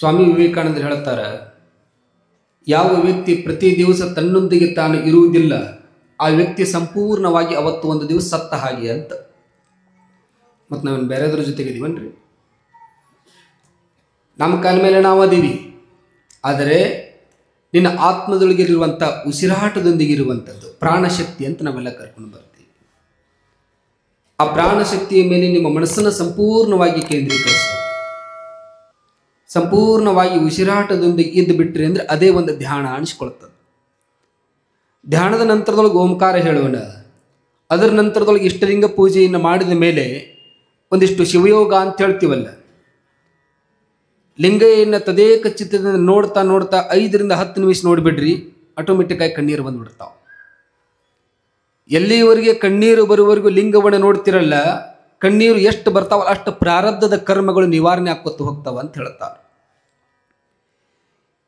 ಸ್ವಾಮಿ ವಿವೇಕಾನಂದರು ಹೇಳ್ತಾರೆ, ಯಾವ ವ್ಯಕ್ತಿ ಪ್ರತಿ ದಿವಸ ತನ್ನೊಂದಿಗೆ ತಾನು ಇರುವುದಿಲ್ಲ ಆ ವ್ಯಕ್ತಿ ಸಂಪೂರ್ಣವಾಗಿ ಅವತ್ತು ಒಂದು ದಿವಸ ಸತ್ತ ಹಾಗೆ ಅಂತ. ಮತ್ತು ನಾವೇನು ಬೇರೆದ್ರ ಜೊತೆಗಿದ್ದೀವನ್ರಿ? ನಮ್ಮ ಕಾಲ ಮೇಲೆ ನಾವು ಅದೀವಿ, ಆದರೆ ನಿನ್ನ ಆತ್ಮದೊಳಗಿರುವಂಥ ಉಸಿರಾಟದೊಂದಿಗಿರುವಂಥದ್ದು ಪ್ರಾಣಶಕ್ತಿ ಅಂತ ನಾವೆಲ್ಲ ಕರ್ಕೊಂಡು ಬರ್ತೀವಿ. ಆ ಪ್ರಾಣಶಕ್ತಿಯ ಮೇಲೆ ನಿಮ್ಮ ಮನಸ್ಸನ್ನು ಸಂಪೂರ್ಣವಾಗಿ ಕೇಂದ್ರೀಕರಿಸು. ಸಂಪೂರ್ಣವಾಗಿ ಉಸಿರಾಟದೊಂದಿಗೆ ಇದ್ದು ಬಿಟ್ರಿ ಅಂದರೆ ಅದೇ ಒಂದು ಧ್ಯಾನ ಅನಿಸ್ಕೊಳ್ತದೆ. ಧ್ಯಾನದ ನಂತರದೊಳಗೆ ಓಂಕಾರ ಹೇಳೋಣ. ಅದರ ನಂತರದೊಳಗೆ ಇಷ್ಟಲಿಂಗ ಪೂಜೆಯನ್ನು ಮಾಡಿದ ಮೇಲೆ ಒಂದಿಷ್ಟು ಶಿವಯೋಗ ಅಂತ ಹೇಳ್ತೀವಲ್ಲ, ಲಿಂಗಯನ್ನು ತದೇಕ ಚಿತ್ತದಿಂದ ನೋಡ್ತಾ ನೋಡ್ತಾ 5 ರಿಂದ 10 ನಿಮಿಷ ನೋಡಿಬಿಡ್ರಿ, ಆಟೋಮೆಟಿಕ್ಕಾಗಿ ಕಣ್ಣೀರು ಬಂದುಬಿಡ್ತಾವೆ. ಎಲ್ಲಿವರೆಗೆ ಕಣ್ಣೀರು ಬರುವವರೆಗೂ ಲಿಂಗವನ್ನು ನೋಡ್ತಿರಲ್ಲ, ಕಣ್ಣೀರು ಎಷ್ಟು ಬರ್ತಾವಲ್ಲ ಅಷ್ಟು ಪ್ರಾರಬ್ಧದ ಕರ್ಮಗಳು ನಿವಾರಣೆ ಆಕ್ಕೊತ ಹೋಗ್ತಾವ ಅಂತ ಹೇಳ್ತಾರೆ.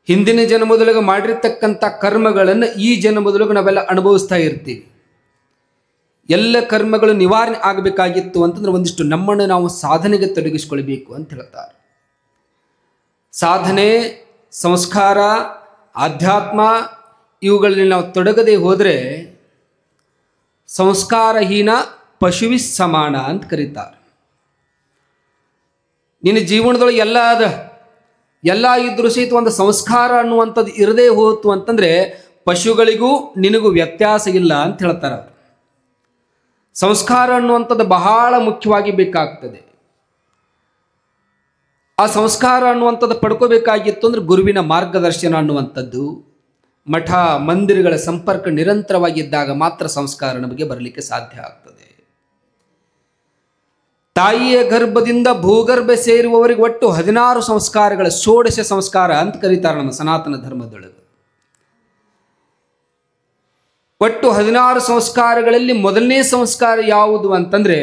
ಹಿಂದಿನ ಜನ್ಮದೊಳಗೆ ಮಾಡಿರ್ತಕ್ಕಂಥ ಕರ್ಮಗಳನ್ನು ಈ ಜನ್ಮದೊಳಗೆ ನಾವೆಲ್ಲ ಅನುಭವಿಸ್ತಾ ಇರ್ತೀವಿ. ಎಲ್ಲ ಕರ್ಮಗಳು ನಿವಾರಣೆ ಆಗಬೇಕಾಗಿತ್ತು ಅಂತಂದ್ರೆ ಒಂದಿಷ್ಟು ನಮ್ಮನ್ನು ನಾವು ಸಾಧನೆಗೆ ತೊಡಗಿಸ್ಕೊಳ್ಬೇಕು ಅಂತ ಹೇಳ್ತಾರೆ. ಸಾಧನೆ, ಸಂಸ್ಕಾರ, ಆಧ್ಯಾತ್ಮ ಇವುಗಳಲ್ಲಿ ನಾವು ತೊಡಗದೆ ಹೋದರೆ ಸಂಸ್ಕಾರಹೀನ ಪಶುವಿ ಸಮಾನ ಅಂತ ಕರೀತಾರೆ. ನಿನ್ನ ಜೀವನದೊಳಗೆ ಎಲ್ಲ ಇದ್ರೂ ಸಹಿತ ಒಂದು ಸಂಸ್ಕಾರ ಅನ್ನುವಂಥದ್ದು ಇರದೇ ಹೋತು ಅಂತಂದರೆ ಪಶುಗಳಿಗೂ ನಿನಗೂ ವ್ಯತ್ಯಾಸ ಇಲ್ಲ ಅಂತ ಹೇಳ್ತಾರೆ ಅವರು. ಸಂಸ್ಕಾರ ಅನ್ನುವಂಥದ್ದು ಬಹಳ ಮುಖ್ಯವಾಗಿ ಬೇಕಾಗ್ತದೆ. ಆ ಸಂಸ್ಕಾರ ಅನ್ನುವಂಥದ್ದು ಪಡ್ಕೋಬೇಕಾಗಿತ್ತು ಅಂದರೆ ಗುರುವಿನ ಮಾರ್ಗದರ್ಶನ ಅನ್ನುವಂಥದ್ದು, ಮಠ ಮಂದಿರಗಳ ಸಂಪರ್ಕ ನಿರಂತರವಾಗಿದ್ದಾಗ ಮಾತ್ರ ಸಂಸ್ಕಾರ ನಮಗೆ ಬರಲಿಕ್ಕೆ ಸಾಧ್ಯ ಆಗ್ತದೆ. ತಾಯಿಯ ಗರ್ಭದಿಂದ ಭೂಗರ್ಭ ಸೇರುವವರಿಗೆ ಒಟ್ಟು 16 ಸಂಸ್ಕಾರಗಳ ಷೋಡಶ ಸಂಸ್ಕಾರ ಅಂತ ಕರೀತಾರೆ ನಮ್ಮ ಸನಾತನ ಧರ್ಮದೊಳಗೆ. ಒಟ್ಟು 16 ಸಂಸ್ಕಾರಗಳಲ್ಲಿ ಮೊದಲನೇ ಸಂಸ್ಕಾರ ಯಾವುದು ಅಂತಂದ್ರೆ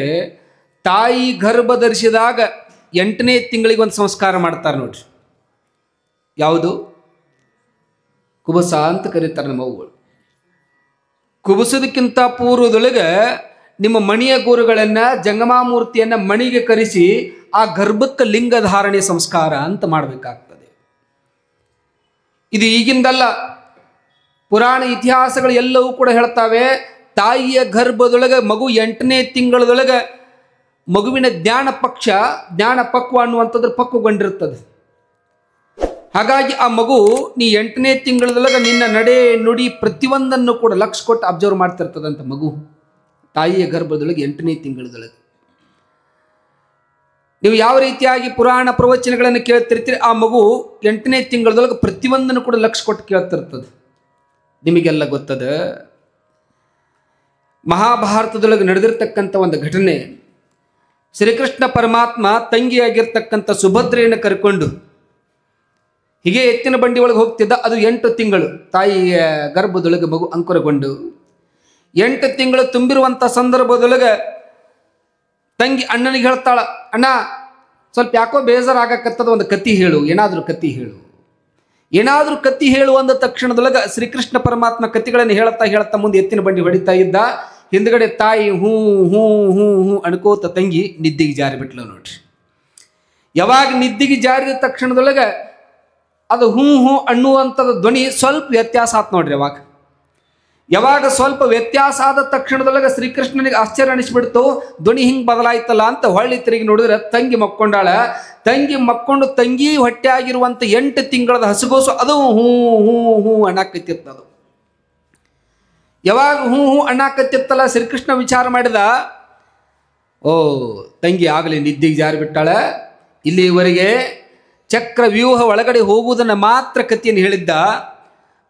ತಾಯಿ ಗರ್ಭ ಧರಿಸಿದಾಗ 8ನೇ ತಿಂಗಳಿಗೆ ಒಂದು ಸಂಸ್ಕಾರ ಮಾಡ್ತಾರೆ ನೋಡ್ರಿ. ಯಾವುದು? ಕುಬಸ ಅಂತ ಕರೀತಾರೆ ನಮ್ಮ ಅವುಗಳು. ಕುಬಸದಕ್ಕಿಂತ ಪೂರ್ವದೊಳಗೆ ನಿಮ್ಮ ಮಣಿಯ ಗುರುಗಳನ್ನು, ಜಂಗಮಾಮೂರ್ತಿಯನ್ನು ಮಣಿಗೆ ಕರೆಸಿ ಆ ಗರ್ಭಕ್ಕೆ ಲಿಂಗ ಧಾರಣೆ ಸಂಸ್ಕಾರ ಅಂತ ಮಾಡಬೇಕಾಗ್ತದೆ. ಇದು ಈಗಿಂದಲ್ಲ, ಪುರಾಣ ಇತಿಹಾಸಗಳು ಎಲ್ಲವೂ ಕೂಡ ಹೇಳ್ತಾವೆ. ತಾಯಿಯ ಗರ್ಭದೊಳಗೆ ಮಗು 8ನೇ ತಿಂಗಳದೊಳಗೆ ಮಗುವಿನ ಜ್ಞಾನ ಪಕ್ವ ಅನ್ನುವಂಥದ್ದು ಪಕ್ವಗೊಂಡಿರ್ತದೆ. ಹಾಗಾಗಿ ಆ ಮಗು ನೀ 8ನೇ ತಿಂಗಳದೊಳಗೆ ನಿನ್ನ ನಡೆ ನುಡಿ ಪ್ರತಿಯೊಂದನ್ನು ಕೂಡ ಲಕ್ಷ ಕೊಟ್ಟು ಅಬ್ಸರ್ವ್ ಮಾಡ್ತಿರ್ತದಂತ ಮಗು ತಾಯಿಯ ಗರ್ಭದೊಳಗೆ 8ನೇ ತಿಂಗಳದೊಳಗೆ. ನೀವು ಯಾವ ರೀತಿಯಾಗಿ ಪುರಾಣ ಪ್ರವಚನಗಳನ್ನು ಕೇಳ್ತಿರ್ತೀರಿ, ಆ ಮಗು 8ನೇ ತಿಂಗಳದೊಳಗೆ ಪ್ರತಿಯೊಂದನ್ನು ಕೂಡ ಲಕ್ಷ ಕೊಟ್ಟು ಕೇಳ್ತಿರ್ತದೆ. ನಿಮಗೆಲ್ಲ ಗೊತ್ತದ, ಮಹಾಭಾರತದೊಳಗೆ ನಡೆದಿರ್ತಕ್ಕಂಥ ಒಂದು ಘಟನೆ. ಶ್ರೀಕೃಷ್ಣ ಪರಮಾತ್ಮ ತಂಗಿಯಾಗಿರ್ತಕ್ಕಂಥ ಸುಭದ್ರೆಯನ್ನು ಕರ್ಕೊಂಡು ಹೀಗೆ ಎತ್ತಿನ ಬಂಡಿ ಒಳಗೆ ಹೋಗ್ತಿದ್ದ. ಅದು 8 ತಿಂಗಳು ತಾಯಿಯ ಗರ್ಭದೊಳಗೆ ಮಗು ಅಂಕುರಗೊಂಡು 8 ತಿಂಗಳು ತುಂಬಿರುವಂಥ ಸಂದರ್ಭದೊಳಗೆ ತಂಗಿ ಅಣ್ಣನಿಗೆ ಹೇಳ್ತಾಳ, ಅಣ್ಣ ಸ್ವಲ್ಪ ಯಾಕೋ ಬೇಜಾರಾಗಕತ್ತದ, ಒಂದು ಕತಿ ಹೇಳು, ಏನಾದರೂ ಕತಿ ಹೇಳು. ಏನಾದರೂ ಕತಿ ಹೇಳು ಅಂದ ತಕ್ಷಣದೊಳಗೆ ಶ್ರೀಕೃಷ್ಣ ಪರಮಾತ್ಮ ಕತಿಗಳನ್ನು ಹೇಳ್ತಾ ಮುಂದೆ ಎತ್ತಿನ ಬಂಡಿ ಹೊಡಿತಾ ಇದ್ದ. ಹಿಂದ್ಗಡೆ ತಾಯಿ ಹೂ ಹೂ ಹೂ ಹೂ ಅನ್ಕೋತ ತಂಗಿ ನಿದ್ದಿಗೆ ಜಾರಿ ಬಿಟ್ಲು ನೋಡ್ರಿ. ಯಾವಾಗ ನಿದ್ದಿಗೆ ಜಾರಿದ ತಕ್ಷಣದೊಳಗೆ ಅದು ಹೂ ಹೂ ಅನ್ನುವಂಥದ್ದು ಧ್ವನಿ ಸ್ವಲ್ಪ ವ್ಯತ್ಯಾಸ ಆತ್ ನೋಡ್ರಿ. ಯಾವಾಗ ಸ್ವಲ್ಪ ವ್ಯತ್ಯಾಸ ಆದ ತಕ್ಷಣದೊಳಗೆ ಶ್ರೀಕೃಷ್ಣನಿಗೆ ಆಶ್ಚರ್ಯ ಅನಿಸ್ಬಿಡ್ತು, ಧ್ವನಿ ಹಿಂಗೆ ಬದಲಾಯ್ತಲ್ಲ ಅಂತ ಹೊಳ್ಳಿ ತಿರುಗಿ ನೋಡಿದ್ರೆ ತಂಗಿ ಮಕ್ಕೊಂಡಾಳ. ತಂಗಿ ಮಕ್ಕೊಂಡು ತಂಗಿ ಹೊಟ್ಟೆ ಆಗಿರುವಂಥ 8 ತಿಂಗಳದ ಹಸುಗೋಸು ಅದು ಹೂ ಹೂ ಹೂ ಅಣ್ಣಾಕತ್ತಿತ್ತು. ಯಾವಾಗ ಹೂ ಹೂ ಅಣ್ಣಾಕತ್ತಿತ್ತಲ್ಲ, ಶ್ರೀಕೃಷ್ಣ ವಿಚಾರ ಮಾಡಿದ, ಓ ತಂಗಿ ಆಗಲಿ ನಿದ್ದಿಗೆ ಜಾರಿ ಬಿಟ್ಟಾಳ, ಇಲ್ಲಿವರೆಗೆ ಚಕ್ರ ವ್ಯೂಹ ಒಳಗಡೆ ಹೋಗುವುದನ್ನು ಮಾತ್ರ ಕಥೆಯನ್ನು ಹೇಳಿದ್ದ.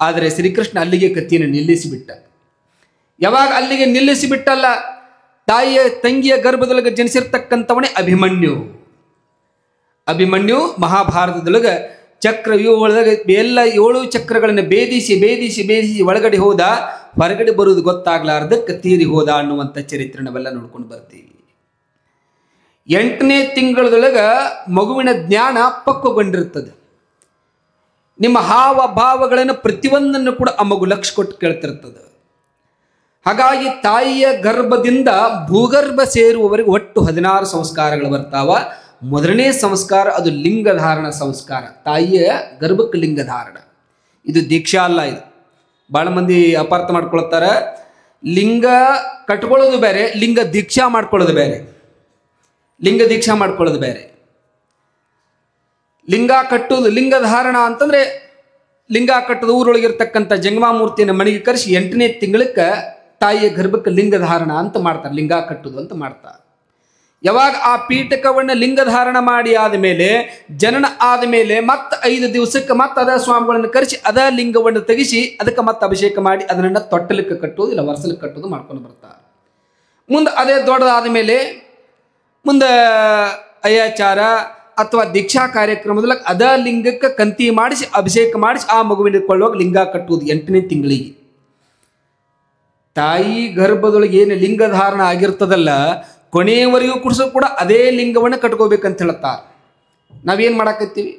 ಆದರೆ ಶ್ರೀಕೃಷ್ಣ ಅಲ್ಲಿಗೆ ಕಥೆಯನ್ನು ನಿಲ್ಲಿಸಿಬಿಟ್ಟ. ಯಾವಾಗ ಅಲ್ಲಿಗೆ ನಿಲ್ಲಿಸಿಬಿಟ್ಟಲ್ಲ, ತಂಗಿಯ ಗರ್ಭದೊಳಗೆ ಜನಿಸಿರ್ತಕ್ಕಂಥವನೇ ಅಭಿಮನ್ಯು ಮಹಾಭಾರತದೊಳಗೆ ಚಕ್ರ ವ್ಯೂಹ ಒಳಗೆ ಎಲ್ಲ 7 ಚಕ್ರಗಳನ್ನು ಭೇದಿಸಿ ಒಳಗಡೆ ಹೋದ. ಹೊರಗಡೆ ಬರುವುದು ಗೊತ್ತಾಗ್ಲಾರ್ದಕ್ಕೆ ತೀರಿ ಹೋದ ಅನ್ನುವಂಥ ಚರಿತ್ರೆ ನಾವೆಲ್ಲ ನೋಡ್ಕೊಂಡು ಬರ್ತೀವಿ. 8ನೇ ತಿಂಗಳದೊಳಗೆ ಮಗುವಿನ ಜ್ಞಾನ ಪಕ್ವಗೊಂಡಿರ್ತದೆ. ನಿಮ್ಮ ಹಾವ ಭಾವಗಳನ್ನು ಪ್ರತಿಯೊಂದನ್ನು ಕೂಡ ಆ ಮಗು ಲಕ್ಷ ಕೊಟ್ಟು ಕೇಳ್ತಿರ್ತದೆ. ಹಾಗಾಗಿ ತಾಯಿಯ ಗರ್ಭದಿಂದ ಭೂಗರ್ಭ ಸೇರುವವರೆಗೆ ಒಟ್ಟು 16 ಸಂಸ್ಕಾರಗಳು ಬರ್ತಾವ. ಮೊದಲನೇ ಸಂಸ್ಕಾರ ಅದು ಲಿಂಗಧಾರಣ ಸಂಸ್ಕಾರ, ತಾಯಿಯ ಗರ್ಭಕ್ಕೆ ಲಿಂಗಧಾರಣ. ಇದು ದೀಕ್ಷಾ ಅಲ್ಲ. ಇದು ಭಾಳ ಮಂದಿ ಅಪಾರ್ಥ ಮಾಡ್ಕೊಳ್ತಾರೆ. ಲಿಂಗ ಕಟ್ಕೊಳ್ಳೋದು ಬೇರೆ, ಲಿಂಗ ದೀಕ್ಷಾ ಮಾಡ್ಕೊಳ್ಳೋದು ಬೇರೆ. ಲಿಂಗ ದೀಕ್ಷಾ ಮಾಡ್ಕೊಳ್ಳೋದು ಬೇರೆ. ಲಿಂಗ ಕಟ್ಟುವುದು, ಲಿಂಗಧಾರಣ ಅಂತಂದರೆ ಲಿಂಗ ಕಟ್ಟೋದು ಊರೊಳಗಿರ್ತಕ್ಕಂಥ ಜಂಗಮಾಮೂರ್ತಿಯನ್ನು ಮನೆಗೆ ಕರೆಸಿ 8ನೇ ತಿಂಗಳಕ್ಕೆ ತಾಯಿಯ ಗರ್ಭಕ್ಕೆ ಲಿಂಗಧಾರಣ ಅಂತ ಮಾಡ್ತಾರೆ, ಲಿಂಗ ಕಟ್ಟುವುದು ಅಂತ ಮಾಡ್ತಾರೆ. ಯಾವಾಗ ಆ ಪೀಠಕವನ್ನು ಲಿಂಗಧಾರಣ ಮಾಡಿ ಆದಮೇಲೆ, ಜನನ ಆದಮೇಲೆ ಮತ್ತೆ 5 ದಿವಸಕ್ಕೆ ಮತ್ತೆ ಅದ ಸ್ವಾಮಿಗಳನ್ನು ಕರೆಸಿ ಅದ ಲಿಂಗವನ್ನು ತೆಗಿಸಿ ಅದಕ್ಕೆ ಮತ್ತೆ ಅಭಿಷೇಕ ಮಾಡಿ ಅದನ್ನು ತೊಟ್ಟಲಿಕ್ಕೆ ಕಟ್ಟೋದು ಇಲ್ಲ ವರ್ಷಲಿಕ್ಕೆ ಕಟ್ಟೋದು ಮಾಡ್ಕೊಂಡು ಬರ್ತಾರೆ. ಮುಂದೆ ಅದೇ ದೊಡ್ಡದಾದ ಮೇಲೆ ಮುಂದೆ ಅಯ್ಯಾಚಾರ ಅಥವಾ ದೀಕ್ಷಾ ಕಾರ್ಯಕ್ರಮದಲ್ಲಿ ಅದ ಲಿಂಗಕ್ಕೆ ಕಂತಿ ಮಾಡಿಸಿ ಅಭಿಷೇಕ ಮಾಡಿಸಿ ಆ ಮಗುವಿನ ಕೊಳ್ಳುವಾಗ ಲಿಂಗ ಕಟ್ಟುವುದು 8ನೇ ತಿಂಗಳಿಗೆ. ತಾಯಿ ಗರ್ಭದೊಳಗೆ ಏನು ಲಿಂಗಧಾರಣ ಆಗಿರ್ತದಲ್ಲ, ಕೊನೆಯವರೆಗೂ ಕೂಡ ಅದೇ ಲಿಂಗವನ್ನು ಕಟ್ಕೋಬೇಕಂತ ಹೇಳ್ತಾರೆ. ನಾವೇನು ಮಾಡಾಕತ್ತೀವಿ,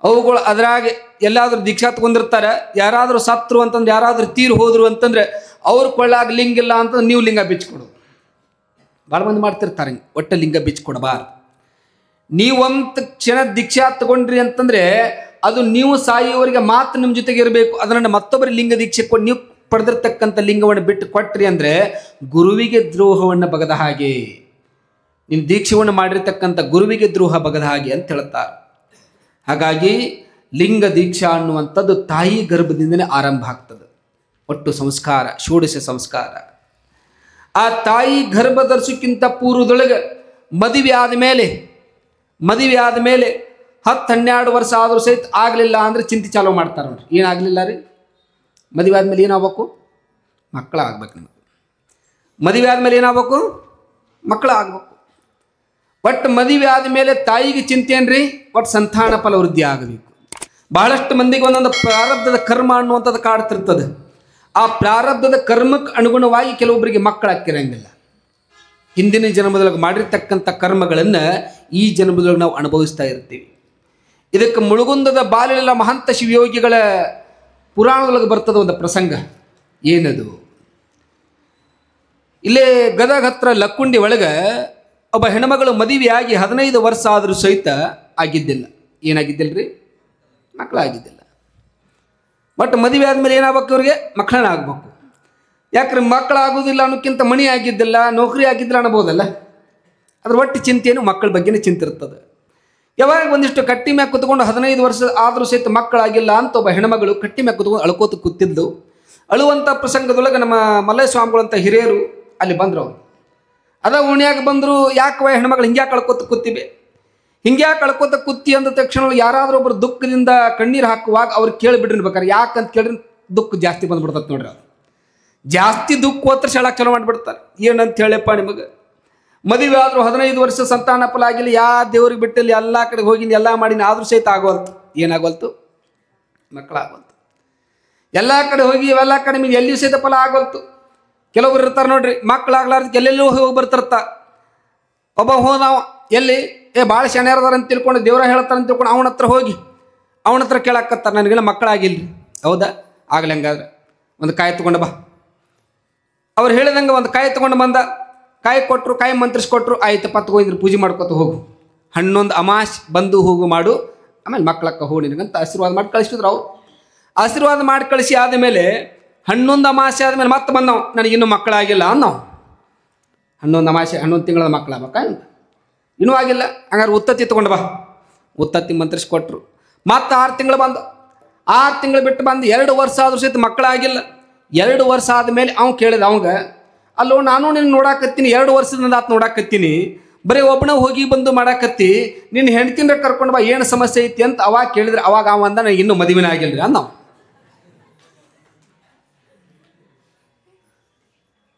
ಅವುಗಳು ಅದರಾಗೆ ಎಲ್ಲಾದರೂ ದೀಕ್ಷಾ ತಗೊಂಡಿರ್ತಾರೆ, ಯಾರಾದರೂ ಸತ್ರು ಅಂತಂದ್ರೆ, ಯಾರಾದರೂ ತೀರು ಹೋದ್ರು ಅಂತಂದ್ರೆ ಅವ್ರ ಕೊಳ್ಳಾಗ ಲಿಂಗ ಇಲ್ಲ ಅಂತಂದ್ರೆ ನೀವು ಲಿಂಗ ಬಿಚ್ಕೊಡೋದು. ಭಾಳ ಮಂದಿ ಮಾಡ್ತಿರ್ತಾರೆ. ಒಟ್ಟ ಲಿಂಗ ಬಿಚ್ಕೊಡಬಾರ್ದು. ನೀವಂತ ಕ್ಷಣ ದೀಕ್ಷಾ ತಗೊಂಡ್ರಿ ಅಂತಂದ್ರೆ ಅದು ನೀವು ಸಾಯುವವರಿಗೆ ಮಾತ್ರ ನಿಮ್ಮ ಜೊತೆಗೆ ಇರಬೇಕು. ಅದನ್ನು ಮತ್ತೊಬ್ಬರ ಲಿಂಗ ದೀಕ್ಷೆ ಕೊಟ್ಟು ನೀವು ಪಡೆದಿರ್ತಕ್ಕಂಥ ಲಿಂಗವನ್ನು ಬಿಟ್ಟು ಕೊಟ್ರಿ ಅಂದರೆ ಗುರುವಿಗೆ ದ್ರೋಹವನ್ನು ಬಗದ ಹಾಗೆ, ನಿಮ್ಮ ದೀಕ್ಷೆಯನ್ನು ಮಾಡಿರ್ತಕ್ಕಂಥ ಗುರುವಿಗೆ ದ್ರೋಹ ಬಗದ ಹಾಗೆ ಅಂತ ಹೇಳ್ತಾರೆ. ಹಾಗಾಗಿ ಲಿಂಗ ದೀಕ್ಷಾ ಅನ್ನುವಂಥದ್ದು ತಾಯಿ ಗರ್ಭದಿಂದಲೇ ಆರಂಭ ಆಗ್ತದೆ. ಒಟ್ಟು ಸಂಸ್ಕಾರ, ಷೋಡಶ ಸಂಸ್ಕಾರ. ಆ ತಾಯಿ ಗರ್ಭ ಧರಿಸೋಕ್ಕಿಂತ ಪೂರ್ವದೊಳಗೆ ಮದುವೆ ಆದಮೇಲೆ 10-12 ವರ್ಷ ಆದರೂ ಸಹಿತ ಆಗಲಿಲ್ಲ ಅಂದರೆ ಚಿಂತೆ ಚಾಲೂ ಮಾಡ್ತಾರೆ ನೋಡ್ರಿ. ಏನಾಗಲಿಲ್ಲ ರೀ, ಮದುವೆ ಆದಮೇಲೆ ಏನಾಗಬೇಕು, ಮಕ್ಕಳು ಆಗ್ಬೇಕು. ನಿಮಗೆ ಮದುವೆ ಆದಮೇಲೆ ಏನಾಗಬೇಕು, ಮಕ್ಕಳು ಆಗ್ಬೇಕು. ಒಟ್ಟು ಮದುವೆ ಆದಮೇಲೆ ತಾಯಿಗೆ ಚಿಂತೆ ಏನ್ರಿ, ಒಟ್ಟು ಸಂತಾನ ಫಲ ವೃದ್ಧಿ ಆಗಬೇಕು. ಬಹಳಷ್ಟು ಮಂದಿಗೆ ಒಂದೊಂದು ಪ್ರಾರಬ್ಧದ ಕರ್ಮ ಅನ್ನುವಂಥದ್ದು ಕಾಡ್ತಿರ್ತದೆ. ಆ ಪ್ರಾರಬ್ಧದ ಕರ್ಮಕ್ಕೆ ಅನುಗುಣವಾಗಿ ಕೆಲವೊಬ್ಬರಿಗೆ ಮಕ್ಕಳು ಹಾಕಿರಂಗಿಲ್ಲ. ಹಿಂದಿನ ಜನ್ಮದೊಳಗೆ ಮಾಡಿರ್ತಕ್ಕಂಥ ಕರ್ಮಗಳನ್ನು ಈ ಜನ್ಮದೊಳಗೆ ನಾವು ಅನುಭವಿಸ್ತಾ ಇರ್ತೀವಿ. ಇದಕ್ಕೆ ಮುಳುಗುಂದದ ಬಾಲಿಲೆಲ್ಲ ಮಹಂತ ಶಿವಯೋಗಿಗಳ ಪುರಾಣದೊಳಗೆ ಬರ್ತದ ಒಂದು ಪ್ರಸಂಗ. ಏನದು, ಇಲ್ಲೇ ಗದಗ ಹತ್ರ ಲಕ್ಕುಂಡಿ ಒಳಗೆ ಒಬ್ಬ ಹೆಣ್ಮಗಳು ಮದುವೆಯಾಗಿ 15 ವರ್ಷ ಆದರೂ ಸಹಿತ ಆಗಿದ್ದಿಲ್ಲ. ಏನಾಗಿದ್ದಿಲ್ಲ ರೀ, ಮಕ್ಕಳಾಗಿದ್ದಿಲ್ಲ. ಬಟ್ ಮದುವೆ ಆದಮೇಲೆ ಏನಾಗಬೇಕು, ಇವ್ರಿಗೆ ಮಕ್ಕಳನ್ನ ಆಗ್ಬೇಕು. ಯಾಕ್ರೆ ಮಕ್ಕಳಾಗೋದಿಲ್ಲ ಅನ್ನೋಕ್ಕಿಂತ ಮಣಿ ಆಗಿದ್ದಿಲ್ಲ, ನೌಕರಿ ಆಗಿದ್ದಿಲ್ಲ ಅನ್ಬೋದಲ್ಲ. ಅದ್ರ ಒಟ್ಟು ಚಿಂತೆಯನ್ನು ಮಕ್ಕಳ ಬಗ್ಗೆನೇ ಚಿಂತೆ ಇರ್ತದೆ. ಯಾವಾಗ ಒಂದಿಷ್ಟು ಕಟ್ಟಿ ಮ್ಯಾಗ ಕುತ್ಕೊಂಡು 15 ವರ್ಷ ಆದರೂ ಸಹಿತ ಮಕ್ಕಳಾಗಿಲ್ಲ ಅಂತ ಒಬ್ಬ ಹೆಣ್ಮಗಳು ಕಟ್ಟಿ ಮ್ಯಾಗ ಕುತ್ಕೊಂಡು ಅಳ್ಕೋತ ಕೂತಿದ್ದು. ಅಳುವಂಥ ಪ್ರಸಂಗದೊಳಗೆ ನಮ್ಮ ಮಲ್ಲಯ್ಯ ಸ್ವಾಮಿಗಳಂತ ಹಿರಿಯರು ಅಲ್ಲಿ ಬಂದರು. ಅವರು ಅದ ಉಣ್ಯಾಗ ಬಂದರು. ಯಾಕವ ಹೆಣ್ಮಗಳು ಹಿಂಗ್ಯಾಕೆ ಅಳ್ಕೋತ ಕೂತಿವೆ, ಹಿಂಗ್ಯಾಕೆ ಅಳ್ಕೋತ ಕೂತಿ ಅಂದ ತಕ್ಷಣ ಯಾರಾದರೂ ಒಬ್ಬರು ದುಃಖದಿಂದ ಕಣ್ಣೀರು ಹಾಕುವಾಗ ಅವ್ರು ಕೇಳಿಬಿಡ್ರಿ ಬೇಕಾರೆ. ಯಾಕಂತ ಕೇಳಿದ್ರೆ ದುಃಖ ಜಾಸ್ತಿ ಬಂದ್ಬಿಡ್ತದೆ ನೋಡ್ರಿ. ಅವ್ರು ಜಾಸ್ತಿ ದುಃಖ ಹೋತ್ರ ಶಳಾಕ್ ಚಲೋ ಮಾಡಿಬಿಡ್ತಾರೆ. ಏನಂತ ಹೇಳಪ್ಪ, ನಿಮಗೆ ಮದುವೆ ಆದರೂ 15 ವರ್ಷ ಸಂತಾನ ಫಲ ಆಗಿಲ್ಲ, ಯಾವ ದೇವ್ರಿಗೆ ಬಿಟ್ಟಿಲ್ಲ, ಎಲ್ಲ ಕಡೆ ಹೋಗಿನಿ, ಎಲ್ಲ ಮಾಡಿನಿ, ಆದರೂ ಸಹಿತ ಆಗೋಲ್ತು. ಏನಾಗೋಲ್ತು, ಮಕ್ಕಳಾಗೋಲ್ತು. ಎಲ್ಲ ಕಡೆ ಹೋಗಿ ಇವೆಲ್ಲ ಕಡೆ ಮೇಲೆ ಎಲ್ಲಿಯೂ ಸಹಿತ ಫಲ ಆಗೋಲ್ತು. ಕೆಲವೊಬ್ರು ಇರ್ತಾರೆ ನೋಡ್ರಿ, ಮಕ್ಕಳಾಗ್ಲಾರ್ದಕ್ಕೆ ಎಲ್ಲೆಲ್ಲೂ ಹೋಗಿ ಬರ್ತಿರ್ತ. ಒಬ್ಬ ಹೋದವ ಎಲ್ಲಿ ಭಾಳ ಶಣ್ಯರದಾರ ಅಂತ ತಿಳ್ಕೊಂಡು, ದೇವ್ರ ಹೇಳ್ತಾರೆ ಅಂತ ತಿಳ್ಕೊಂಡು ಅವನ ಹತ್ರ ಹೋಗಿ ಅವನ ಹತ್ರ ಕೇಳಾಕತ್ತಾರೆ, ನನಗೆಲ್ಲ ಮಕ್ಕಳಾಗಿಲ್ರಿ. ಹೌದಾ, ಆಗಲಿ, ಹಂಗಾದ್ರೆ ಒಂದು ಕಾಯಿ ತೊಗೊಂಡು ಬಾ. ಅವ್ರು ಹೇಳಿದಂಗೆ ಒಂದು ಕಾಯಿ ತೊಗೊಂಡು ಬಂದ. ಕಾಯಿ ಕೊಟ್ಟರು, ಕಾಯಿ ಮಂತ್ರಿಸ್ಕೊಟ್ರು. ಆಯ್ತಪ್ಪ ತಗೊಂಡ್ರು, ಪೂಜೆ ಮಾಡ್ಕೊತ ಹೋಗು, 11 ಅಮಾಶ್ ಬಂದು ಹೋಗು ಮಾಡು, ಆಮೇಲೆ ಮಕ್ಕಳಕ್ಕ ಹೋಗಿ ನಿನಗಂತ ಆಶೀರ್ವಾದ ಮಾಡಿ ಕಳಿಸಿದ್ರು. ಅವ್ರು ಆಶೀರ್ವಾದ ಮಾಡಿ ಕಳಿಸಿ ಆದಮೇಲೆ 11 ಅಮಾಸೆ ಆದಮೇಲೆ ಮತ್ತೆ ಬಂದವು, ನನಗಿನ್ನೂ ಮಕ್ಕಳಾಗಿಲ್ಲ ಅನ್ನೋ. 11 ಅಮಾಸೆ 11 ತಿಂಗಳ ಮಕ್ಕಳಾಗಬೇಕಾ, ಇನ್ನೂ ಆಗಿಲ್ಲ. ಹಂಗಾರೆ ಉತ್ತತ್ತಿ ತೊಗೊಂಡು ಬಾ. ಉತ್ತತ್ತಿ ಮಂತ್ರಿಸ್ಕೊಟ್ರು. ಮತ್ತೆ 6 ತಿಂಗಳು ಬಂದು, 6 ತಿಂಗಳು ಬಿಟ್ಟು ಬಂದು 2 ವರ್ಷ ಆದರೂ ಸಹಿತ ಮಕ್ಕಳಾಗಿಲ್ಲ. 2 ವರ್ಷ ಆದಮೇಲೆ ಅವ್ನು ಕೇಳಿದ ಅವಂಗ, ಅಲ್ಲೋ ನಾನು ನಿನ್ನ ನೋಡಾಕತ್ತೀನಿ, 2 ವರ್ಷದಿಂದ ಆತ ನೋಡಾಕತ್ತೀನಿ, ಬರೀ ಒಬ್ಬನ ಹೋಗಿ ಬಂದು ಮಾಡಾಕತ್ತಿ, ನಿನ್ನ ಹೆಂಡ್ತಿನ ಕರ್ಕೊಂಡು ಬಾ, ಏನು ಸಮಸ್ಯೆ ಐತಿ ಅಂತ ಅವಾಗ ಕೇಳಿದ್ರೆ ಅವಾಗ ಅವ ಅಂದ, ನನಗೆ ಇನ್ನೂ ಮದುವೆನ ಆಗಿಲ್ರಿ ಅನ್ನೋ.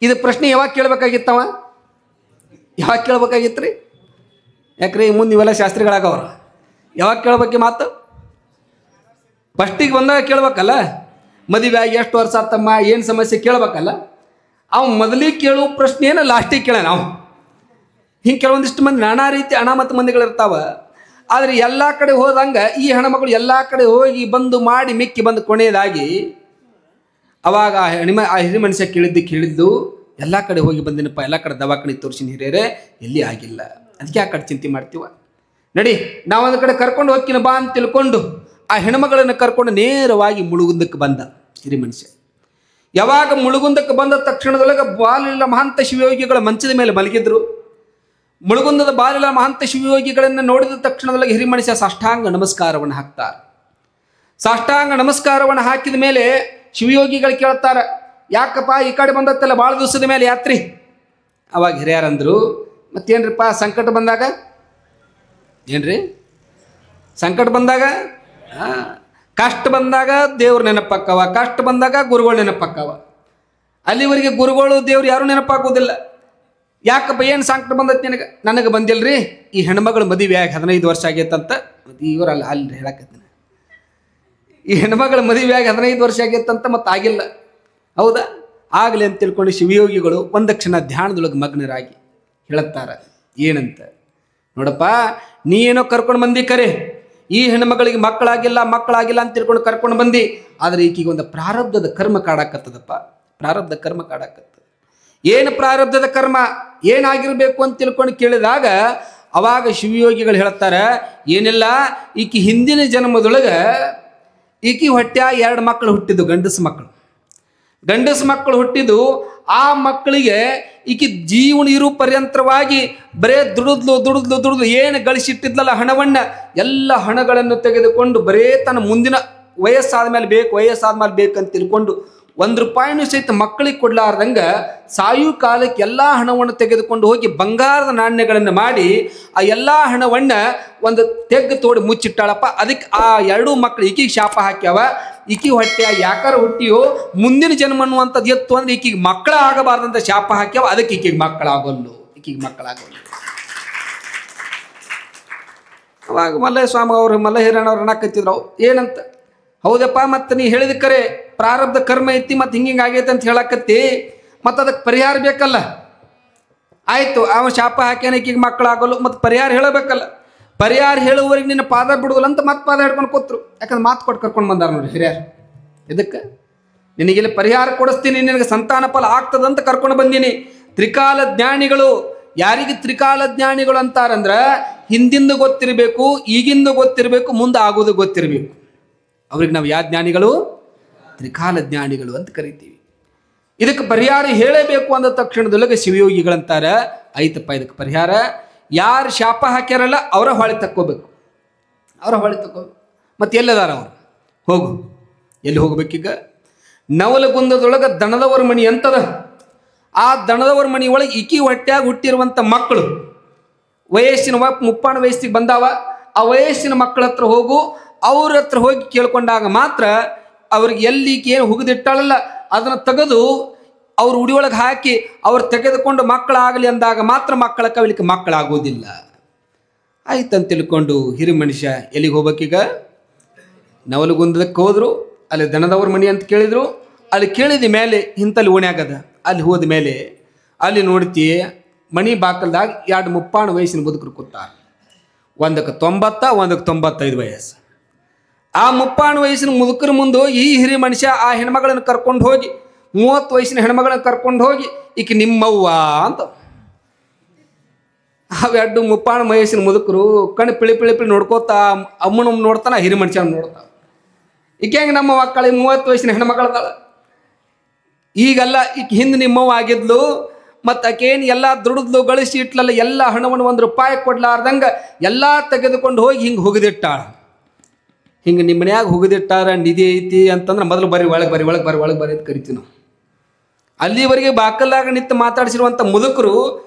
ಇದು ಪ್ರಶ್ನೆ ಯಾವಾಗ ಕೇಳಬೇಕಾಗಿತ್ತವ, ಯಾವಾಗ ಕೇಳ್ಬೇಕಾಗಿತ್ತು ರೀ? ಯಾಕ್ರಿ ಮುಂದೆ ಇವೆಲ್ಲ ಶಾಸ್ತ್ರಿಗಳಾಗವ್ರು, ಯಾವಾಗ ಕೇಳ್ಬೇಕು ಮಾತು? ಫಸ್ಟಿಗೆ ಬಂದಾಗ ಕೇಳ್ಬೇಕಲ್ಲ. ಮದುವೆ ಆಗಿ ಎಷ್ಟು ವರ್ಷ ಆತಮ್ಮ, ಏನು ಸಮಸ್ಯೆ ಕೇಳ್ಬೇಕಲ್ಲ. ಅವ್ನು ಮೊದಲಿಗೆ ಕೇಳುವ ಪ್ರಶ್ನೆಯನ್ನು ಲಾಸ್ಟಿಗೆ ಕೇಳ. ನಾವು ಹಿಂಗೆ ಕೆಲವೊಂದಿಷ್ಟು ಮಂದಿ ನಾನಾ ರೀತಿ ಅನಾಮತ ಮಂದಿಗಳಿರ್ತಾವ. ಆದರೆ ಎಲ್ಲ ಕಡೆ ಹೋದಂಗೆ ಈ ಹೆಣ್ಮಗಳು ಎಲ್ಲ ಕಡೆ ಹೋಗಿ ಬಂದು ಮಾಡಿ ಮಿಕ್ಕಿ ಬಂದು ಕೊನೆಯದಾಗಿ ಅವಾಗ ಆ ಹಿರಿ ಮನುಷ್ಯ ಕೇಳಿದ್ದು ಎಲ್ಲ ಕಡೆ ಹೋಗಿ ಬಂದಿನಪ್ಪ, ಎಲ್ಲ ಕಡೆ ದವಾಖಾನೆ ತೋರಿಸಿನ ಹಿರಿಯರೇ, ಎಲ್ಲಿ ಆಗಿಲ್ಲ. ಅದಕ್ಕೆ ಆ ಕಡೆ ಚಿಂತೆ ಮಾಡ್ತೀವ. ನಡಿ ನಾವು ಒಂದು ಕಡೆ ಕರ್ಕೊಂಡು ಹೋಗ್ತೀನಿ ಬಾ ಅಂತ ತಿಳ್ಕೊಂಡು ಆ ಹೆಣ್ಮಗಳನ್ನು ಕರ್ಕೊಂಡು ನೇರವಾಗಿ ಮುಳುಗುಂದಕ್ಕೆ ಬಂದ ಹಿರಿ ಮನುಷ್ಯ. ಯಾವಾಗ ಮುಳುಗುಂದಕ್ಕೆ ಬಂದ ತಕ್ಷಣದೊಳಗೆ ಬಾಲಿಲ ಮಹಾಂತ ಶಿವಯೋಗಿಗಳ ಮಂಚದ ಮೇಲೆ ಮಲಗಿದ್ರು. ಮುಳುಗುಂದದ ಬಾಲಿಲ ಮಹಾಂತ ಶಿವಯೋಗಿಗಳನ್ನು ನೋಡಿದ ತಕ್ಷಣದೊಳಗೆ ಹಿರಿ ಮನುಷ್ಯ ಸಾಷ್ಟಾಂಗ ನಮಸ್ಕಾರವನ್ನು ಹಾಕ್ತಾರೆ. ಸಾಷ್ಟಾಂಗ ನಮಸ್ಕಾರವನ್ನು ಹಾಕಿದ ಮೇಲೆ ಶಿವಯೋಗಿಗಳು ಕೇಳ್ತಾರೆ, ಯಾಕಪ್ಪ ಈ ಕಡೆ ಬಂದತ್ತಲ್ಲ ಭಾಳ ದಿವಸದ ಮೇಲೆ ಯಾತ್ರಿ? ಅವಾಗ ಹಿರಿಯರಂದ್ರು, ಮತ್ತೇನ್ರಿಪ್ಪ ಸಂಕಟ ಬಂದಾಗ ಏನ್ರಿ ಸಂಕಟ ಬಂದಾಗ ಕಷ್ಟ ಬಂದಾಗ ದೇವ್ರ ನೆನಪಕ್ಕವ, ಕಷ್ಟ ಬಂದಾಗ ಗುರುಗಳು ನೆನಪಕ್ಕವ. ಅಲ್ಲಿವರೆಗೆ ಗುರುಗಳು ದೇವ್ರು ಯಾರೂ ನೆನಪಾಗೋದಿಲ್ಲ. ಯಾಕಪ್ಪ ಏನು ಸಂಕಟ ಬಂದೈತಿ ನನಗೆ ಬಂದಿಲ್ರಿ, ಈ ಹೆಣ್ಮಗಳು ಮದುವೆ ಆಗಿ 15 ವರ್ಷ ಆಗೈತಂತ. ಇವರಲ್ಲ ಅಲ್ಲಿ ಹೇಳಕತ್ತೀನಿ, ಈ ಹೆಣ್ಮಗಳ ಮದುವೆ ಆಗಿ 15 ವರ್ಷ ಆಗೈತಂತ ಮತ್ತೆ ಆಗಿಲ್ಲ. ಹೌದಾ? ಆಗಲಿ ಅಂತ ತಿಳ್ಕೊಂಡು ಶಿವಯೋಗಿಗಳು ಒಂದು ಕ್ಷಣ ಧ್ಯಾನದೊಳಗೆ ಮಗ್ನರಾಗಿ ಹೇಳುತ್ತಾರೆ, ಏನಂತ ನೋಡಪ್ಪ, ನೀ ಏನೋ ಕರ್ಕೊಂಡು ಬಂದಿ ಕರೆ, ಈ ಹೆಣ್ಮಗಳಿಗೆ ಮಕ್ಕಳಾಗಿಲ್ಲ ಅಂತ ತಿಳ್ಕೊಂಡು ಕರ್ಕೊಂಡು ಬಂದು, ಆದರೆ ಈಕಿಗೆ ಒಂದು ಪ್ರಾರಬ್ಧದ ಕರ್ಮ ಕಾಡಾಕತ್ತದಪ್ಪ. ಪ್ರಾರಬ್ಧ ಕರ್ಮ ಕಾಡಾಕತ್ತದ. ಏನು ಪ್ರಾರಬ್ಧದ ಕರ್ಮ ಏನಾಗಿರ್ಬೇಕು ಅಂತ ತಿಳ್ಕೊಂಡು ಕೇಳಿದಾಗ ಅವಾಗ ಶಿವಯೋಗಿಗಳು ಹೇಳ್ತಾರೆ, ಏನಿಲ್ಲ, ಈಕಿ ಹಿಂದಿನ ಜನ್ಮದೊಳಗೆ ಈಕಿ ಹೊಟ್ಟೆ 2 ಮಕ್ಕಳು ಹುಟ್ಟಿದ್ದು, ಗಂಡಸು ಮಕ್ಕಳು ಹುಟ್ಟಿದ್ದು. ಆ ಮಕ್ಕಳಿಗೆ ಈಕಿ ಜೀವನ ಇರು ಪರ್ಯಂತರವಾಗಿ ಬರೇ ದುಡಿದ್ಲು ಏನು ಗಳಿಸಿಟ್ಟಿದ್ಲಲ್ಲ ಹಣವನ್ನು, ಎಲ್ಲ ಹಣಗಳನ್ನು ತೆಗೆದುಕೊಂಡು ಬರೇ ತನ್ನ ಮುಂದಿನ ವಯಸ್ಸಾದ ಮೇಲೆ ಬೇಕಂತ ತಿಳ್ಕೊಂಡು 1 ರೂಪಾಯಿನೂ ಸಹಿತ ಮಕ್ಕಳಿಗೆ ಕೊಡ್ಲಾರ್ದಂಗೆ ಸಾಯು ಕಾಲಕ್ಕೆ ಎಲ್ಲ ಹಣವನ್ನು ತೆಗೆದುಕೊಂಡು ಹೋಗಿ ಬಂಗಾರದ ನಾಣ್ಯಗಳನ್ನು ಮಾಡಿ ಆ ಎಲ್ಲ ಹಣವನ್ನು ಒಂದು ತೆಗ್ಗು ತೋಡಿ ಮುಚ್ಚಿಟ್ಟಾಳಪ್ಪ. ಅದಕ್ಕೆ ಆ 2 ಮಕ್ಕಳು ಈಕಿಗೆ ಶಾಪ ಹಾಕ್ಯಾವ. ಈಕಿ ಹೊಟ್ಟೆ ಯಾಕಾರ ಹುಟ್ಟಿಯೋ ಮುಂದಿನ ಜನ್ಮ ಅನ್ನುವಂಥದ್ದು ಎತ್ತು ಅಂದ್ರೆ ಈಕಿಗೆ ಮಕ್ಕಳ ಆಗಬಾರ್ದಂತ ಶಾಪ ಹಾಕ್ಯಾವ. ಅದಕ್ಕೆ ಈಕಿಗೆ ಮಕ್ಕಳಾಗಲ್ಲು. ಅವಾಗ ಮಲ್ಲಯ್ಯ ಸ್ವಾಮಿ ಅವರು ಮಲ್ಲಹಿರಣ್ಣವ್ರು ಅನ್ನಕತ್ತಿದ್ರು ಏನಂತ, ಹೌದಪ್ಪ ಮತ್ತೆ ನೀ ಹೇಳಿದ ಕರೆ ಪ್ರಾರಬ್ಧ ಕರ್ಮ ಐತಿ, ಮತ್ತೆ ಹಿಂಗೆ ಆಗೈತೆ ಅಂತ ಹೇಳಕತ್ತಿ, ಮತ್ತು ಅದಕ್ಕೆ ಪರಿಹಾರ ಬೇಕಲ್ಲ. ಆಯಿತು, ಅವ ಶಾಪ ಹಾಕ್ಯಾನ ಈಕಿಗೆ ಮಕ್ಕಳಾಗಲ್ಲ, ಮತ್ತು ಪರಿಹಾರ ಹೇಳಬೇಕಲ್ಲ. ಪರಿಹಾರ ಹೇಳುವವರೆಗೆ ನಿನ್ನ ಪಾದ ಬಿಡುವುದಿಲ್ಲ ಅಂತ ಮತ್ತೆ ಪಾದ ಹಿಡ್ಕೊಂಡು ಕೂತ್ರು. ಯಾಕಂದ್ರೆ ಮಾತು ಕೊಟ್ಟು ಕರ್ಕೊಂಡು ಬಂದಾರ ನೋಡಿ ಹಿರಿಯರು. ಇದಕ್ಕೆ ನಿನಗಿಲ್ಲಿ ಪರಿಹಾರ ಕೊಡಿಸ್ತೀನಿ, ನಿನಗೆ ಸಂತಾನ ಫಲ ಆಗ್ತದಂತ ಕರ್ಕೊಂಡು ಬಂದೀನಿ. ತ್ರಿಕಾಲ ಜ್ಞಾನಿಗಳು, ಯಾರಿಗೆ ತ್ರಿಕಾಲ ಜ್ಞಾನಿಗಳು ಅಂತಾರಂದ್ರೆ ಹಿಂದಿಂದ ಗೊತ್ತಿರಬೇಕು, ಈಗಿಂದ ಗೊತ್ತಿರಬೇಕು, ಮುಂದೆ ಆಗೋದು ಗೊತ್ತಿರಬೇಕು. ಅವ್ರಿಗೆ ನಾವು ಯಾವ ಜ್ಞಾನಿಗಳು? ತ್ರಿಕಾಲ ಜ್ಞಾನಿಗಳು ಅಂತ ಕರಿತೀವಿ. ಇದಕ್ಕೆ ಪರಿಹಾರ ಹೇಳಬೇಕು ಅಂದ ತಕ್ಷಣದೊಳಗೆ ಶಿವಯೋಗಿಗಳಂತಾರೆ, ಆಯ್ತಪ್ಪ ಇದಕ್ಕೆ ಪರಿಹಾರ, ಯಾರು ಶಾಪ ಹಾಕ್ಯಾರಲ್ಲ ಅವರ ಹೊಳೆ ತಕ್ಕೋಬೇಕು. ಮತ್ತೆ ಎಲ್ಲದಾರ ಅವರು? ಹೋಗು. ಎಲ್ಲಿ ಹೋಗ್ಬೇಕೀಗ? ನವಲಗುಂದದೊಳಗೆ ದಣದವರ ಮಣಿ ಅಂತದ. ಆ ದಣದವರ ಮಣಿ ಒಳಗೆ ಈಕಿ ಹೊಟ್ಟೆಯಾಗಿ ಹುಟ್ಟಿರುವಂಥ ಮಕ್ಕಳು ವಯಸ್ಸಿನ 30 ವಯಸ್ಸಿಗೆ ಬಂದಾವ. ಆ ವಯಸ್ಸಿನ ಮಕ್ಕಳ ಹತ್ರ ಹೋಗು. ಅವ್ರ ಹತ್ರ ಹೋಗಿ ಕೇಳ್ಕೊಂಡಾಗ ಮಾತ್ರ ಅವ್ರಿಗೆ ಎಲ್ಲಿ ಏನು ಹುಗಿದಿಟ್ಟಾಳಲ್ಲ ಅದನ್ನು ತೆಗೆದು ಅವ್ರ ಉಡಿಯೊಳಗೆ ಹಾಕಿ ಅವ್ರು ತೆಗೆದುಕೊಂಡು ಮಕ್ಕಳಾಗಲಿ ಅಂದಾಗ ಮಾತ್ರ ಮಕ್ಕಳ ಕವಿಲಿಕ್ಕೆ ಮಕ್ಕಳಾಗೋದಿಲ್ಲ. ಆಯ್ತಂತ ತಿಳ್ಕೊಂಡು ಹಿರಿ ಮನುಷ್ಯ ಎಲ್ಲಿಗೆ ಹೋಗ್ಬೇಕೀಗ? ನವಲಗುಂದಕ್ಕೆ ಹೋದ್ರು. ಅಲ್ಲಿ ದನದವ್ರ ಮಣಿ ಅಂತ ಕೇಳಿದ್ರು. ಅಲ್ಲಿ ಕೇಳಿದ ಮೇಲೆ ಇಂತಲ್ಲಿ ಓಣ್ಯಾಗದ. ಅಲ್ಲಿ ಹೋದ ಮೇಲೆ ಅಲ್ಲಿ ನೋಡ್ತಿ ಮಣಿ ಬಾಕಲ್ದಾಗ 2 ಮುಪ್ಪಾಣು ವಯಸ್ಸಿನ ಮುದುಕರು ಕೂತಾರೆ. ಒಂದಕ್ಕೆ 90, ಒಂದಕ್ಕೆ 95 ವಯಸ್ಸು. ಆ ಮುಪ್ಪಾಣು ವಯಸ್ಸಿನ ಮುದುಕರ ಮುಂದೆ ಈ ಹಿರಿ ಮನುಷ್ಯ ಆ ಹೆಣ್ಮಗಳನ್ನು ಕರ್ಕೊಂಡು ಹೋಗಿ 30 ವಯಸ್ಸಿನ ಹೆಣ್ಮಗಳನ್ನ ಕರ್ಕೊಂಡು ಹೋಗಿ ಈಕೆ ನಿಮ್ಮವ್ವ ಅಂತ. ಅವೆರಡು ಮುಪ್ಪಾಣು ವಯಸ್ಸಿನ ಮುದುಕರು ಕಣ್ಣು ಪಿಳಿ ನೋಡ್ಕೋತಾ ಅಮ್ಮನ ನೋಡ್ತಾನ, ಹಿರಿ ಮನುಷ್ಯನ ನೋಡ್ತಾವ. ಈಕೆ ಹೆಂಗೆ ನಮ್ಮ ಮಕ್ಕಳು 30 ವಯಸ್ಸಿನ ಹೆಣ್ಮಗಳದಾಳ. ಈಗಲ್ಲ, ಈಕೆ ಹಿಂದೆ ನಿಮ್ಮವ್ವ ಆಗಿದ್ಲು. ಮತ್ತು ಆಕೇನು ಎಲ್ಲ ದುಡಿದ್ಲು, ಗಳಿಸಿ ಇಟ್ಲಲ್ಲ, ಎಲ್ಲ ಹಣವನ್ನು 1 ರೂಪಾಯಿ ಕೊಡ್ಲಾರ್ದಂಗೆ ಎಲ್ಲ ತೆಗೆದುಕೊಂಡು ಹೋಗಿ ಹಿಂಗೆ ಹುಗಿದಿಟ್ಟಾಳ. ಹಿಂಗೆ ನಿಮ್ಮ ಮನ್ಯಾಗ ಹುಗಿದಿಟ್ಟಾರ ನಿಧಿ ಐತಿ ಅಂತಂದ್ರೆ ಮೊದಲು ಒಳಗೆ ಬರ್ರಿ ಅಂತ ಕರಿತೀವಿ ನಾವು. ಅಲ್ಲಿವರೆಗೆ ಬಾಕಲ್ಲಾಗ ನಿಂತು ಮಾತಾಡಿಸಿರುವಂಥ ಮುದುಕರು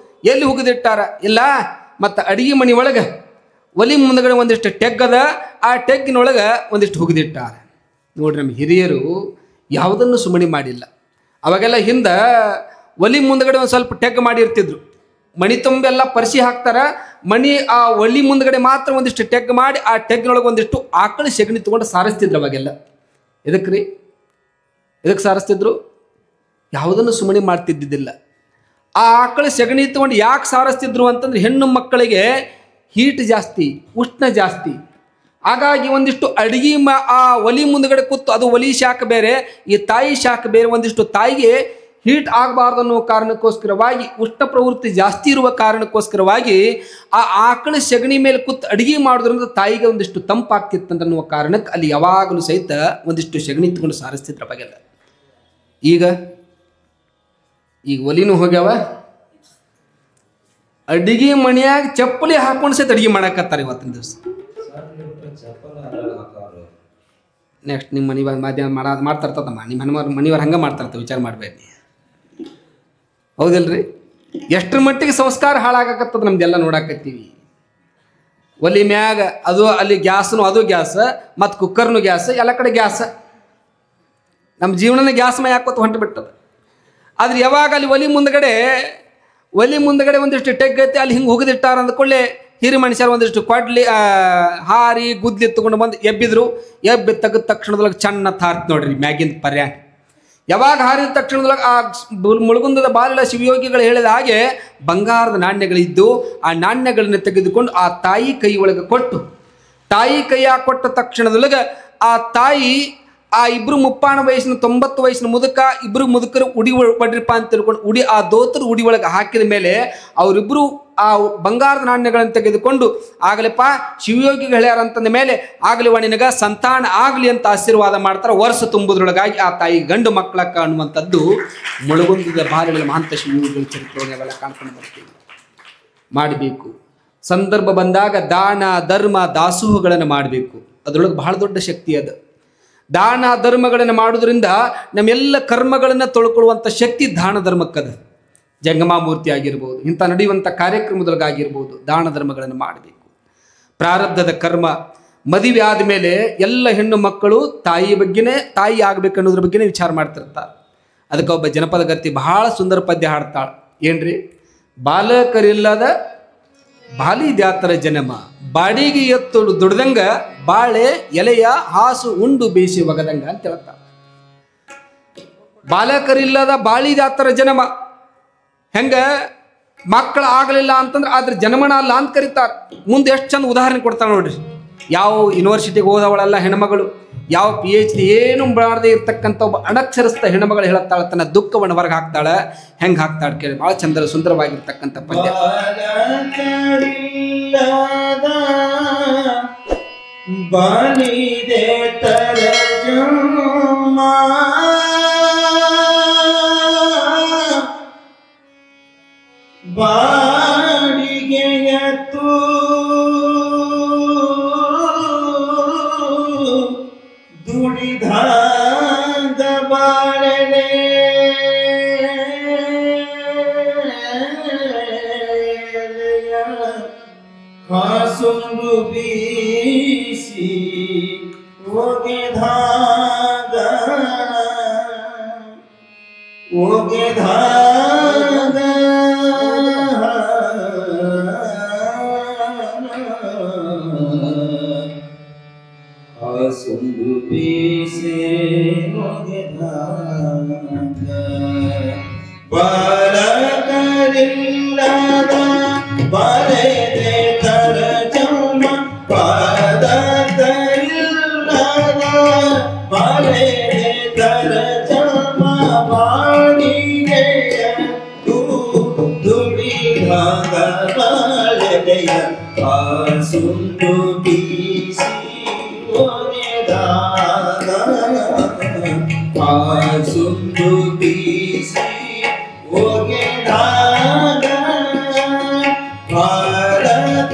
ಎಲ್ಲಿ ಹುಗಿದಿಟ್ಟಾರ? ಇಲ್ಲ, ಮತ್ತು ಅಡಿಗೆ ಮನೆ ಒಳಗೆ ಒಲಿ ಮುಂದಗಡೆ ಒಂದಿಷ್ಟು ಟೆಗ್ಗದ, ಆ ಟೆಗ್ಗಿನೊಳಗೆ ಒಂದಿಷ್ಟು ಹುಗಿದಿಟ್ಟಾರ. ನೋಡ್ರಿ, ನಮ್ಮ ಹಿರಿಯರು ಯಾವುದನ್ನು ಸುಮಣಿ ಮಾಡಿಲ್ಲ. ಅವಾಗೆಲ್ಲ ಹಿಂದೆ ಒಲಿ ಮುಂದಗಡೆ ಒಂದು ಸ್ವಲ್ಪ ಟೆಗ್ ಮಾಡಿರ್ತಿದ್ರು. ಮಣಿ ತುಂಬೆಲ್ಲ ಪರಿಸಿ ಹಾಕ್ತಾರ. ಮಣಿ ಆ ಒಲಿ ಮುಂದಗಡೆ ಮಾತ್ರ ಒಂದಿಷ್ಟು ಟೆಗ್ ಮಾಡಿ ಆ ಟೆಗ್ನೊಳಗೆ ಒಂದಿಷ್ಟು ಆಕಳ ಸೆಗಣಿ ತೊಗೊಂಡು ಸಾರಿಸ್ತಿದ್ರು. ಅವಾಗೆಲ್ಲ ಎದಕ್ಕೆ ಸಾರಿಸ್ತಿದ್ರು? ಯಾವುದನ್ನು ಸುಮಣಿ ಮಾಡ್ತಿದ್ದಿದ್ದಿಲ್ಲ. ಆ ಆಕಳ ಸೆಗಣಿ ತೊಗೊಂಡು ಯಾಕೆ ಸಾರಿಸ್ತಿದ್ರು ಅಂತಂದ್ರೆ ಹೆಣ್ಣು ಮಕ್ಕಳಿಗೆ ಹೀಟ್ ಜಾಸ್ತಿ, ಉಷ್ಣ ಜಾಸ್ತಿ. ಹಾಗಾಗಿ ಒಂದಿಷ್ಟು ಅಡಿಗೆ ಆ ಒಲಿ ಮುಂದಗಡೆ ಕೂತು, ಅದು ಒಲಿ ಶಾಖ ಬೇರೆ, ಈ ತಾಯಿ ಶಾಖ ಬೇರೆ. ಒಂದಿಷ್ಟು ತಾಯಿಗೆ ಹೀಟ್ ಆಗಬಾರ್ದು ಅನ್ನೋ ಕಾರಣಕ್ಕೋಸ್ಕರವಾಗಿ ಉಷ್ಣ ಪ್ರವೃತ್ತಿ ಜಾಸ್ತಿ ಇರುವ ಕಾರಣಕ್ಕೋಸ್ಕರವಾಗಿ ಆ ಆಕಳ ಸಗಣಿ ಮೇಲೆ ಕೂತು ಅಡಿಗೆ ಮಾಡೋದ್ರಿಂದ ತಾಯಿಗೆ ಒಂದಿಷ್ಟು ತಂಪಾಗ್ತಿತ್ತಂತ ಕಾರಣಕ್ಕೆ ಅಲ್ಲಿ ಯಾವಾಗಲೂ ಸಹಿತ ಒಂದಿಷ್ಟು ಸಗಣಿ ತಗೊಂಡು ಸಾರಿಸ್ತಿದ್ರ ಬಗೆಲ್ಲ. ಈಗ ಒಲಿನೂ ಹೋಗ್ಯಾವ, ಅಡಿಗೆ ಮನೆಯಾಗ ಚಪ್ಪಲಿ ಹಾಕೊಂಡು ಸಹಿತ ಅಡಿಗೆ ಮಾಡಕತ್ತಾರೆ ಇವತ್ತಿನ ದಿವಸ. ನೆಕ್ಸ್ಟ್ ನಿಮ್ಮ ಮನೆ ಮಧ್ಯಾಹ್ನ ಮಾಡ್ತಾರ್ತದಮ್ಮ, ನಿಮ್ಮ ಮನೆಯವ್ರು ಹಂಗೆ ಮಾಡ್ತಾರ್ತ, ವಿಚಾರ ಮಾಡಬೇಡಿ. ಹೌದಿಲ್ರಿ? ಎಷ್ಟರ ಮಟ್ಟಿಗೆ ಸಂಸ್ಕಾರ ಹಾಳಾಗಕತ್ತದ ನಮ್ದೆಲ್ಲ ನೋಡಾಕತ್ತೀವಿ. ಒಲಿ ಮ್ಯಾಗ ಅದು ಅಲ್ಲಿ ಗ್ಯಾಸ್ನು ಅದು ಗ್ಯಾಸ್, ಮತ್ತು ಕುಕ್ಕರ್ನು ಗ್ಯಾಸ್, ಎಲ್ಲ ಕಡೆ ಗ್ಯಾಸ್. ನಮ್ಮ ಜೀವನನ ಗ್ಯಾಸ್ಮಯ ಹಾಕೋತ ಹೊಂಟು ಬಿಟ್ಟದ. ಆದ್ರೆ ಯಾವಾಗ ಅಲ್ಲಿ ಒಲಿ ಮುಂದಗಡೆ ಒಂದಿಷ್ಟು ಟೆಗ್ಗೈತೆ ಅಲ್ಲಿ ಹಿಂಗೆ ಹೋಗದಿಟ್ಟಾರ ಅಂದ್ಕೊಳ್ಳೆ ಹಿರಿ ಮನುಷ್ಯರು ಒಂದಿಷ್ಟು ಕೊಡ್ಲಿ ಹಾರಿ ಗುದ್ಲಿ ತಗೊಂಡು ಬಂದು ಎಬ್ಬಿದ್ರು. ತೆಗೆದ ತಕ್ಷಣದೊಳಗೆ ಚೆನ್ನ ತಾರ್ತ್ ನೋಡ್ರಿ ಮ್ಯಾಗಿಂದ ಪರ್ಯಾಯ. ಯಾವಾಗ ಹಾರಿದ ತಕ್ಷಣದೊಳಗೆ ಆ ಮುಳುಗುಂದದ ಬಾಲಿನ ಶಿವಯೋಗಿಗಳು ಹೇಳಿದ ಹಾಗೆ ಬಂಗಾರದ ನಾಣ್ಯಗಳಿದ್ದು ಆ ನಾಣ್ಯಗಳನ್ನು ತೆಗೆದುಕೊಂಡು ಆ ತಾಯಿ ಕೈ ಒಳಗೆ ಕೊಟ್ಟು, ತಾಯಿ ಕೈಯಾಗ ಕೊಟ್ಟ ತಕ್ಷಣದೊಳಗೆ ಆ ತಾಯಿ ಆ ಇಬ್ರು ಮುಪ್ಪಾಣ ವಯಸ್ಸಿನ 90 ವಯಸ್ಸಿನ ಮುದುಕ ಇಬ್ರು ಮುದುಕರು ಉಡಿ ಬಡ್ರಿಪ್ಪ ಅಂತ ತಿಳ್ಕೊಂಡು ಉಡಿ ಆ ದೋತರು ಉಡಿ ಒಳಗೆ ಹಾಕಿದ ಮೇಲೆ ಅವರಿಬ್ರು ಆ ಬಂಗಾರದ ನಾಣ್ಯಗಳನ್ನು ತೆಗೆದುಕೊಂಡು, ಆಗಲಪ್ಪ ಶಿವಯೋಗಿಗಳು ಹೇಳ್ಯಾರಂತಂದ ಮೇಲೆ ಆಗಲಿ ನಿನಗ ಸಂತಾನ ಆಗಲಿ ಅಂತ ಆಶೀರ್ವಾದ ಮಾಡ್ತಾರೆ. ವರ್ಷ ತುಂಬುದ್ರೊಳಗಾಗಿ ಆ ತಾಯಿ ಗಂಡು ಮಕ್ಕಳಕ್ಕ ಅನ್ನುವಂಥದ್ದು ಮುಳುಗುಂದದ ಬಾಲಿಗಳ ಮಹಾಂತ ಶಿವಯೋಗಿಗಳ ಚರಿತ್ರೆಯನ್ನೆಲ್ಲ ಕಾಣ್ಕೊಂಡು ಬರ್ತೀವಿ. ಮಾಡಬೇಕು. ಸಂದರ್ಭ ಬಂದಾಗ ದಾನ ಧರ್ಮ ದಾಸೋಹಗಳನ್ನು ಮಾಡಬೇಕು. ಅದರೊಳಗೆ ಬಹಳ ದೊಡ್ಡ ಶಕ್ತಿ ಅದು. ದಾನ ಧರ್ಮಗಳನ್ನು ಮಾಡೋದ್ರಿಂದ ನಮ್ಮೆಲ್ಲ ಕರ್ಮಗಳನ್ನು ತೊಳ್ಕೊಳ್ಳುವಂಥ ಶಕ್ತಿ ದಾನ ಧರ್ಮಕ್ಕದ. ಜಂಗಮಾಮೂರ್ತಿ ಆಗಿರ್ಬೋದು, ಇಂಥ ನಡೆಯುವಂಥ ಕಾರ್ಯಕ್ರಮದೊಳಗಾಗಿರ್ಬೋದು ದಾನ ಧರ್ಮಗಳನ್ನು ಮಾಡಬೇಕು. ಪ್ರಾರಬ್ಧದ ಕರ್ಮ. ಮದುವೆ ಆದಮೇಲೆ ಎಲ್ಲ ಹೆಣ್ಣು ಮಕ್ಕಳು ತಾಯಿ ಆಗಬೇಕನ್ನೋದ್ರ ಬಗ್ಗೆನೇ ವಿಚಾರ ಮಾಡ್ತಿರ್ತಾರೆ. ಅದಕ್ಕೆ ಒಬ್ಬ ಜನಪದ ಗತಿ ಬಹಳ ಸುಂದರ ಪದ್ಯ ಹಾಡ್ತಾಳೆ. ಏನ್ರಿ? ಬಾಲಕರಿಲ್ಲದ ಬಾಲಿ ದ್ಯಾತರ ಜನಮ, ಬಾಡಿಗೆ ಎತ್ತು ದುಡ್ದಂಗ ಬಾಳೆ ಎಲೆಯ ಹಾಸು ಉಂಡು ಬೇಸಿ ಒಗದಂಗ ಅಂತ ಹೇಳ್ತಾಳೆ. ಬಾಲಕರಿಲ್ಲದ ಬಾಳಿ ದ್ಯಾತರ ಜನಮ, ಹೆಂಗ ಮಕ್ಕಳ ಆಗಲಿಲ್ಲ ಅಂತಂದ್ರೆ ಅದ್ರ ಜನಮನ ಅಲ್ಲ ಅಂತ ಕರೀತಾರೆ. ಮುಂದೆ ಎಷ್ಟು ಚಂದ ಉದಾಹರಣೆ ಕೊಡ್ತಾಳೆ ನೋಡ್ರಿ. ಯಾವ ಯೂನಿವರ್ಸಿಟಿಗೆ ಹೋದವಳೆಲ್ಲ ಹೆಣ್ಮಗಳು, ಯಾವ PhD ಏನು ಮಾಡದೇ ಇರ್ತಕ್ಕಂಥ ಒಬ್ಬ ಅನಕ್ಷರಸ್ಥ ಹೆಣ್ಮಗಳು ಹೇಳುತ್ತಾಳೆ, ತನ್ನ ದುಃಖವನ್ನು ಹೊರಗೆ ಹಾಕ್ತಾಳೆ. ಹೆಂಗೆ ಹಾಕ್ತಾಳೆ ಕೇಳಿ, ಭಾಳ ಚಂದ ಸುಂದರವಾಗಿರ್ತಕ್ಕಂಥ ಪದ್ಯ. ಬಾಡಿಗೆಯತು ದುಡಿದಾದ ಬಾಳನೆ ಹಾಸೊಂದು ಬೀಸಿ ಒಗೆದಾಗ ಹಾಸೊಂದು ಬೀಸಿ ಒಗೆದಾಗ ಬಾಲಕರಿಲ್ಲದ ಬರೆದೆ ತರ ಜಮ ಪಾದಕರಿಲ್ಲದ ಬರೆದೆ ತರ ಜಮ ಬಾಡಿಗೆಯ ದುಡಿದಾಗ ಬಾಳೆಯ ಹಾಸೊಂದು ಬೀಸಿ ಒಗೆದಾಗ ಹಾಸೊಂದು ಬೀಸಿ ಒಗೆದಾಗ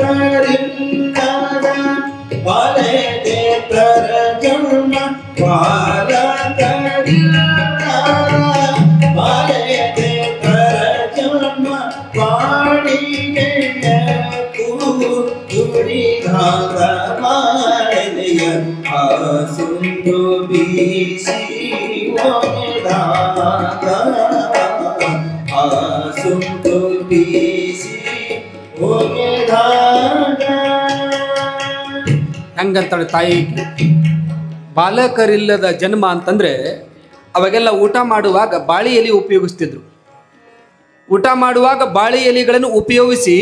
ಬಾಲಕರಿಲ್ಲದ ಬರೆದೆ ತರ ಜನ್ಮ ಬಾಲಕರಿಲ್ಲದ ಬರೆದೆ ತರ ಜನ್ಮ ಬಾಡಿಗೆಯ ದುಡಿದಾಗ ಬಾಳೆಯ ಹಾಸೊಂದು ಬೀಸಿ ಒಗೆದಾಗ ಹಾಸೊಂದು ಬೀಸಿ ಒಗೆದಾಗ. ಹೆಂಗಂತಾಳೆ ತಾಯಿ? ಬಾಲಕರಿಲ್ಲದ ಜನ್ಮ ಅಂತಂದ್ರೆ ಅವಾಗೆಲ್ಲ ಊಟ ಮಾಡುವಾಗ ಬಾಳೆ ಎಲೆ ಉಪಯೋಗಿಸ್ತಿದ್ರು. ಊಟ ಮಾಡುವಾಗ ಬಾಳೆ ಎಲೆಗಳನ್ನು ಉಪಯೋಗಿಸಿ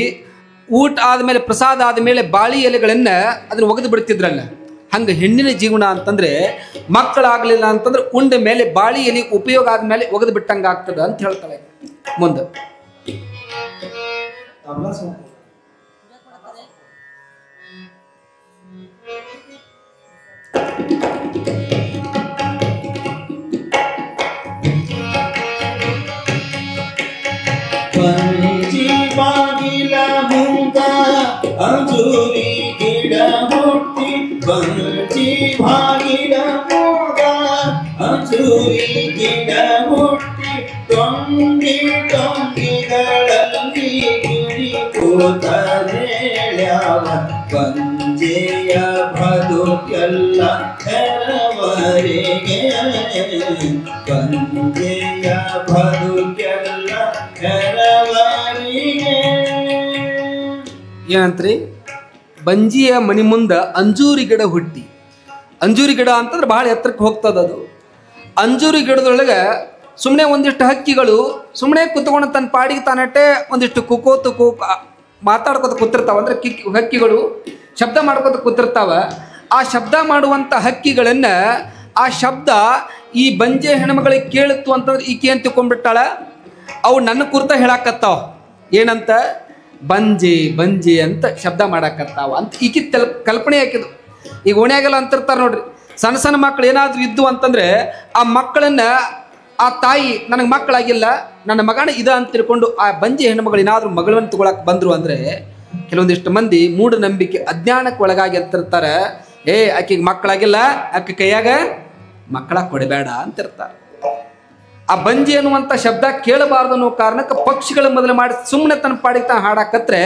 ಊಟ ಆದಮೇಲೆ ಪ್ರಸಾದ ಆದಮೇಲೆ ಬಾಳೆ ಎಲೆಗಳನ್ನು ಅದನ್ನು ಒಗೆದು ಬಿಡ್ತಿದ್ರಲ್ಲ. ಹಂಗೆ ಹೆಣ್ಣಿನ ಜೀವನ ಅಂತಂದ್ರೆ ಮಕ್ಕಳಾಗಲಿಲ್ಲ ಅಂತಂದ್ರೆ ಉಂಡ ಮೇಲೆ ಬಾಳಿ ಎಲಿ ಉಪಯೋಗ ಆದ್ಮೇಲೆ ಒಗೆದು ಬಿಟ್ಟಂಗೆ ಆಗ್ತದೆ ಅಂತ ಹೇಳ್ತಾಳೆ ಮುಂದೆ. ಬಂಜಿ ಬಾಗಿಲ ಮುಂದ ಅಂಜೂರಿ ಗಿಡ ಹುಟ್ಟಿ, ಬಂಜಿ ಬಾಗಿಲ ಮುಂದ ಅಂಜೂರಿ ಗಿಡ ಹುಟ್ಟಿ, ತೊಂಗಿ ತೊಂಗಿಗಳಲ್ಲಿ ಗಿಳಿ ಕೂತರೇಳ್ಯಾವ, ಬಂಜೆಯ ಬದುಕೆಲ್ಲ ಹೆರವರೆಗೆ, ಬಂಜೆಯ ಬದುಕೆಲ್ಲ ಹೆರವರೆಗೆ. ಏನಂತ್ರಿ? ಬಂಜಿಯ ಮನಿ ಮುಂದ ಅಂಜೂರಿ ಗಿಡ ಹುಟ್ಟಿ. ಅಂಜೂರಿ ಗಿಡ ಅಂತಂದ್ರೆ ಬಹಳ ಎತ್ತರಕ್ಕೆ ಹೋಗ್ತದ. ಅದು ಅಂಜೂರಿ ಗಿಡದೊಳಗೆ ಸುಮ್ಮನೆ ಒಂದಿಷ್ಟು ಹಕ್ಕಿಗಳು ಸುಮ್ಮನೆ ಕುತ್ಕೊಂಡು ತನ್ನ ಪಾಡಿಗೆ ತಾನಟ್ಟೆ ಒಂದಿಷ್ಟು ಕುಕೋತು ಮಾತಾಡ್ಕೊತ ಕೂತಿರ್ತಾವ. ಅಂದ್ರೆ ಹಕ್ಕಿಗಳು ಶಬ್ದ ಮಾಡ್ಕೊತ ಕೂತಿರ್ತಾವ. ಆ ಶಬ್ದ ಮಾಡುವಂಥ ಹಕ್ಕಿಗಳನ್ನು ಆ ಶಬ್ದ ಈ ಬಂಜೆ ಹೆಣ್ಮಗಳಿಗೆ ಕೇಳಿತ್ತು ಅಂತಂದ್ರೆ ಈಕೆ ಅಂತ ತಿಳ್ಕೊಂಡ್ಬಿಟ್ಟಾಳ. ಅವು ನನ್ನ ಕುರ್ತ ಹೇಳಾಕತ್ತಾವ. ಏನಂತ? ಬಂಜೆ ಬಂಜೆ ಅಂತ ಶಬ್ದ ಮಾಡಾಕತ್ತಾವ ಅಂತ ಈಕಿ ಕಲ್ಪನೆ ಹಾಕಿದ್ರು. ಈಗ ಓಣ್ಯಾಗೆಲ್ಲ ಅಂತಿರ್ತಾರೆ ನೋಡ್ರಿ, ಸಣ್ಣ ಸಣ್ಣ ಮಕ್ಕಳು ಏನಾದರೂ ಇದ್ದು ಅಂತಂದ್ರೆ ಆ ಮಕ್ಕಳನ್ನ ಆ ತಾಯಿ ನನಗೆ ಮಕ್ಕಳಾಗಿಲ್ಲ ನನ್ನ ಮಗನ ಇದ ಅಂತ ತಿಳ್ಕೊಂಡು ಆ ಬಂಜೆ ಹೆಣ್ಮಗಳು ಏನಾದರೂ ಮಗಳನ್ನು ತಗೊಳಕ್ ಬಂದ್ರು ಅಂದ್ರೆ ಕೆಲವೊಂದಿಷ್ಟು ಮಂದಿ ಮೂಢನಂಬಿಕೆ ಅಜ್ಞಾನಕ್ಕೆ ಒಳಗಾಗಿ ಅಂತಿರ್ತಾರೆ. ಆಕೆಗೆ ಮಕ್ಕಳಾಗಿಲ್ಲ, ಆಕೆ ಕೈಯಾಗ ಮಕ್ಕಳ ಕೊಡಬೇಡ ಅಂತಿರ್ತಾರೆ. ಆ ಬಂಜಿ ಅನ್ನುವಂಥ ಶಬ್ದ ಕೇಳಬಾರ್ದು ಅನ್ನೋ ಕಾರಣಕ್ಕೆ ಪಕ್ಷಿಗಳ ಮೊದಲು ಮಾಡಿ ಸುಮ್ಮನೆ ತನ್ನ ಪಾಡಿಗೆ ತಾನು ಹಾಡಾಕತ್ರೆ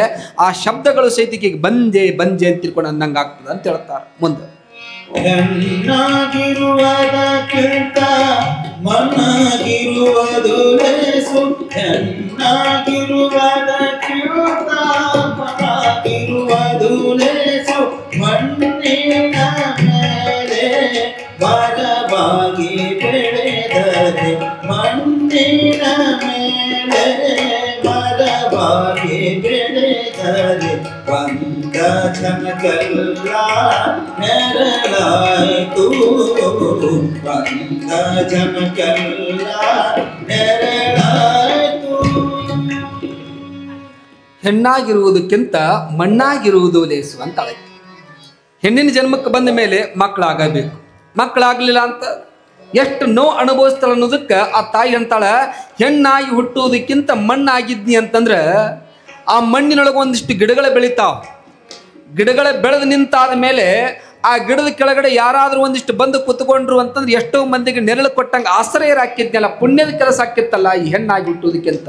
ಆ ಶಬ್ದಗಳು ಸಹಿತ ಬಂಜೆ ಬಂಜೆ ಅಂತ ತಿಳ್ಕೊಂಡು ಅಂದಂಗೆ ಆಗ್ತದೆ ಅಂತ ಹೇಳ್ತಾರೆ ಮುಂದೆ. ಹೆಣ್ಣಾಗಿರುವುದಕ್ಕಿಂತ ಮಣ್ಣಾಗಿರುವುದು ಲೇಸು, ಹೆಣ್ಣಾಗಿರುವುದಕ್ಕಿಂತ ಮಣ್ಣಾಗಿರುವುದು ಲೇಸು, ಮಣ್ಣಿನ ಮೇಲೆ ಬಲವಾಗಿ ಬೆಳೆದರೆ, ಮಣ್ಣಿನ ಮೇಲೆ ಬಲವಾಗಿ ಬೆಳೆದರೆ, ಬಂದ ಜನಕಲ್ಲ ನೆರಳಾಯಿತು, ಬಂದ ಜನಕಲ್ಲ ನೆರಳಾಯಿತು. ಹೆಣ್ಣಾಗಿರುವುದಕ್ಕಿಂತ ಮಣ್ಣಾಗಿರುವುದು ಲೇಸು ಅಂತ ಆಯ್ತು. ಹೆಣ್ಣಿನ ಜನ್ಮಕ್ಕೆ ಬಂದ ಮೇಲೆ ಮಕ್ಕಳಾಗಬೇಕು. ಮಕ್ಕಳಾಗಲಿಲ್ಲ ಅಂತ ಎಷ್ಟು ನೋವು ಅನುಭವಿಸ್ತಾಳೆ ಅನ್ನೋದಕ್ಕೆ ಆ ತಾಯಿ ಅಂತಾಳ, ಹೆಣ್ಣಾಗಿ ಹುಟ್ಟುವುದಕ್ಕಿಂತ ಮಣ್ಣಾಗಿದ್ನಿ ಅಂತಂದ್ರೆ ಆ ಮಣ್ಣಿನೊಳಗೆ ಒಂದಿಷ್ಟು ಗಿಡಗಳ ಬೆಳಿತಾವ. ಗಿಡಗಳ ಬೆಳೆದು ನಿಂತಾದ ಮೇಲೆ ಆ ಗಿಡದ ಕೆಳಗಡೆ ಯಾರಾದರೂ ಒಂದಿಷ್ಟು ಬಂದು ಕೂತ್ಕೊಂಡ್ರು ಅಂತಂದ್ರೆ ಎಷ್ಟೋ ಮಂದಿಗೆ ನೆರಳು ಕೊಟ್ಟಂಗೆ ಆಶ್ರಯರಾಕಿದ್ನಲ್ಲ, ಪುಣ್ಯದ ಕೆಲಸ ಆಕಿತ್ತಲ್ಲ ಈ ಹೆಣ್ಣಾಗಿ ಹುಟ್ಟುವುದಕ್ಕಿಂತ.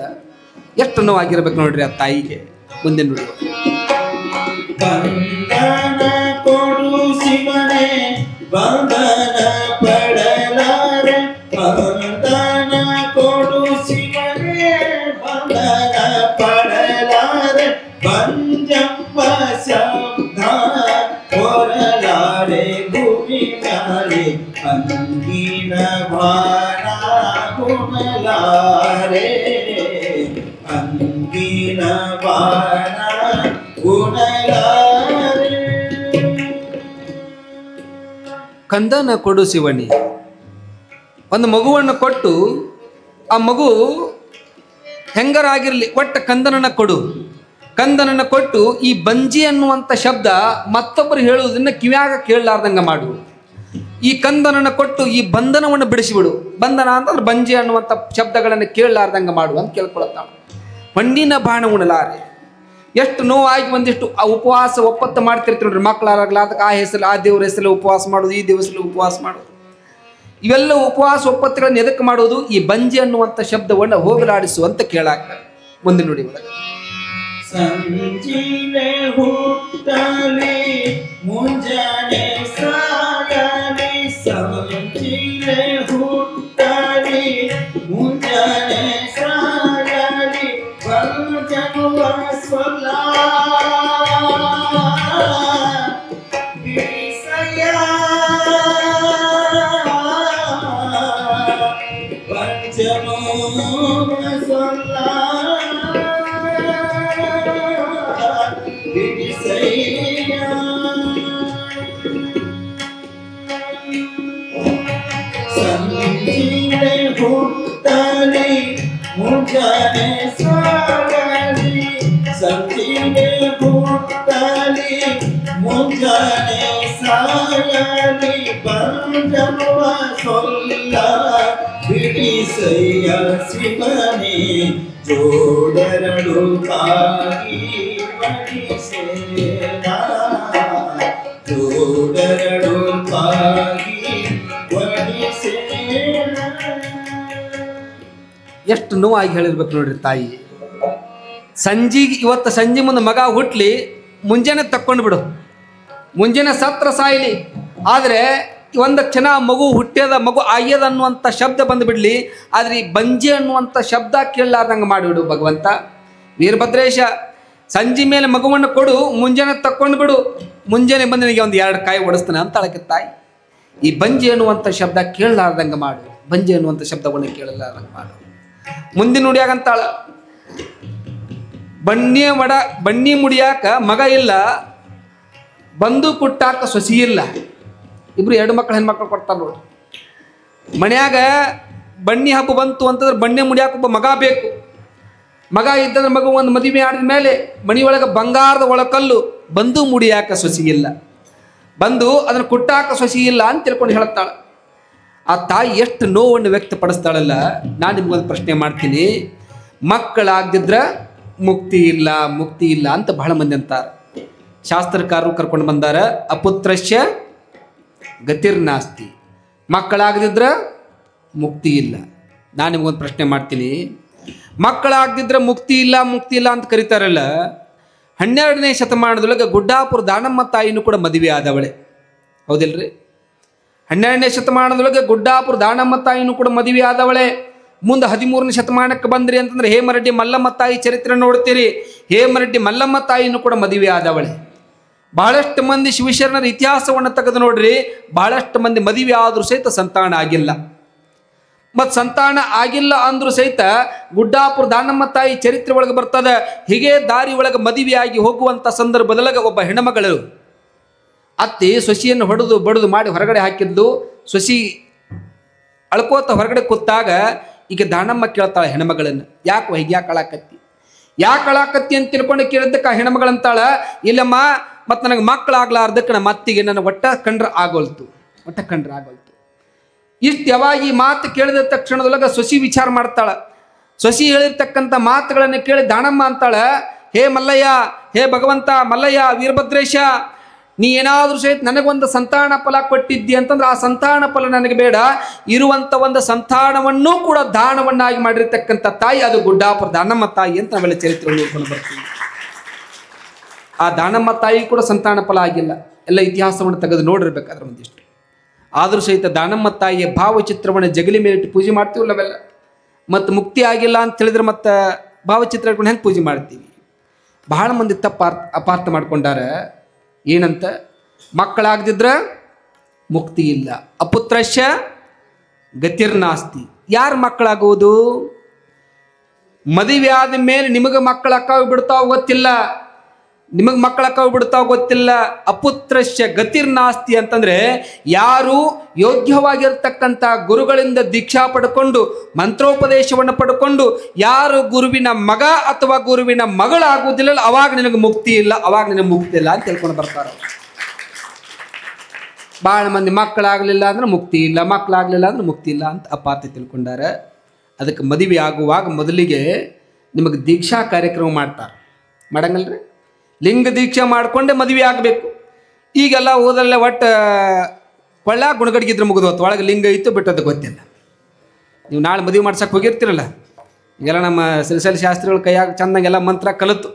ಎಷ್ಟು ನೋವಾಗಿರ್ಬೇಕು ನೋಡ್ರಿ ಆ ತಾಯಿಗೆ. ಮುಂದಿನ ನೋಡಿ. ಬಂಧನ ಕೊಡು ಶಿವನೇ ಬಂಧನ ಪಡಲಾರೆ, ಬಂಧನ ಕೊಡು ಶಿವನೇ ಬಂಧನ ಪಡಲಾರೆ, ಬಂಜಪ್ಪ ಶಬ್ದ ಹೊರಲಾರೆ ಭೂಮಿ ಮ್ಯಾಲೆ, ಅಂಗಿನ ಭಾರ ಗುಣಲಾರೆ, ಅಂಗಿನ ಭಾರ ಗುಣಲಾರೆ. ಕಂದನ ಕೊಡು ಶಿವನಿ. ಒಂದು ಮಗುವನ್ನು ಕೊಟ್ಟು ಆ ಮಗು ಹೆಂಗರಾಗಿರಲಿ ಒಟ್ಟು ಕಂದನನ್ನ ಕೊಡು. ಕಂದನನ್ನ ಕೊಟ್ಟು ಈ ಬಂಜಿ ಅನ್ನುವಂಥ ಶಬ್ದ ಮತ್ತೊಬ್ಬರು ಹೇಳುವುದನ್ನು ಕಿವ್ಯಾಗ ಕೇಳಲಾರ್ದಂಗ ಮಾಡು. ಈ ಕಂದನನ್ನ ಕೊಟ್ಟು ಈ ಬಂಧನವನ್ನು ಬಿಡಿಸಿಬಿಡು. ಬಂಧನ ಅಂತಂದ್ರೆ ಬಂಜಿ ಅನ್ನುವಂಥ ಶಬ್ದಗಳನ್ನು ಕೇಳಲಾರ್ದಂಗ ಮಾಡು ಅಂತ ಕೇಳ್ಕೊಳತ್ತಾಳ. ಮಣ್ಣಿನ ಬಾಣ ಉಣಲಾರೆ. ಎಷ್ಟು ನೋವಾಗಿ ಒಂದಿಷ್ಟು ಆ ಉಪವಾಸ ಒಪ್ಪತ್ತು ಮಾಡ್ತಿರ್ತೀವಿ ನೋಡ್ರಿ, ಮಕ್ಕಳಾಗಲ್ಲ ಅದಕ್ಕೆ ಆ ಹೆಸರು ಆ ದೇವ್ರ ಹೆಸರಲ್ಲಿ ಉಪವಾಸ ಮಾಡೋದು, ಈ ದಿವಸದಲ್ಲಿ ಉಪವಾಸ ಮಾಡೋದು. ಇವೆಲ್ಲ ಉಪವಾಸ ಒಪ್ಪತ್ತುಗಳನ್ನು ಎದಕ್ಕೆ ಮಾಡೋದು? ಈ ಬಂಜಿ ಅನ್ನುವಂಥ ಶಬ್ದವನ್ನು ಹೋಗಲಾಡಿಸುವಂತ ಕೇಳಾಗ್ತದೆ. ಮುಂದೆ ನೋಡಿ ಒಳಗೆ. ಸಂಜೀವೆ ಹುಟ್ಟಲಿ ಮುಂಜಾನೆ ಸಾಯಲಿ, ಸಂಜೀವೆ ಹುಟ್ಟಲಿ ಮುಂಜಾನೆ ಸಾಯಲಿ, ಬಂಜನುವ ಸೊಲ್ಲ ಬಿಡಿಸಯ್ಯ, ಬಂಜನುವ ಸೊಲ್ಲ ಸಂಜೀಲೆ ಹುಟ್ಟಲಿ ಮುಂಜಾನೆ ಸಾಯಲಿ ಸಂಜೀಲೆ ಹುಟ್ಟಲಿ ಮುಂಜಾನೆ ಸಾಯಲಿ ಪಂಜನುವ ಸೊಲ್ಲ ಬಿಡಿಸಯ್ಯ ಶಿವನೇ ಜೋಡೆರಡು ಕಾಗಿ ಬಡಿಸೇನ ಜೋಡೆರಡು ಕಾಗಿ ಬಡಿಸೇನ. ಎಷ್ಟು ನೋವಾಗಿ ಹೇಳಿರ್ಬೇಕು ನೋಡ್ರಿ ತಾಯಿ. ಸಂಜಿಗೆ ಇವತ್ತು ಸಂಜೆ ಮುಂದೆ ಮಗ ಹುಟ್ಲಿ, ಮುಂಜಾನೆ ತಕ್ಕೊಂಡು ಬಿಡು, ಮುಂಜಾನೆ ಸತ್ರ ಸಾಯಲಿ, ಆದರೆ ಒಂದು ಕ್ಷಣ ಮಗು ಹುಟ್ಟ್ಯದ ಮಗು ಆಗ್ಯದ ಅನ್ನುವಂಥ ಶಬ್ದ ಬಂದುಬಿಡಲಿ, ಆದರೆ ಈ ಬಂಜೆ ಅನ್ನುವಂಥ ಶಬ್ದ ಕೇಳಲಾರ್ದಂಗೆ ಮಾಡಿಬಿಡು ಭಗವಂತ. ವೀರಭದ್ರೇಶ, ಸಂಜೆ ಮೇಲೆ ಮಗುವನ್ನು ಕೊಡು, ಮುಂಜಾನೆ ತಕ್ಕೊಂಡು ಬಿಡು, ಮುಂಜಾನೆ ಬಂದು ನನಗೆ ಒಂದು 2 ಕಾಯಿ ಓಡಿಸ್ತಾನೆ ಅಂತ ಅಳಕ್ಕೆ ತಾಯಿ. ಈ ಬಂಜೆ ಅನ್ನುವಂಥ ಶಬ್ದ ಕೇಳಲಾರ್ದಂಗೆ ಮಾಡು, ಬಂಜೆ ಅನ್ನುವಂಥ ಶಬ್ದವನ್ನು ಕೇಳಲಾರ್ದಂಗೆ ಮಾಡು. ಮುಂದಿನ ನುಡಿಯಾಗಂತಾಳ, ಬನ್ನಿ ಮುಡಿಯಾಕ ಮಗ ಇಲ್ಲ, ಬಂದು ಕುಟ್ಟಾಕ ಸೊಸಿ ಇಲ್ಲ. ಇಬ್ರು 2 ಮಕ್ಕಳು ಹೆಣ್ಮಕ್ಳು ಕೊಡ್ತಾರೆ ನೋಡಿ. ಮನ್ಯಾಗ ಬನ್ನಿ ಹಬ್ಬ ಬಂತು ಅಂತಂದ್ರೆ ಬನ್ನಿ ಮುಡಿಯಾಕ ಒಬ್ಬ ಮಗ ಬೇಕು. ಮಗ ಇದ್ದಂದ್ರೆ ಮಗು ಒಂದು ಮದುವೆ ಆಡಿದ ಮೇಲೆ ಮನೆಯೊಳಗೆ ಬಂಗಾರದ ಒಳಕಲ್ಲು, ಬಂದು ಮುಡಿಯಾಕ ಸೊಸಿ ಇಲ್ಲ, ಬಂದು ಅದನ್ನು ಕುಟ್ಟಾಕ ಸೊಸಿ ಇಲ್ಲ ಅಂತ ತಿಳ್ಕೊಂಡು ಹೇಳ್ತಾಳೆ. ಆ ತಾಯಿ ಎಷ್ಟು ನೋವನ್ನು ವ್ಯಕ್ತಪಡಿಸ್ತಾಳಲ್ಲ. ನಾನು ನಿಮ್ಗೊಂದು ಪ್ರಶ್ನೆ ಮಾಡ್ತೀನಿ, ಮಕ್ಕಳಾಗದಿದ್ರೆ ಮುಕ್ತಿ ಇಲ್ಲ, ಮುಕ್ತಿ ಇಲ್ಲ ಅಂತ ಬಹಳ ಮಂದಿ ಅಂತಾರೆ. ಶಾಸ್ತ್ರಕಾರರು ಕರ್ಕೊಂಡು ಬಂದಾರ, ಅಪುತ್ರಶ್ಯ ಗತಿರ್ನಾಸ್ತಿ, ಮಕ್ಕಳಾಗದಿದ್ರೆ ಮುಕ್ತಿ ಇಲ್ಲ. ನಾನು ನಿಮ್ಗೊಂದು ಪ್ರಶ್ನೆ ಮಾಡ್ತೀನಿ, ಮಕ್ಕಳಾಗದಿದ್ರೆ ಮುಕ್ತಿ ಇಲ್ಲ, ಮುಕ್ತಿ ಇಲ್ಲ ಅಂತ ಕರೀತಾರಲ್ಲ. 12ನೇ ಶತಮಾನದೊಳಗೆ ಗುಡ್ಡಾಪುರ ದಾನಮ್ಮ ತಾಯಿನೂ ಕೂಡ ಮದುವೆ ಆದವಳೆ, ಹೌದಿಲ್ರಿ? 12ನೇ ಶತಮಾನದೊಳಗೆ ಗುಡ್ಡಾಪುರ ದಾನಮ್ಮ ತಾಯಿನೂ ಕೂಡ ಮದುವೆ ಆದವಳೆ. ಮುಂದೆ 13ನೇ ಶತಮಾನಕ್ಕೆ ಬಂದ್ರಿ ಅಂತಂದ್ರೆ ಹೇಮರೆಡ್ಡಿ ಮಲ್ಲಮ್ಮ ತಾಯಿ ಚರಿತ್ರೆ ನೋಡ್ತೀರಿ. ಹೇಮರೆಡ್ಡಿ ಮಲ್ಲಮ್ಮ ತಾಯಿನೂ ಕೂಡ ಮದುವೆ ಆದವಳೆ. ಬಹಳಷ್ಟು ಮಂದಿ ಶಿವಶರಣರ ಇತಿಹಾಸವನ್ನು ತೆಗೆದು ನೋಡ್ರಿ, ಬಹಳಷ್ಟು ಮಂದಿ ಮದುವೆ ಆದರೂ ಸಹಿತ ಸಂತಾನ ಆಗಿಲ್ಲ. ಮತ್ತು ಸಂತಾನ ಆಗಿಲ್ಲ ಅಂದ್ರೂ ಸಹಿತ ಗುಡ್ಡಾಪುರ ದಾನಮ್ಮ ತಾಯಿ ಚರಿತ್ರೆ ಒಳಗೆ ಬರ್ತದೆ. ಹೀಗೆ ದಾರಿ ಒಳಗೆ ಮದುವೆಯಾಗಿ ಹೋಗುವಂಥ ಸಂದರ್ಭದೊಳಗೆ ಒಬ್ಬ ಹೆಣ್ಣುಮಗಳು ಅತ್ತಿ ಸೊಸಿಯನ್ನು ಹೊಡೆದು ಬಡಿದು ಮಾಡಿ ಹೊರಗಡೆ ಹಾಕಿದ್ದು. ಸೊಸಿ ಅಳ್ಕೋತ ಹೊರಗಡೆ ಕೂತಾಗ ಈಗ ದಾನಮ್ಮ ಕೇಳ್ತಾಳೆ ಹೆಣ್ಮಗಳನ್ನು, ಯಾಕೆ ಹೀಗೆ ಯಾಕೆ ಅಳಾಕತ್ತಿ ಅಂತ ತಿಳ್ಕೊಂಡು ಕೇಳಿದ್ದಕ್ಕೆ ಆ ಹೆಣ್ಮಗಳಂತಾಳ, ಇಲ್ಲಮ್ಮ ಮತ್ತು ನನಗೆ ಮಕ್ಕಳಾಗ್ಲಾರ್ದಕ್ಕೆ ನಮ್ಮ ಅತ್ತಿಗೆ ನನ್ನ ಒಟ್ಟ ಕಂಡ್ರೆ ಆಗೋಲ್ತು. ಇಷ್ಟು ಯಾವಾಗ ಈ ಮಾತು ಕೇಳಿದ ತಕ್ಷಣದೊಳಗೆ ಸೊಸಿ ವಿಚಾರ ಮಾಡ್ತಾಳ. ಸೊಸಿ ಹೇಳಿರ್ತಕ್ಕಂಥ ಮಾತುಗಳನ್ನು ಕೇಳಿ ದಾನಮ್ಮ ಅಂತಾಳ, ಹೇ ಮಲ್ಲಯ್ಯ, ಹೇ ಭಗವಂತ ಮಲ್ಲಯ್ಯ, ವೀರಭದ್ರೇಶ, ನೀ ಏನಾದರೂ ಸಹಿತ ನನಗೊಂದು ಸಂತಾನ ಫಲ ಕೊಟ್ಟಿದ್ದಿ ಅಂತಂದ್ರೆ ಆ ಸಂತಾನ ಫಲ ನನಗೆ ಬೇಡ, ಇರುವಂಥ ಒಂದು ಸಂತಾನವನ್ನೂ ಕೂಡ ದಾನವನ್ನಾಗಿ ಮಾಡಿರ್ತಕ್ಕಂಥ ತಾಯಿ ಅದು ಗುಡ್ಡಾಪುರ ದಾನಮ್ಮ ತಾಯಿ ಅಂತ ನಾವೆಲ್ಲ ಚರಿತ್ರೆ ನೋಡ್ಕೊಂಡು ಬರ್ತೀವಿ. ಆ ದಾನಮ್ಮ ತಾಯಿ ಕೂಡ ಸಂತಾನ ಫಲ ಆಗಿಲ್ಲ. ಎಲ್ಲ ಇತಿಹಾಸವನ್ನು ತೆಗೆದು ನೋಡಿರ್ಬೇಕಾದ್ರೆ ಒಂದಿಷ್ಟು. ಆದರೂ ಸಹಿತ ದಾನಮ್ಮ ತಾಯಿಯ ಭಾವಚಿತ್ರವನ್ನು ಜಗಲಿ ಮೇಲಿಟ್ಟು ಪೂಜೆ ಮಾಡ್ತೀವಿ ನಾವೆಲ್ಲ. ಮತ್ತು ಮುಕ್ತಿ ಆಗಿಲ್ಲ ಅಂತ ಹೇಳಿದ್ರೆ ಮತ್ತು ಭಾವಚಿತ್ರ ಇಟ್ಕೊಂಡು ಹೆಂಗೆ ಪೂಜೆ ಮಾಡ್ತೀವಿ? ಬಹಳ ಮಂದಿ ಅಪಾರ್ಥ ಮಾಡ್ಕೊಂಡಾರ. ಏನಂತ? ಮಕ್ಕಳಾಗದಿದ್ರೆ ಮುಕ್ತಿ ಇಲ್ಲ, ಅಪುತ್ರಶ್ಯ ಗತಿರ್ನಾಸ್ತಿ. ಯಾರು ಮಕ್ಕಳಾಗುವುದು? ಮದುವೆ ಆದ ಮೇಲೆ ನಿಮಗೆ ಮಕ್ಕಳಕ್ಕಾವು ಬಿಡ್ತಾವ ಗೊತ್ತಿಲ್ಲ, ನಿಮಗೆ ಮಕ್ಕಳಕ್ಕಾವು ಬಿಡ್ತಾವ ಗೊತ್ತಿಲ್ಲ. ಅಪುತ್ರಶ್ಯ ಗತಿರ್ನಾಸ್ತಿ ಅಂತಂದರೆ ಯಾರು ಯೋಗ್ಯವಾಗಿರ್ತಕ್ಕಂಥ ಗುರುಗಳಿಂದ ದೀಕ್ಷಾ ಪಡ್ಕೊಂಡು ಮಂತ್ರೋಪದೇಶವನ್ನು ಪಡ್ಕೊಂಡು ಯಾರು ಗುರುವಿನ ಮಗ ಅಥವಾ ಗುರುವಿನ ಮಗಳಾಗುವುದಿಲ್ಲ, ಅವಾಗ ನಿನಗೆ ಮುಕ್ತಿ ಇಲ್ಲ, ಅವಾಗ ನಿನಗೆ ಮುಕ್ತಿ ಇಲ್ಲ ಅಂತ ತಿಳ್ಕೊಂಡು ಬರ್ತಾರೆ. ಭಾಳ ಮಂದಿ ಮಕ್ಕಳಾಗಲಿಲ್ಲ ಅಂದ್ರೆ ಮುಕ್ತಿ ಇಲ್ಲ, ಮಕ್ಕಳಾಗಲಿಲ್ಲ ಅಂದ್ರೆ ಮುಕ್ತಿ ಇಲ್ಲ ಅಂತ ಅಪಾರ್ಥ ತಿಳ್ಕೊಂಡಾರೆ. ಅದಕ್ಕೆ ಮದುವೆ ಆಗುವಾಗ ಮೊದಲಿಗೆ ನಿಮಗೆ ದೀಕ್ಷಾ ಕಾರ್ಯಕ್ರಮ ಮಾಡ್ತಾರೆ, ಮಾಡಂಗಲ್ರಿ? ಲಿಂಗ ದೀಕ್ಷೆ ಮಾಡಿಕೊಂಡೆ ಮದುವೆ ಆಗಬೇಕು. ಈಗೆಲ್ಲ ಓದಲ್ಲ ಒಟ್ಟು ಕೊಳ್ಳ ಗುಣಗಡಿಗಿದ್ರೆ ಮುಗಿದೋತು, ಒಳಗೆ ಲಿಂಗ ಇತ್ತು ಬಿಟ್ಟದ್ದು ಗೊತ್ತಿಲ್ಲ. ನೀವು ನಾಳೆ ಮದುವೆ ಮಾಡ್ಸಕ್ಕೆ ಹೋಗಿರ್ತೀರಲ್ಲ, ಈಗೆಲ್ಲ ನಮ್ಮ ಸಿರಿಸಲಿ ಶಾಸ್ತ್ರಿಗಳ ಕೈಯಾಗ ಚೆಂದಂಗೆಲ್ಲ ಮಂತ್ರ ಕಲಿತು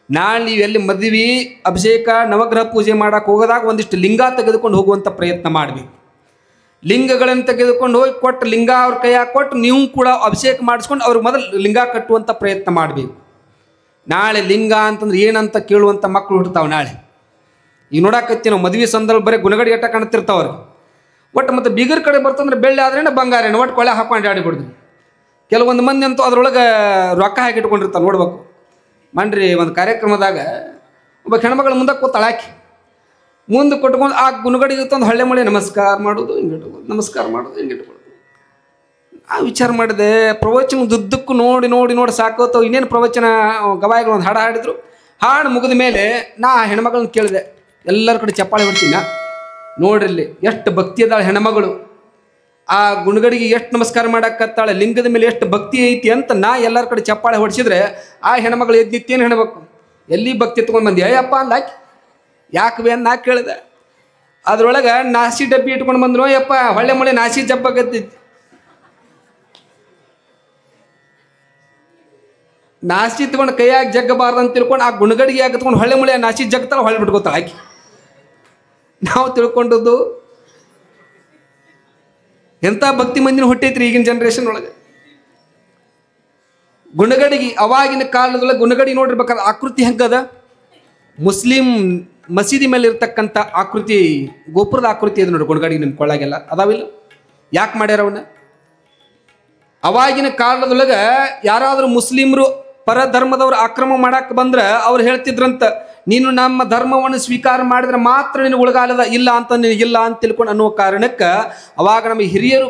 ನಾಳೆ ನೀವು ಎಲ್ಲಿ ಮದುವೆ ಅಭಿಷೇಕ ನವಗ್ರಹ ಪೂಜೆ ಮಾಡೋಕೆ ಹೋಗೋದಾಗ ಒಂದಿಷ್ಟು ಲಿಂಗ ತೆಗೆದುಕೊಂಡು ಹೋಗುವಂಥ ಪ್ರಯತ್ನ ಮಾಡಬೇಕು. ಲಿಂಗಗಳನ್ನು ತೆಗೆದುಕೊಂಡು ಹೋಗಿ ಕೊಟ್ಟು ಲಿಂಗ ಅವ್ರ ಕೈಯಾಗ ಕೊಟ್ಟು ನೀವು ಕೂಡ ಅಭಿಷೇಕ ಮಾಡಿಸ್ಕೊಂಡು ಅವ್ರಿಗೆ ಮೊದಲು ಲಿಂಗ ಕಟ್ಟುವಂಥ ಪ್ರಯತ್ನ ಮಾಡಬೇಕು. ನಾಳೆ ಲಿಂಗ ಅಂತಂದ್ರೆ ಏನಂತ ಕೇಳುವಂಥ ಮಕ್ಕಳು ಹುಡ್ತಾವೆ. ನಾಳೆ ಈಗ ನೋಡಾಕತ್ತಿ ನಾವು ಮದುವೆ ಸಂದರ್ಭ ಬರೀ ಗುಣಗಡಿ ಎಟ್ಟ ಕಾಣ್ತಿರ್ತಾವ್ರಿ. ಒಟ್ಟು ಮತ್ತು ಬೀಗರ ಕಡೆ ಬರ್ತಂದ್ರೆ ಬೆಳ್ಳಿ ಆದ್ರೇನೆ ಬಂಗಾರೇನು ಒಟ್ಟು ಕೊಳೆ ಹಾಕೊಂಡು ಆಡಿಬಿಡ್ದು. ಕೆಲವೊಂದು ಮಂದಿ ಅಂತೂ ಅದ್ರೊಳಗೆ ರೊಕ್ಕ ಹಾಕಿಟ್ಕೊಂಡಿರ್ತಾರೆ. ನೋಡ್ಬೇಕು ಮನ್ರಿ ಒಂದು ಕಾರ್ಯಕ್ರಮದಾಗ ಒಬ್ಬ ಹೆಣ್ಮಗಳು ಮುಂದೆ ಕೂತಾಳೆ. ಮುಂದೆ ಕೊಟ್ಕೊಂಡು ಆ ಗುಣಗಡಿಗೆ ತಂದು ಹಳ್ಳೆ ಮಳೆ ನಮಸ್ಕಾರ ಮಾಡೋದು ಹಿಂಗೆ ಇಟ್ಕೊಳ್ಳೋದು, ನಮಸ್ಕಾರ ಮಾಡೋದು ಹಿಂಗೆ ಇಟ್ಕೊಳ್ಳೋದು. ಆ ವಿಚಾರ ಮಾಡಿದೆ, ಪ್ರವಚನ ದುದ್ದಕ್ಕೂ ನೋಡಿ ನೋಡಿ ನೋಡಿ ಸಾಕೋತಾವ. ಇನ್ನೇನು ಪ್ರವಚನ ಗವಾಯಿಗಳು ಒಂದು ಹಾಡು ಹಾಡಿದ್ರು. ಹಾಡು ಮುಗಿದ ಮೇಲೆ ನಾ ಹೆಣ್ಮಗಳನ್ನ ಕೇಳಿದೆ, ಎಲ್ಲರ ಕಡೆ ಚಪ್ಪಾಳೆ ಹೊಡ್ತೀನಿ. ನೋಡ್ರಿಲ್ಲಿ ಎಷ್ಟು ಭಕ್ತಿ ಅದಾಳೆ ಹೆಣ್ಮಗಳು, ಆ ಗುಣಗಡಿಗೆ ಎಷ್ಟು ನಮಸ್ಕಾರ ಮಾಡಕ್ಕತ್ತಾಳೆ, ಲಿಂಗದ ಮೇಲೆ ಎಷ್ಟು ಭಕ್ತಿ ಐತಿ ಅಂತ ನಾ ಎಲ್ಲರ ಕಡೆ ಚಪ್ಪಾಳೆ ಹೊಡಿಸಿದ್ರೆ ಆ ಹೆಣ್ಮಗಳು ಎದ್ದಿತ್ತೇನು ಹೇಳಬೇಕು, ಎಲ್ಲಿ ಭಕ್ತಿ ತೊಗೊಂಡು ಬಂದಿ ಅಯ್ಯಪ್ಪ ಅಂದಾಕಿ. ಯಾಕೆ ಅಂತ ನಾ ಕೇಳಿದೆ. ಅದ್ರೊಳಗೆ ನಾಸಿ ಡಬ್ಬಿ ಇಟ್ಕೊಂಡು ಬಂದ್ರು. ಯಪ್ಪ ಹೊಳ್ಳೆ ಮಳೆ ನಾಸಿ ಜಬ್ಬಾಗತ್ತೈತಿ. ನಾಸಿ ತಗೊಂಡು ಕೈಯಾಗಿ ಜಗ್ಗಬಾರ್ದು ಅಂತ ತಿಳ್ಕೊಂಡು ಆ ಗುಣಗಡಿಗೆ ಆಗತ್ಕೊಂಡು ಹೊಳ್ಳೆ ಮಳೆ ನಾಸಿ ಜಗ್ತಾಳೆ, ಹೊಳ್ಳೆ ಬಿಟ್ಕೋತಾಳೆ ಆಕಿ. ನಾವು ತಿಳ್ಕೊಂಡದ್ದು ಎಂಥ ಭಕ್ತಿ ಮಂದಿನ ಹುಟ್ಟೈತ್ರಿ ಈಗಿನ ಜನ್ರೇಷನ್ ಒಳಗೆ. ಗುಣಗಡಿಗೆ ಅವಾಗಿನ ಕಾಲದೊಳಗೆ ಗುಣಗಡಿ ನೋಡಿರ್ಬೇಕಾದ್ರೆ ಆಕೃತಿ ಹೆಂಗದ, ಮುಸ್ಲಿಂ ಮಸೀದಿ ಮೇಲೆ ಇರ್ತಕ್ಕಂಥ ಆಕೃತಿ, ಗೋಪುರದ ಆಕೃತಿ ಇದೆ ನೋಡಿ ಗುಣಗಡಿ. ನಿಮ್ಮ ಕೊಳ್ಳಾಗೆಲ್ಲ ಅದಾವಿಲ್ಲ, ಯಾಕೆ ಮಾಡ್ಯಾರ ಅವನ್ನ? ಅವಾಗಿನ ಕಾಲದೊಳಗೆ ಯಾರಾದರೂ ಮುಸ್ಲಿಮರು ಪರಧರ್ಮದವ್ರು ಆಕ್ರಮ ಮಾಡಕ್ಕೆ ಬಂದ್ರೆ ಅವ್ರು ಹೇಳ್ತಿದ್ರಂತ, ನೀನು ನಮ್ಮ ಧರ್ಮವನ್ನು ಸ್ವೀಕಾರ ಮಾಡಿದ್ರೆ ಮಾತ್ರ ನೀನು ಉಳಗಾಲದ, ಇಲ್ಲ ಅಂತ ನಿನಗಿಲ್ಲ ಅಂತ ತಿಳ್ಕೊಂಡು ಅನ್ನುವ ಕಾರಣಕ್ಕೆ ಅವಾಗ ನಮ್ಮ ಹಿರಿಯರು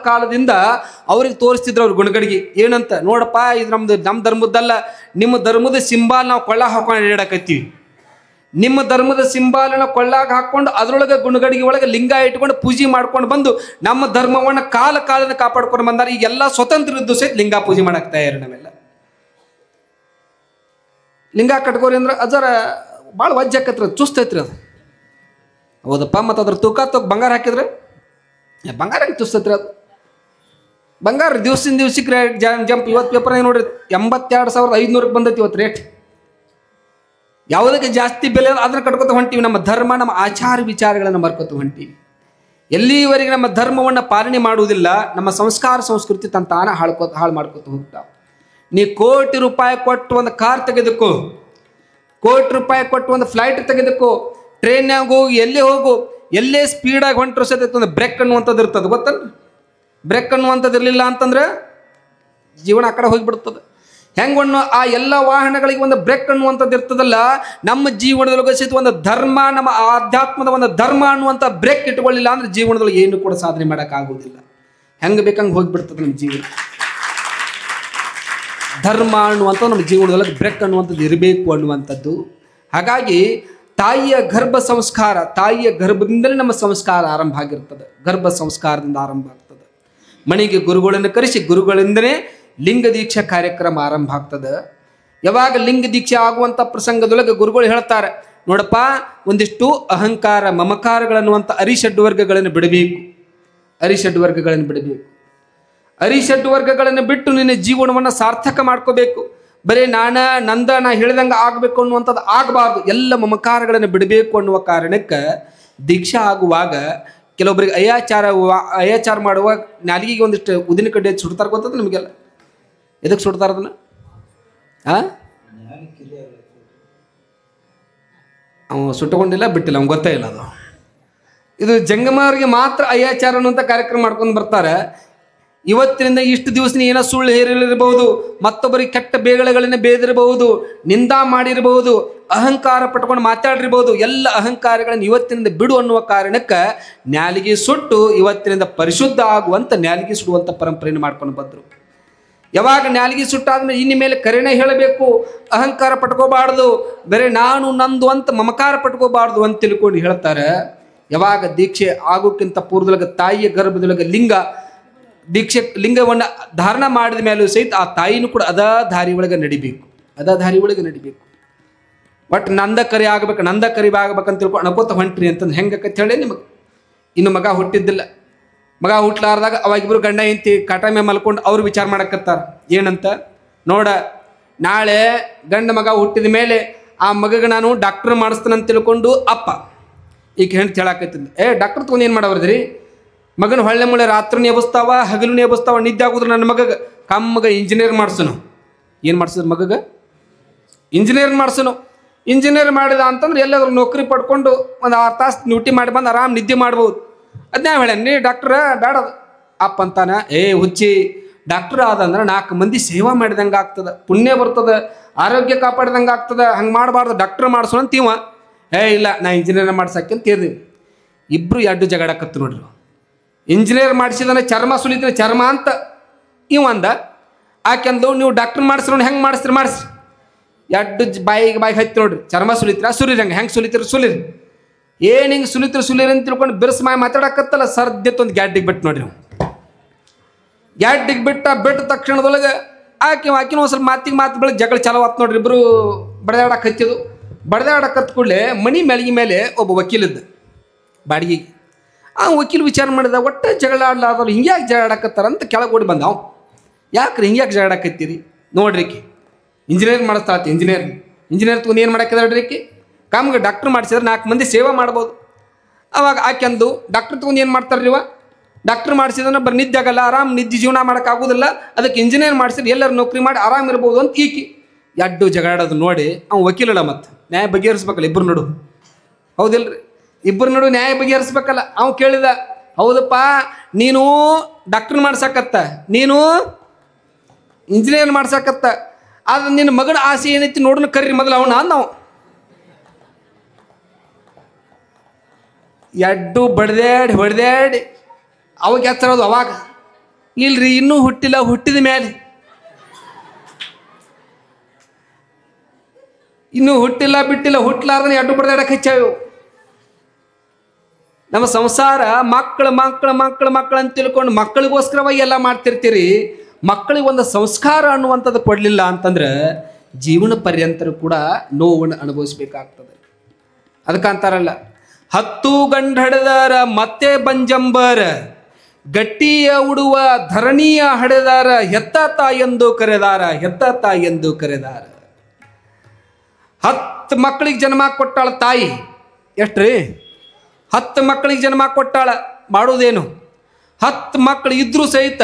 ಕಾಲದಿಂದ ಅವ್ರಿಗೆ ತೋರಿಸ್ತಿದ್ರು ಅವ್ರು ಗುಣಗಡಿಗೆ. ಏನಂತ, ನೋಡಪ್ಪ ಇದು ನಮ್ಮ ಧರ್ಮದ್ದಲ್ಲ, ನಿಮ್ಮ ಧರ್ಮದ ಸಿಂಬಾಲ್ ನಾವು ಕೊಳ್ಳ ಹಾಕೊಂಡು ಹೇಳಕತ್ತೀವಿ. ನಿಮ್ಮ ಧರ್ಮದ ಸಿಂಬಾಲನ ಕೊಳ್ಳಾಗ ಹಾಕ್ಕೊಂಡು ಅದರೊಳಗೆ ಗುಣಗಡಿಗೆ ಒಳಗೆ ಲಿಂಗ ಇಟ್ಕೊಂಡು ಪೂಜೆ ಮಾಡ್ಕೊಂಡು ಬಂದು ನಮ್ಮ ಧರ್ಮವನ್ನು ಕಾಲದಿಂದ ಕಾಪಾಡ್ಕೊಂಡು ಬಂದಾರ. ಈಗೆಲ್ಲ ಸ್ವತಂತ್ರ ಇದ್ದು ಸಹಿತ ಲಿಂಗ ಪೂಜೆ ಮಾಡಕ್ ತಯಾರಿ. ನಾವೆಲ್ಲ ಲಿಂಗ ಕಟ್ಕೋರಿ ಅಂದ್ರೆ ಅದರ ಭಾಳ ವಜ್ಜಾಕತ್ರಿ, ಅದು ಚುಸ್ತೈತ್ರಿ ಅದು. ಹೌದಪ್ಪ, ಮತ್ತು ಅದ್ರ ತೂಕ ಬಂಗಾರ ಹಾಕಿದ್ರೆ ಬಂಗಾರ ಹೆಂಗೆ ಚುಸ್ತೈತ್ರಿ ಅದು. ಬಂಗಾರ ದಿವ್ಸದಿಂದ ದಿವ್ಸಕ್ಕೆ ರೇಟ್ ಜಂಪ್. ಇವತ್ತು ಪೇಪರ್ನಾಗ ನೋಡ್ರಿ 82,500 ಬಂದೈತಿ ಇವತ್ತು ರೇಟ್. ಯಾವುದಕ್ಕೆ ಜಾಸ್ತಿ ಬೆಲೆ ಅದನ್ನ ಕಟ್ಕೊತ ಹೊಂಟೀವಿ. ನಮ್ಮ ಧರ್ಮ, ನಮ್ಮ ಆಚಾರ ವಿಚಾರಗಳನ್ನು ಮರ್ಕೊತ ಹೊಂಟೀವಿ. ಎಲ್ಲಿವರೆಗೆ ನಮ್ಮ ಧರ್ಮವನ್ನು ಪಾಲನೆ ಮಾಡುವುದಿಲ್ಲ, ನಮ್ಮ ಸಂಸ್ಕಾರ ಸಂಸ್ಕೃತಿ ತಾನ ಹಾಳು ಮಾಡ್ಕೊತ ಹೋಗ್ತಾವೆ. ನೀ ಕೋಟಿ ರೂಪಾಯಿ ಕೊಟ್ಟು ಒಂದು ಕಾರ್ ತೆಗೆದುಕೋ, ಕೋಟಿ ರೂಪಾಯಿ ಕೊಟ್ಟು ಒಂದು ಫ್ಲೈಟ್ ತೆಗೆದುಕೋ, ಟ್ರೈನ್ಯಾಗ ಹೋಗಿ ಎಲ್ಲೇ ಹೋಗು, ಎಲ್ಲೇ ಸ್ಪೀಡಾಗಿ ಹೊಂಟ್ರು ಸತ ಒಂದು ಬ್ರೇಕ್ ಅನ್ನುವಂಥದ್ದು ಇರ್ತದೆ. ಗೊತ್ತಲ್ಲ, ಬ್ರೇಕ್ ಅನ್ನುವಂಥದ್ದು ಇರಲಿಲ್ಲ ಅಂತಂದ್ರೆ ಜೀವನ ಆ ಕಡೆ ಹೋಗಿಬಿಡ್ತದೆ. ಹೆಂಗಣ್ಣು ಆ ಎಲ್ಲ ವಾಹನಗಳಿಗೆ ಒಂದು ಬ್ರೇಕ್ ಅನ್ನುವಂಥದ್ದು ಇರ್ತದಲ್ಲ, ನಮ್ಮ ಜೀವನದೊಳಗೆ ಸಹಿತ ಒಂದು ಧರ್ಮ, ನಮ್ಮ ಆಧ್ಯಾತ್ಮದ ಒಂದು ಧರ್ಮ ಅನ್ನುವಂಥ ಬ್ರೇಕ್ ಇಟ್ಕೊಳ್ಳಿಲ್ಲ ಅಂದ್ರೆ ಜೀವನದೊಳಗೆ ಏನು ಕೂಡ ಸಾಧನೆ ಮಾಡೋಕ್ಕಾಗೋದಿಲ್ಲ. ಹೆಂಗೆ ಬೇಕಂಗೆ ಹೋಗಿಬಿಡ್ತದೆ ನಮ್ಮ ಜೀವನ. ಧರ್ಮ ಅನ್ನುವಂಥ ನಮ್ಮ ಜೀವನದೊಳಗೆ ಬ್ರೇಕ್ ಅನ್ನುವಂಥದ್ದು ಇರಬೇಕು ಅನ್ನುವಂಥದ್ದು. ಹಾಗಾಗಿ ತಾಯಿಯ ಗರ್ಭ ಸಂಸ್ಕಾರ, ತಾಯಿಯ ಗರ್ಭದಿಂದಲೇ ನಮ್ಮ ಸಂಸ್ಕಾರ ಆರಂಭ ಆಗಿರ್ತದೆ. ಗರ್ಭ ಸಂಸ್ಕಾರದಿಂದ ಆರಂಭ ಆಗ್ತದೆ. ಮನೆಗೆ ಗುರುಗಳನ್ನು ಕರೆಸಿ ಗುರುಗಳಿಂದಲೇ ಲಿಂಗ ದೀಕ್ಷಾ ಕಾರ್ಯಕ್ರಮ ಆರಂಭ ಆಗ್ತದೆ. ಯಾವಾಗ ಲಿಂಗ ದೀಕ್ಷೆ ಆಗುವಂಥ ಪ್ರಸಂಗದೊಳಗೆ ಗುರುಗಳು ಹೇಳ್ತಾರೆ, ನೋಡಪ್ಪ ಒಂದಿಷ್ಟು ಅಹಂಕಾರ ಮಮಕಾರಗಳನ್ನುವಂಥ ಅರಿಷಡ್ ವರ್ಗಗಳನ್ನು ಬಿಡಬೇಕು. ಅರಿಷಡ್ ವರ್ಗಗಳನ್ನು ಬಿಡಬೇಕು. ಅರಿಷಡ್ ವರ್ಗಗಳನ್ನು ಬಿಟ್ಟು ನಿನ್ನ ಜೀವನವನ್ನು ಸಾರ್ಥಕ ಮಾಡ್ಕೋಬೇಕು. ಬರೀ ನಾ ಹೇಳಿದಂಗೆ ಆಗಬೇಕು ಅನ್ನುವಂಥದ್ದು ಆಗಬಾರ್ದು. ಎಲ್ಲ ಮಮಕಾರಗಳನ್ನು ಬಿಡಬೇಕು ಅನ್ನುವ ಕಾರಣಕ್ಕೆ ದೀಕ್ಷಾ ಆಗುವಾಗ ಕೆಲವೊಬ್ಬರಿಗೆ ಅಯಾಚಾರ ಮಾಡುವ ನಾಲಿಗೆಗೆ ಒಂದಿಷ್ಟು ಉದಿನ ಕಡ್ಡಿ ಸುಡ್ತಾರೆ. ಗೊತ್ತದ ನಿಮಗೆಲ್ಲ ಎದಕ್ಕೆ ಸುಡ್ತಾರೆ ಅದನ್ನು? ಅವನು ಸುಟ್ಟುಕೊಂಡಿಲ್ಲ, ಬಿಟ್ಟಿಲ್ಲ, ಅವ್ನು ಗೊತ್ತೇ ಇಲ್ಲ. ಅದು ಇದು ಜಂಗಮರಿಗೆ ಮಾತ್ರ ಅಯಾಚಾರ ಅನ್ನುವಂಥ ಕಾರ್ಯಕ್ರಮ ಮಾಡ್ಕೊಂಡು ಬರ್ತಾರೆ. ಇವತ್ತಿನಿಂದ ಇಷ್ಟು ದಿವಸ ಏನೋ ಸುಳ್ಳು ಹೇರಿರಬಹುದು, ಮತ್ತೊಬ್ಬರಿಗೆ ಕೆಟ್ಟ ಬೇಗಳೆಗಳನ್ನ ಬೇದಿರಬಹುದು, ನಿಂದಾ ಮಾಡಿರಬಹುದು, ಅಹಂಕಾರ ಪಟ್ಕೊಂಡು ಮಾತಾಡಿರ್ಬೋದು. ಎಲ್ಲ ಅಹಂಕಾರಗಳನ್ನು ಇವತ್ತಿನಿಂದ ಬಿಡು ಅನ್ನುವ ಕಾರಣಕ್ಕೆ ನ್ಯಾಲಿಗೆ ಸುಟ್ಟು ಇವತ್ತಿನಿಂದ ಪರಿಶುದ್ಧ ಆಗುವಂಥ ನ್ಯಾಲಿಗೆ ಸುಡುವಂಥ ಪರಂಪರೆಯನ್ನು ಮಾಡ್ಕೊಂಡು ಬಂದರು. ಯಾವಾಗ ನ್ಯಾಲಿಗೆ ಸುಟ್ಟಾದ್ಮೇಲೆ ಇನ್ನು ಮೇಲೆ ಕರೆನೇ ಹೇಳಬೇಕು, ಅಹಂಕಾರ ಪಟ್ಕೋಬಾರ್ದು, ಬೇರೆ ನಾನು ನಂದು ಅಂತ ಮಮಕಾರ ಪಟ್ಕೋಬಾರ್ದು ಅಂತ ತಿಳ್ಕೊಂಡು ಹೇಳ್ತಾರೆ. ಯಾವಾಗ ದೀಕ್ಷೆ ಆಗೋಕ್ಕಿಂತ ಪೂರ್ವದೊಳಗೆ ತಾಯಿಯ ಗರ್ಭದೊಳಗೆ ಲಿಂಗವನ್ನು ಧಾರಣ ಮಾಡಿದ ಮೇಲೂ ಸಹಿತ ಆ ತಾಯಿನೂ ಕೂಡ ಅದ ದಾರಿ ಒಳಗೆ ನಡಿಬೇಕು. ಒಟ್ಟು ನಂದ ಕರಿ ಆಗ್ಬೇಕು, ನಂದ ಕರಿ ಆಗ್ಬೇಕಂತ ತಿಳ್ಕೊಂಡು ಅನ್ಕೋತ ಹೊಂಟ್ರಿ ಅಂತಂದು ಹೆಂಗಕ್ಕಂತ ಹೇಳಿ ನಿಮಗೆ ಇನ್ನು ಮಗ ಹುಟ್ಟಿದ್ದಿಲ್ಲ. ಮಗ ಹುಟ್ಲಾರ್ದಾಗ ಅವಾಗಿಬ್ರು ಗಂಡ ಹೆಂಡತಿ ಕಾಟ ಮೇಲೆ ಮಲ್ಕೊಂಡು ಅವ್ರು ವಿಚಾರ ಮಾಡಕತ್ತಾರ. ಏನಂತ ನೋಡ, ನಾಳೆ ಗಂಡ ಮಗ ಹುಟ್ಟಿದ ಮೇಲೆ ಆ ಮಗಗೆ ನಾನು ಡಾಕ್ಟರ್ ಮಾಡಿಸ್ತಾನಂತ ತಿಳ್ಕೊಂಡು ಅಪ್ಪ ಈಗ ಹೆಂಡ್ತಿ ಹೇಳಾಕತ್ತಿದ್ದ, ಡಾಕ್ಟರ್ ತೊಗೊಂಡು ಏನು ಮಾಡವ್ರದ್ರಿ, ಮಗನ ಹೊಳ್ಳೆ ಮುಳ್ಳೆ ರಾತ್ರಿನೇ ಎಬ್ಬಿಸ್ತಾವ, ಹಗಲೂ ಎಬ್ಬಿಸ್ತಾವ, ನಿದ್ದೆ ಆಗೋದ್ರು ನನ್ನ ಮಗಗೆ ಕಮ್ಮಗ ಇಂಜಿನಿಯರ್ ಮಾಡಿಸೋನು. ಏನು ಮಾಡಿಸಿದ್ರು ಮಗಗೆ? ಇಂಜಿನಿಯರ್ ಮಾಡಿಸೋನು. ಇಂಜಿನಿಯರ್ ಮಾಡಿದ ಅಂತಂದ್ರೆ ಎಲ್ಲಾದ್ರೂ ನೌಕರಿ ಪಡ್ಕೊಂಡು ಒಂದು 6 ತಾಸು ಡ್ಯೂಟಿ ಮಾಡಿ ಬಂದು ಆರಾಮ್ ನಿದ್ದೆ ಮಾಡ್ಬೋದು. ಅದನ್ನೇ ಹೇಳೇನಿ, ಡಾಕ್ಟ್ರ ಬೇಡ ಅಪ್ಪ ಅಂತಾನ. ಹುಚ್ಚಿ, ಡಾಕ್ಟ್ರ್ ಆದಂದ್ರೆ 4 ಮಂದಿ ಸೇವಾ ಮಾಡಿದಂಗೆ ಆಗ್ತದೆ, ಪುಣ್ಯ ಬರ್ತದೆ, ಆರೋಗ್ಯ ಕಾಪಾಡಿದಂಗೆ ಆಗ್ತದೆ, ಹಂಗೆ ಮಾಡಬಾರ್ದು, ಡಾಕ್ಟ್ರ್ ಮಾಡಿಸೋಣಂತ ಇವ ಇಲ್ಲ ನಾ ಇಂಜಿನಿಯರ್ ಮಾಡ್ಸಕ್ಕೆ ಅಂತ ಹೇಳಿದ್ವಿ. ಇಬ್ಬರು ಎರಡು ಜಗಳಾಕತ್ತು ನೋಡ್ರಿ. ಇಂಜಿನಿಯರ್ ಮಾಡಿಸಿದಾನೆ ಚರ್ಮ ಸುಲಿದ್ರೆ ಚರ್ಮ ಅಂತ ಇವ ಅಂದ. ಆಕೆಂದು ನೀವು ಡಾಕ್ಟರ್ ಮಾಡಿಸ್ರು ಹೆಂಗೆ ಮಾಡಿಸ್ರಿ ಮಾಡಿಸ್ರಿ. ಎರಡು ಬಾಯಿಗೆ ಹತ್ತಿ ನೋಡ್ರಿ. ಚರ್ಮ ಸುಲಿತ್ರ ಸುಲಿರಿ, ಹೆಂಗೆ ಸುಲಿತೀರಿ ಸುಲಿರಿ. ಏನು ಹಿಂಗೆ ಸುಲಿರಿ ಅಂತ ತಿಳ್ಕೊಂಡು ಬಿರ್ಸ್ ಮಾತಾಡಕತ್ತಲ್ಲ, ಸರ್ದ್ಯತ್ತೊಂದು ಗ್ಯಾಡ್ಡಿಗೆ ಬಿಟ್ಟು ನೋಡ್ರಿ. ಗ್ಯಾಡ್ಡಿಗೆ ಬಿಟ್ಟ ತಕ್ಷಣದೊಳಗೆ ಆಕಿನ ಒಂದು ಸ್ವಲ್ಪ ಮಾತು ಬೆಳಗ್ಗೆ ಜಗಳ ಚಾಲು ಆತು ನೋಡ್ರಿ. ಇಬ್ಬರು ಬಡದಾಡಕ್ಕೆ ಹತ್ತಿದ್ದು. ಬಡದಾಡಕ್ಕೆ ಹತ್ತು ಕೂಡಲೇ ಮನೆ ಮೆಳಗಿ ಮೇಲೆ ಒಬ್ಬ ವಕೀಲಿದ್ದ ಬಾಡಿಗೆಗೆ. ಆ ವಕೀಲ್ ವಿಚಾರ ಮಾಡಿದ, ಒಟ್ಟು ಜಗಳ ಆಡ್ಲಾರ್ದವ್ರು ಹಿಂಗ್ಯಾಕೆ ಜಗಳ ಆಡಕತ್ತಾರ ಅಂತ ಕೆಳಗೆ ಓಡಿ ಬಂದ. ಯಾಕ್ರಿ ಹಿಂಗ್ಯಾಕೆ ಜಗಳ ಆಡಕತ್ತೀರಿ ನೋಡ್ರಿ. ಇಂಜಿನಿಯರ್ ಮಾಡಿಸ್ತಾಳತ್ತೆ. ಇಂಜಿನಿಯರ್ ತಗೊಂಡು ಏನು ಮಾಡಕ್ಕೆ ನೋಡ್ರಿ. ಕಾಮ್ಗೆ ಡಾಕ್ಟ್ರ್ ಮಾಡಿಸಿದ್ರೆ 4 ಮಂದಿ ಸೇವೆ ಮಾಡ್ಬೋದು. ಅವಾಗ ಆಕೆಂದು ಡಾಕ್ಟ್ರ್ ತಗೊಂಡು ಏನು ಮಾಡ್ತಾರೆ ರೀ, ಡಾಕ್ಟ್ರ್ ಮಾಡಿಸಿದ್ರೆ ಬರೀ ನಿದ್ದೆ ಆಗಲ್ಲ, ಆರಾಮ್ ನಿದ್ದೆ ಜೀವನ ಮಾಡೋಕ್ಕಾಗೋದಿಲ್ಲ, ಅದಕ್ಕೆ ಇಂಜಿನಿಯರ್ ಮಾಡಿಸಿದ್ರೆ ಎಲ್ಲರೂ ನೌಕರಿ ಮಾಡಿ ಆರಾಮಿರ್ಬೋದು ಅಂತ ಈಕಿ ಎರಡು ಜಗಳಾಡೋದು ನೋಡಿ ಅವ್ನು ವಕೀಲಲ್ಲ, ಮತ್ತು ನ್ಯಾಯ ಬಗೆಹರಿಸ್ಬೇಕಲ್ಲ ಇಬ್ಬರು ನಡು. ಹೌದಿಲ್ರಿ, ಇಬ್ಬರು ನಡು ನ್ಯಾಯ ಬಗೆಹರಿಸ್ಬೇಕಲ್ಲ. ಅವ್ನು ಕೇಳಿದ, ಹೌದಪ್ಪ ನೀನು ಡಾಕ್ಟ್ರ್ ಮಾಡ್ಸಕತ್ತ, ನೀನು ಇಂಜಿನಿಯರ್ ಮಾಡ್ಸಕತ್ತ, ಆದ್ರೆ ನಿನ್ನ ಮಗನ ಆಸೆ ಏನೈತಿ ನೋಡೋಣ ಕರ್ರಿ ಮೊದಲು ಅವನ ನಾವು. ಎಡ್ಡು ಹೊಡೆದಾಡಿ ಅವಾಗ ಎಚ್ಚರೋದು. ಅವಾಗ ಇಲ್ರಿ ಇನ್ನೂ ಹುಟ್ಟಿಲ್ಲ, ಹುಟ್ಟಿದ ಮೇಲೆ ಇನ್ನೂ ಹುಟ್ಟಿಲ್ಲ ಬಿಟ್ಟಿಲ್ಲ, ಹುಟ್ಟಲಾರ್ದನೆ ಎಡ್ಡು ಬಡ್ದಾಡಕ್ಕೆ ಹೆಚ್ಚಾವು. ನಮ್ಮ ಸಂಸಾರ ಮಕ್ಕಳು ಅಂತ ತಿಳ್ಕೊಂಡು ಮಕ್ಕಳಿಗೋಸ್ಕರವಾಗಿ ಎಲ್ಲ ಮಾಡ್ತಿರ್ತೀರಿ. ಮಕ್ಕಳಿಗೆ ಒಂದು ಸಂಸ್ಕಾರ ಅನ್ನುವಂಥದ್ದು ಕೊಡಲಿಲ್ಲ ಅಂತಂದ್ರೆ ಜೀವನ ಪರ್ಯಂತರ ಕೂಡ ನೋವನ್ನು ಅನುಭವಿಸ್ಬೇಕಾಗ್ತದೆ. ಅದಕ್ಕಂತಾರಲ್ಲ, 10 ಗಂಡು ಹಡೆದಾರ ಮತ್ತೆ ಬಂಜಂಬರ, ಗಟ್ಟಿಯ ಉಡುವ ಧರಣಿಯ ಹಡೆದಾರ, ಹೆತ್ತ ತಾಯೆಂದು ಕರೆದಾರ. 10 ಮಕ್ಕಳಿಗೆ ಜನ್ಮ ಕೊಟ್ಟಾಳ ತಾಯಿ. ಎಷ್ಟ್ರಿ? 10 ಮಕ್ಕಳಿಗೆ ಜನ್ಮ ಕೊಟ್ಟಾಳ. ಮಾಡೋದೇನು? 10 ಮಕ್ಕಳು ಇದ್ರೂ ಸಹಿತ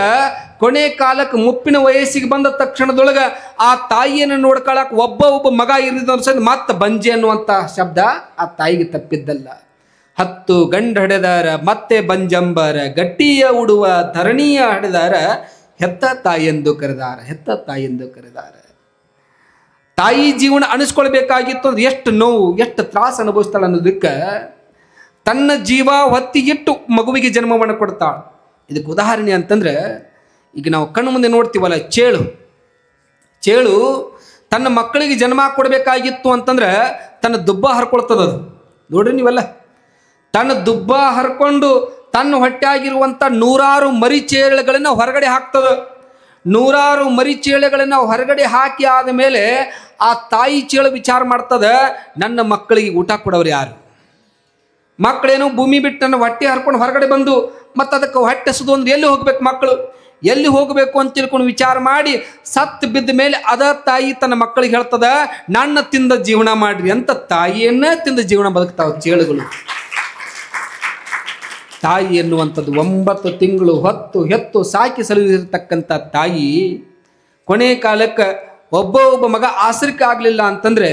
ಕೊನೆ ಕಾಲಕ್ಕೆ ಮುಪ್ಪಿನ ವಯಸ್ಸಿಗೆ ಬಂದ ತಕ್ಷಣದೊಳಗೆ ಆ ತಾಯಿಯನ್ನು ನೋಡ್ಕೊಳಕ್ಕೆ ಒಬ್ಬ ಮಗ ಇರಿದವ್ರು ಸಹಿತ ಮತ್ತೆ ಬಂಜೆ ಅನ್ನುವಂಥ ಶಬ್ದ ಆ ತಾಯಿಗೆ ತಪ್ಪಿದ್ದಲ್ಲ. 10 ಗಂಡು ಹಡೆದಾರ ಮತ್ತೆ ಬಂಜಂಬರ, ಗಟ್ಟಿಯ ಉಡುವ ಧರಣಿಯ ಹಡೆದಾರ, ಹೆತ್ತ ತಾಯಿಯೆಂದು ಕರೆದಾರ. ತಾಯಿ ಜೀವನ ಅನಿಸ್ಕೊಳ್ಬೇಕಾಗಿತ್ತು ಅಂದ್ರೆ ಎಷ್ಟು ನೋವು, ಎಷ್ಟು ತ್ರಾಸ ಅನುಭವಿಸ್ತಾಳೆ ಅನ್ನೋದಕ್ಕೆ ತನ್ನ ಜೀವ ಹೊತ್ತಿಗಿಟ್ಟು ಮಗುವಿಗೆ ಜನ್ಮವನ್ನು ಕೊಡ್ತಾಳೆ. ಇದಕ್ಕೆ ಉದಾಹರಣೆ ಅಂತಂದ್ರೆ, ಈಗ ನಾವು ಕಣ್ಣು ಮುಂದೆ ನೋಡ್ತೀವಲ್ಲ, ಚೇಳು ತನ್ನ ಮಕ್ಕಳಿಗೆ ಜನ್ಮ ಕೊಡಬೇಕಾಗಿತ್ತು ಅಂತಂದ್ರೆ ತನ್ನ ದುಬ್ಬ ಹರ್ಕೊಳ್ತದದು. ನೋಡ್ರಿ ನೀವೆಲ್ಲ, ತನ್ನ ದುಬ್ಬ ಹರ್ಕೊಂಡು ತನ್ನ ಹೊಟ್ಟೆಯಾಗಿರುವಂಥ 100 ಮರಿಚೇಳುಗಳನ್ನು ಹೊರಗಡೆ ಹಾಕ್ತದೆ. 100 ಮರಿಚೇಳುಗಳನ್ನು ಹೊರಗಡೆ ಹಾಕಿ ಆದ ಮೇಲೆ ಆ ತಾಯಿ ಚೇಳು ವಿಚಾರ ಮಾಡ್ತದೆ, ನನ್ನ ಮಕ್ಕಳಿಗೆ ಊಟ ಕೊಡೋರು ಯಾರು? ಮಕ್ಕಳೇನು ಭೂಮಿ ಬಿಟ್ಟು ನನ್ನ ಹೊಟ್ಟೆ ಹರ್ಕೊಂಡು ಹೊರಗಡೆ ಬಂದು ಮತ್ತು ಅದಕ್ಕೆ ಹೊಟ್ಟೆ ಸುದು ಅಂದ್ರೆ ಎಲ್ಲಿ ಹೋಗ್ಬೇಕು? ಮಕ್ಕಳು ಎಲ್ಲಿ ಹೋಗಬೇಕು ಅಂತ ತಿಳ್ಕೊಂಡು ವಿಚಾರ ಮಾಡಿ ಸತ್ತು ಬಿದ್ದ ಮೇಲೆ ಅದ ತಾಯಿ ತನ್ನ ಮಕ್ಕಳಿಗೆ ಹೇಳ್ತದ, ನನ್ನ ತಿಂದ ಜೀವನ ಮಾಡ್ರಿ ಅಂತ. ತಾಯಿಯನ್ನ ತಿಂದ ಜೀವನ ಬದುಕ್ತಾವ ಚೇಳುಗಳು. ತಾಯಿ ಎನ್ನುವಂಥದ್ದು 9 ತಿಂಗಳು ಹೆತ್ತು ಸಾಕಿ ಸಲುಹಿರ್ತಕ್ಕಂಥ ತಾಯಿ ಕೊನೆ ಕಾಲಕ್ಕೆ ಒಬ್ಬ ಮಗ ಆಸರಿಕೆ ಆಗಲಿಲ್ಲ ಅಂತಂದ್ರೆ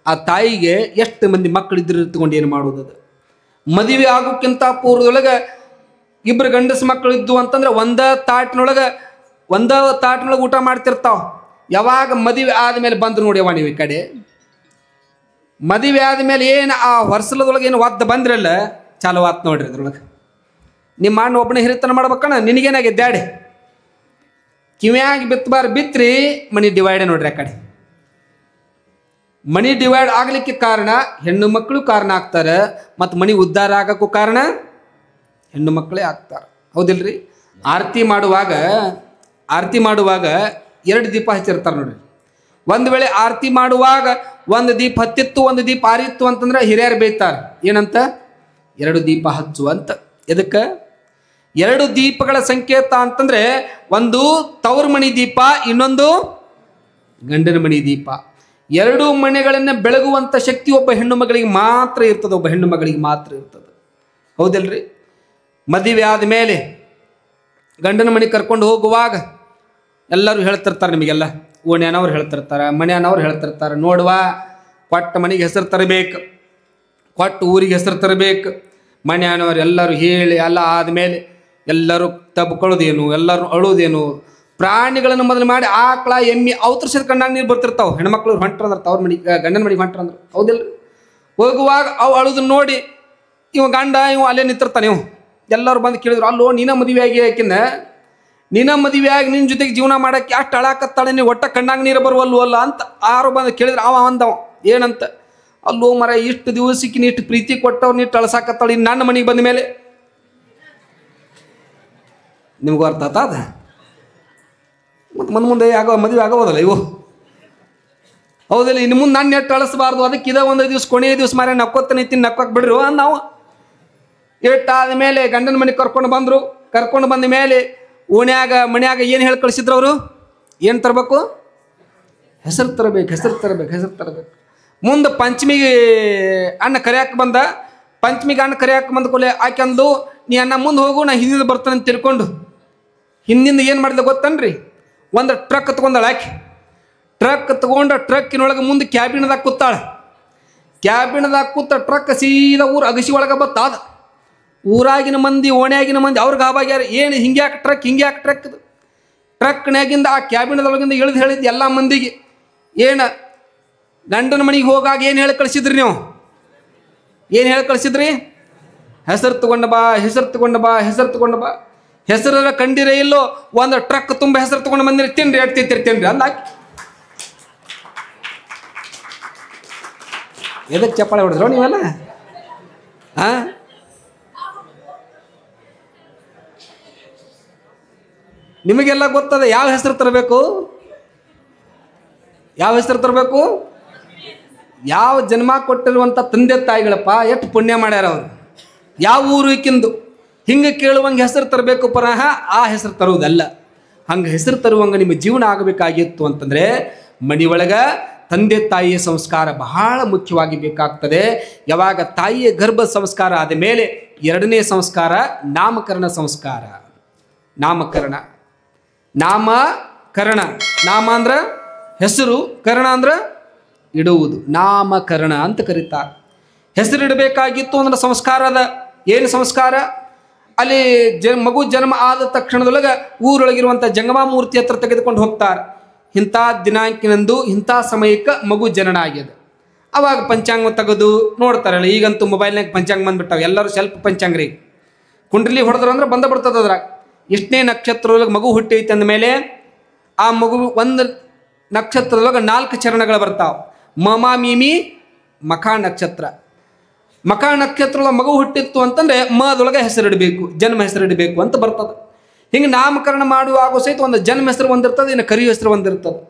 ಆ ತಾಯಿಗೆ ಎಷ್ಟು ಮಂದಿ ಮಕ್ಕಳಿದ್ರು ಇರ್ತಕೊಂಡು ಏನು ಮಾಡೋದು? ಮದುವೆ ಆಗೋಕ್ಕಿಂತ ಪೂರ್ವದೊಳಗೆ 2 ಗಂಡಸು ಮಕ್ಕಳು ಇದ್ದು ಅಂತಂದ್ರೆ ಒಂದೇ ತಾಟಿನೊಳಗೆ ಊಟ ಮಾಡ್ತಿರ್ತಾವ. ಯಾವಾಗ ಮದುವೆ ಆದಮೇಲೆ ಬಂದ್ರು ನೋಡಿ ನೀವು ಈ ಕಡೆ, ಮದುವೆ ಆದಮೇಲೆ ಏನು ಆ ವರ್ಷಲದೊಳಗೆ ಏನು ಒದ್ದು ಬಂದ್ರಲ್ಲ ಚಾಲು ಆತ್ ನೋಡ್ರಿ. ಅದ್ರೊಳಗೆ ನಿಮ್ಮ ಅಣ್ಣ ಒಬ್ಬನೇ ಹಿರಿತನ ಮಾಡ್ಬೇಕಣ್ಣ, ನಿನಗೇನಾಗಿದೆ ಡ್ಯಾಡಿ? ಕಿವ್ಯಾಗಿ ಬಿತ್ರಿ ಮನಿ ಡಿವೈಡ್ ನೋಡ್ರಿ. ಆ ಕಡೆ ಮನಿ ಡಿವೈಡ್ ಆಗ್ಲಿಕ್ಕೆ ಕಾರಣ ಹೆಣ್ಣು ಮಕ್ಕಳು ಕಾರಣ ಆಗ್ತಾರೆ, ಮತ್ತು ಮನಿ ಉದ್ಧಾರ ಆಗಕ್ಕೂ ಕಾರಣ ಹೆಣ್ಣು ಮಕ್ಕಳೇ ಆಗ್ತಾರೆ. ಹೌದಿಲ್ರಿ? ಆರತಿ ಮಾಡುವಾಗ 2 ದೀಪ ಹಚ್ಚಿರ್ತಾರೆ ನೋಡ್ರಿ. ಒಂದು ವೇಳೆ ಆರತಿ ಮಾಡುವಾಗ ಒಂದು ದೀಪ ಹತ್ತಿತ್ತು, ಒಂದು ದೀಪ ಆರಿತ್ತು ಅಂತಂದ್ರೆ ಹಿರಿಯರು ಬೈತಾರೆ. ಏನಂತ? 2 ದೀಪ ಹಚ್ಚು ಅಂತ. ಎದಕ್ಕೆ? 2 ದೀಪಗಳ ಸಂಕೇತ ಅಂತಂದ್ರೆ ಒಂದು ತವರು ಮಣಿ ದೀಪ, ಇನ್ನೊಂದು ಗಂಡನ ಮಣಿ ದೀಪ. 2 ಮನೆಗಳನ್ನು ಬೆಳಗುವಂಥ ಶಕ್ತಿ ಒಬ್ಬ ಹೆಣ್ಣು ಮಗಳಿಗೆ ಮಾತ್ರ ಇರ್ತದೆ. ಹೌದಲ್ರಿ? ಮದುವೆ ಆದಮೇಲೆ ಗಂಡನ ಮನೆ ಕರ್ಕೊಂಡು ಹೋಗುವಾಗ ಎಲ್ಲರೂ ಹೇಳ್ತಿರ್ತಾರೆ, ನಿಮಗೆಲ್ಲ ಓಣ್ಯಾನವ್ರು ಹೇಳ್ತಿರ್ತಾರೆ, ಮನ್ಯಾನವ್ರು ಹೇಳ್ತಿರ್ತಾರೆ, ನೋಡುವ ಕೊಟ್ಟ ಮನೆಗೆ ಹೆಸರು ತರಬೇಕು, ಕೊಟ್ಟು ಊರಿಗೆ ಹೆಸರು ತರಬೇಕು. ಮನ್ಯಾನವ್ರು ಎಲ್ಲರೂ ಹೇಳಿ ಎಲ್ಲ ಆದಮೇಲೆ ಎಲ್ಲರೂ ತಬ್ಕೊಳ್ಳೋದೇನು, ಎಲ್ಲರೂ ಅಳೋದೇನು, ಪ್ರಾಣಿಗಳನ್ನು ಮೊದಲು ಮಾಡಿ ಆಕಳ ಎಮ್ಮೆ ಅವತರಿಸಿದ ಕಣ್ಣಾಗ ನೀರು ಬರ್ತಿರ್ತಾವೆ. ಹೆಣ್ಮಕ್ಳು ಹೊಂಟ್ರಂದ್ರೆ ತವ್ರ ಮನೆ ಗಂಡನ ಮನೆಗೆ ಹೊಂಟ್ರಂದ್ರೆ. ಹೌದಿಲ್ರಿ? ಹೋಗುವಾಗ ಅವು ಅಳುದನ್ನ ನೋಡಿ ಇವ ಗಂಡ ಅಲ್ಲೇ ನಿಂತಿರ್ತಾನೆ. ಎಲ್ಲರೂ ಬಂದು ಕೇಳಿದ್ರು, ಅಲ್ಲೋ ನೀನ ಮದುವೆ ಆಗಿ ಆಕಿನ, ನೀನ ಮದುವೆ ಆಗಿ ನಿನ್ನ ಜೊತೆಗೆ ಜೀವನ ಮಾಡಕ್ಕೆ ಅಷ್ಟು ಅಳಾಕತ್ತಾಳೆ, ನೀವು ಒಟ್ಟ ಕಣ್ಣಾಗ ನೀರು ಬರುವಲ್ವ ಅಲ್ಲ ಅಂತ ಯಾರು ಬಂದು ಕೇಳಿದ್ರು. ಅಂದವ ಏನಂತ, ಅಲ್ಲೋ ಮರ ಇಷ್ಟು ದಿವಸಕ್ಕೆ ನೀ ಇಷ್ಟು ಪ್ರೀತಿ ಕೊಟ್ಟವ್ರು ನೀ ಅಳಸಾಕತ್ತಾಳೆ ನನ್ನ ಮನೆಗೆ ಬಂದ ಮೇಲೆ. ನಿಮ್ಗೆ ಅರ್ಥ ಆತ ಅದ? ಮತ್ತು ಮುಂದೆ ಮದುವೆ ಆಗೋದಲ್ಲ ಇವು, ಹೌದಿಲ್ಲ? ಇನ್ನು ಮುಂದೆ ನಾನು ನೆಟ್ಟು ಅಳಿಸ್ಬಾರ್ದು, ಅದಕ್ಕೆ ಇದ ಒಂದು ದಿವ್ಸ ಕೊನೆಯ ದಿವ್ಸ ಮಾರ ನಕ್ಕೋತ ನಿಂತೀನಿ, ನಕ್ಕೋಕ್ ಬಿಡ್ರು ನಾವು. ಇಟ್ಟಾದ ಮೇಲೆ ಗಂಡನ ಮನೆಗೆ ಕರ್ಕೊಂಡು ಬಂದರು. ಕರ್ಕೊಂಡು ಬಂದ ಮೇಲೆ ಮನ್ಯಾಗ ಏನು ಹೇಳಿ ಕಳಿಸಿದ್ರು ಅವರು? ಏನು ತರಬೇಕು? ಹೆಸರು ತರಬೇಕು. ಮುಂದೆ ಪಂಚಮಿಗೆ ಅಣ್ಣ ಕರಿಯಾಕೆ ಬಂದ. ಪಂಚಮಿಗೆ ಅಣ್ಣ ಕರಿಯಾಕೆ ಬಂದ ಕೂಡಲೇ ಆಕೆ ಅಂದು, ನೀ ಅಣ್ಣ ಮುಂದೆ ಹೋಗು, ನಾ ಹಿಂದಿಂದ ಬರ್ತಾನೆ ಅಂತ ತಿಳ್ಕೊಂಡು ಹಿಂದಿಂದ ಏನು ಮಾಡಿದೆ ಗೊತ್ತನ್ರಿ? ಒಂದು ಟ್ರಕ್ ತೊಗೊಂಡಾಳ ಆಕೆ. ಟ್ರಕ್ ತೊಗೊಂಡು ಟ್ರಕ್ಕಿನೊಳಗೆ ಮುಂದೆ ಕ್ಯಾಬಿನದಾಗ ಕೂತಾಳೆ. ಕ್ಯಾಬಿನದಾಗ ಕೂತ ಟ್ರಕ್ ಸೀದಾ ಊರು ಅಗಸಿ ಒಳಗೆ ಬತ್ತಾದ. ಊರಾಗಿನ ಮಂದಿ, ಓಣ್ಯಾಗಿನ ಮಂದಿ ಅವ್ರಿಗೆ ಆವಾಗ್ಯಾರ, ಏನು ಹಿಂಗ್ಯಾಕೆ ಟ್ರಕ್ ಟ್ರಕ್ನಾಗಿಂದ ಆ ಕ್ಯಾಬಿನದೊಳಗಿಂದ ಇಳಿದು ಹೇಳಿದ್ದು ಎಲ್ಲ ಮಂದಿಗೆ, ಏನು ಗಂಡನ ಮನೆಗೆ ಹೋಗಾಗ ಏನು ಹೇಳಿ ಕಳಿಸಿದ್ರಿ ನೀವು? ಏನು ಹೇಳಿ ಕಳಿಸಿದ್ರಿ? ಹೆಸರು ತಗೊಂಡು ಬಾ. ಹೆಸರ ಕಂಡಿರೇ ಇಲ್ಲೋ, ಒಂದು ಟ್ರಕ್ ತುಂಬ ಹೆಸರು ತಗೊಂಡು ಬಂದಿರಿ, ತಿನ್ರಿ ತಿನ್ರಿ ಅಂದಾಕಿ. ಎದಕ್ಕೆ ಚಪ್ಪಾಳೆ ಹೊಡೆದ್ರು ನೀವೆಲ್ಲ? ನಿಮಗೆಲ್ಲ ಗೊತ್ತದ ಯಾವ ಹೆಸರು ತರಬೇಕು? ಯಾವ ಜನ್ಮ ಕೊಟ್ಟಿರುವಂಥ ತಂದೆ ತಾಯಿಗಳಪ್ಪ ಎಷ್ಟು ಪುಣ್ಯ ಮಾಡ್ಯಾರ ಅವರು, ಯಾವ ಊರು ಈಕಿಂದು ಹಿಂಗೆ ಕೇಳುವಂಗೆ ಹೆಸರು ತರಬೇಕು, ಪುನಃ ಆ ಹೆಸರು ತರುವುದಲ್ಲ. ಹಂಗೆ ಹೆಸರು ತರುವಂಗೆ ನಿಮ್ಮ ಜೀವನ ಆಗಬೇಕಾಗಿತ್ತು ಅಂತಂದರೆ ಮನೆಯೊಳಗೆ ತಂದೆ ತಾಯಿಯ ಸಂಸ್ಕಾರ ಬಹಳ ಮುಖ್ಯವಾಗಿ ಬೇಕಾಗ್ತದೆ. ಯಾವಾಗ ತಾಯಿಯ ಗರ್ಭ ಸಂಸ್ಕಾರ ಆದ ಮೇಲೆ ಎರಡನೇ ಸಂಸ್ಕಾರ ನಾಮಕರಣ ಸಂಸ್ಕಾರ. ನಾಮಕರಣ ನಾಮ ಅಂದ್ರೆ ಹೆಸರು, ಕರಣ ಅಂದ್ರೆ ಇಡುವುದು, ನಾಮಕರಣ ಅಂತ ಕರೀತಾರೆ. ಹೆಸರಿಡಬೇಕಾಗಿತ್ತು ಅಂದ್ರೆ ಸಂಸ್ಕಾರದ ಏನು ಸಂಸ್ಕಾರ? ಅಲ್ಲಿ ಮಗು ಜನ್ಮ ಆದ ತಕ್ಷಣದೊಳಗೆ ಊರೊಳಗಿರುವಂಥ ಜಂಗಮಾಮೂರ್ತಿ ಹತ್ರ ತೆಗೆದುಕೊಂಡು ಹೋಗ್ತಾರೆ. ಇಂಥ ದಿನಾಂಕಿನಂದು ಇಂಥ ಸಮಯಕ್ಕೆ ಮಗು ಜನನ ಆಗ್ಯದ. ಅವಾಗ ಪಂಚಾಂಗ ತೆಗೆದು ನೋಡ್ತಾರಲ್ಲ. ಈಗಂತೂ ಮೊಬೈಲ್ನಾಗ ಪಂಚಾಂಗ ಬಂದ್ಬಿಟ್ಟಾವ, ಎಲ್ಲರೂ ಸೆಲ್ಫ್ ಪಂಚಾಂಗ ರೀ. ಕುಂಡ್ಲಿ ಹೊಡೆದ್ರು ಅಂದ್ರೆ ಬಿಡ್ತದ ಅದ್ರಾಗ ಎಷ್ಟನೇ ನಕ್ಷತ್ರದೊಳಗೆ ಮಗು ಹುಟ್ಟೈತೆ ಅಂದಮೇಲೆ ಆ ಮಗು ಒಂದು ನಕ್ಷತ್ರದೊಳಗೆ 4 ಚರಣಗಳು ಬರ್ತಾವೆ. ಮಮ ಮೀಮಿ ಮಖ ನಕ್ಷತ್ರ. ಮಖ ನಕ್ಷತ್ರದೊಳಗೆ ಮಗು ಹುಟ್ಟಿತ್ತು ಅಂತಂದರೆ ಮದೊಳಗೆ ಹೆಸರಿಡಬೇಕು, ಜನ್ಮ ಹೆಸರಿಡಬೇಕು ಅಂತ ಬರ್ತದೆ. ಹಿಂಗೆ ನಾಮಕರಣ ಮಾಡುವಾಗ ಸಹಿತ ಒಂದು ಜನ್ಮ ಹೆಸರು ಒಂದಿರ್ತದೆ, ಇನ್ನು ಕರಿಯೋ ಹೆಸರು ಒಂದಿರ್ತದೆ.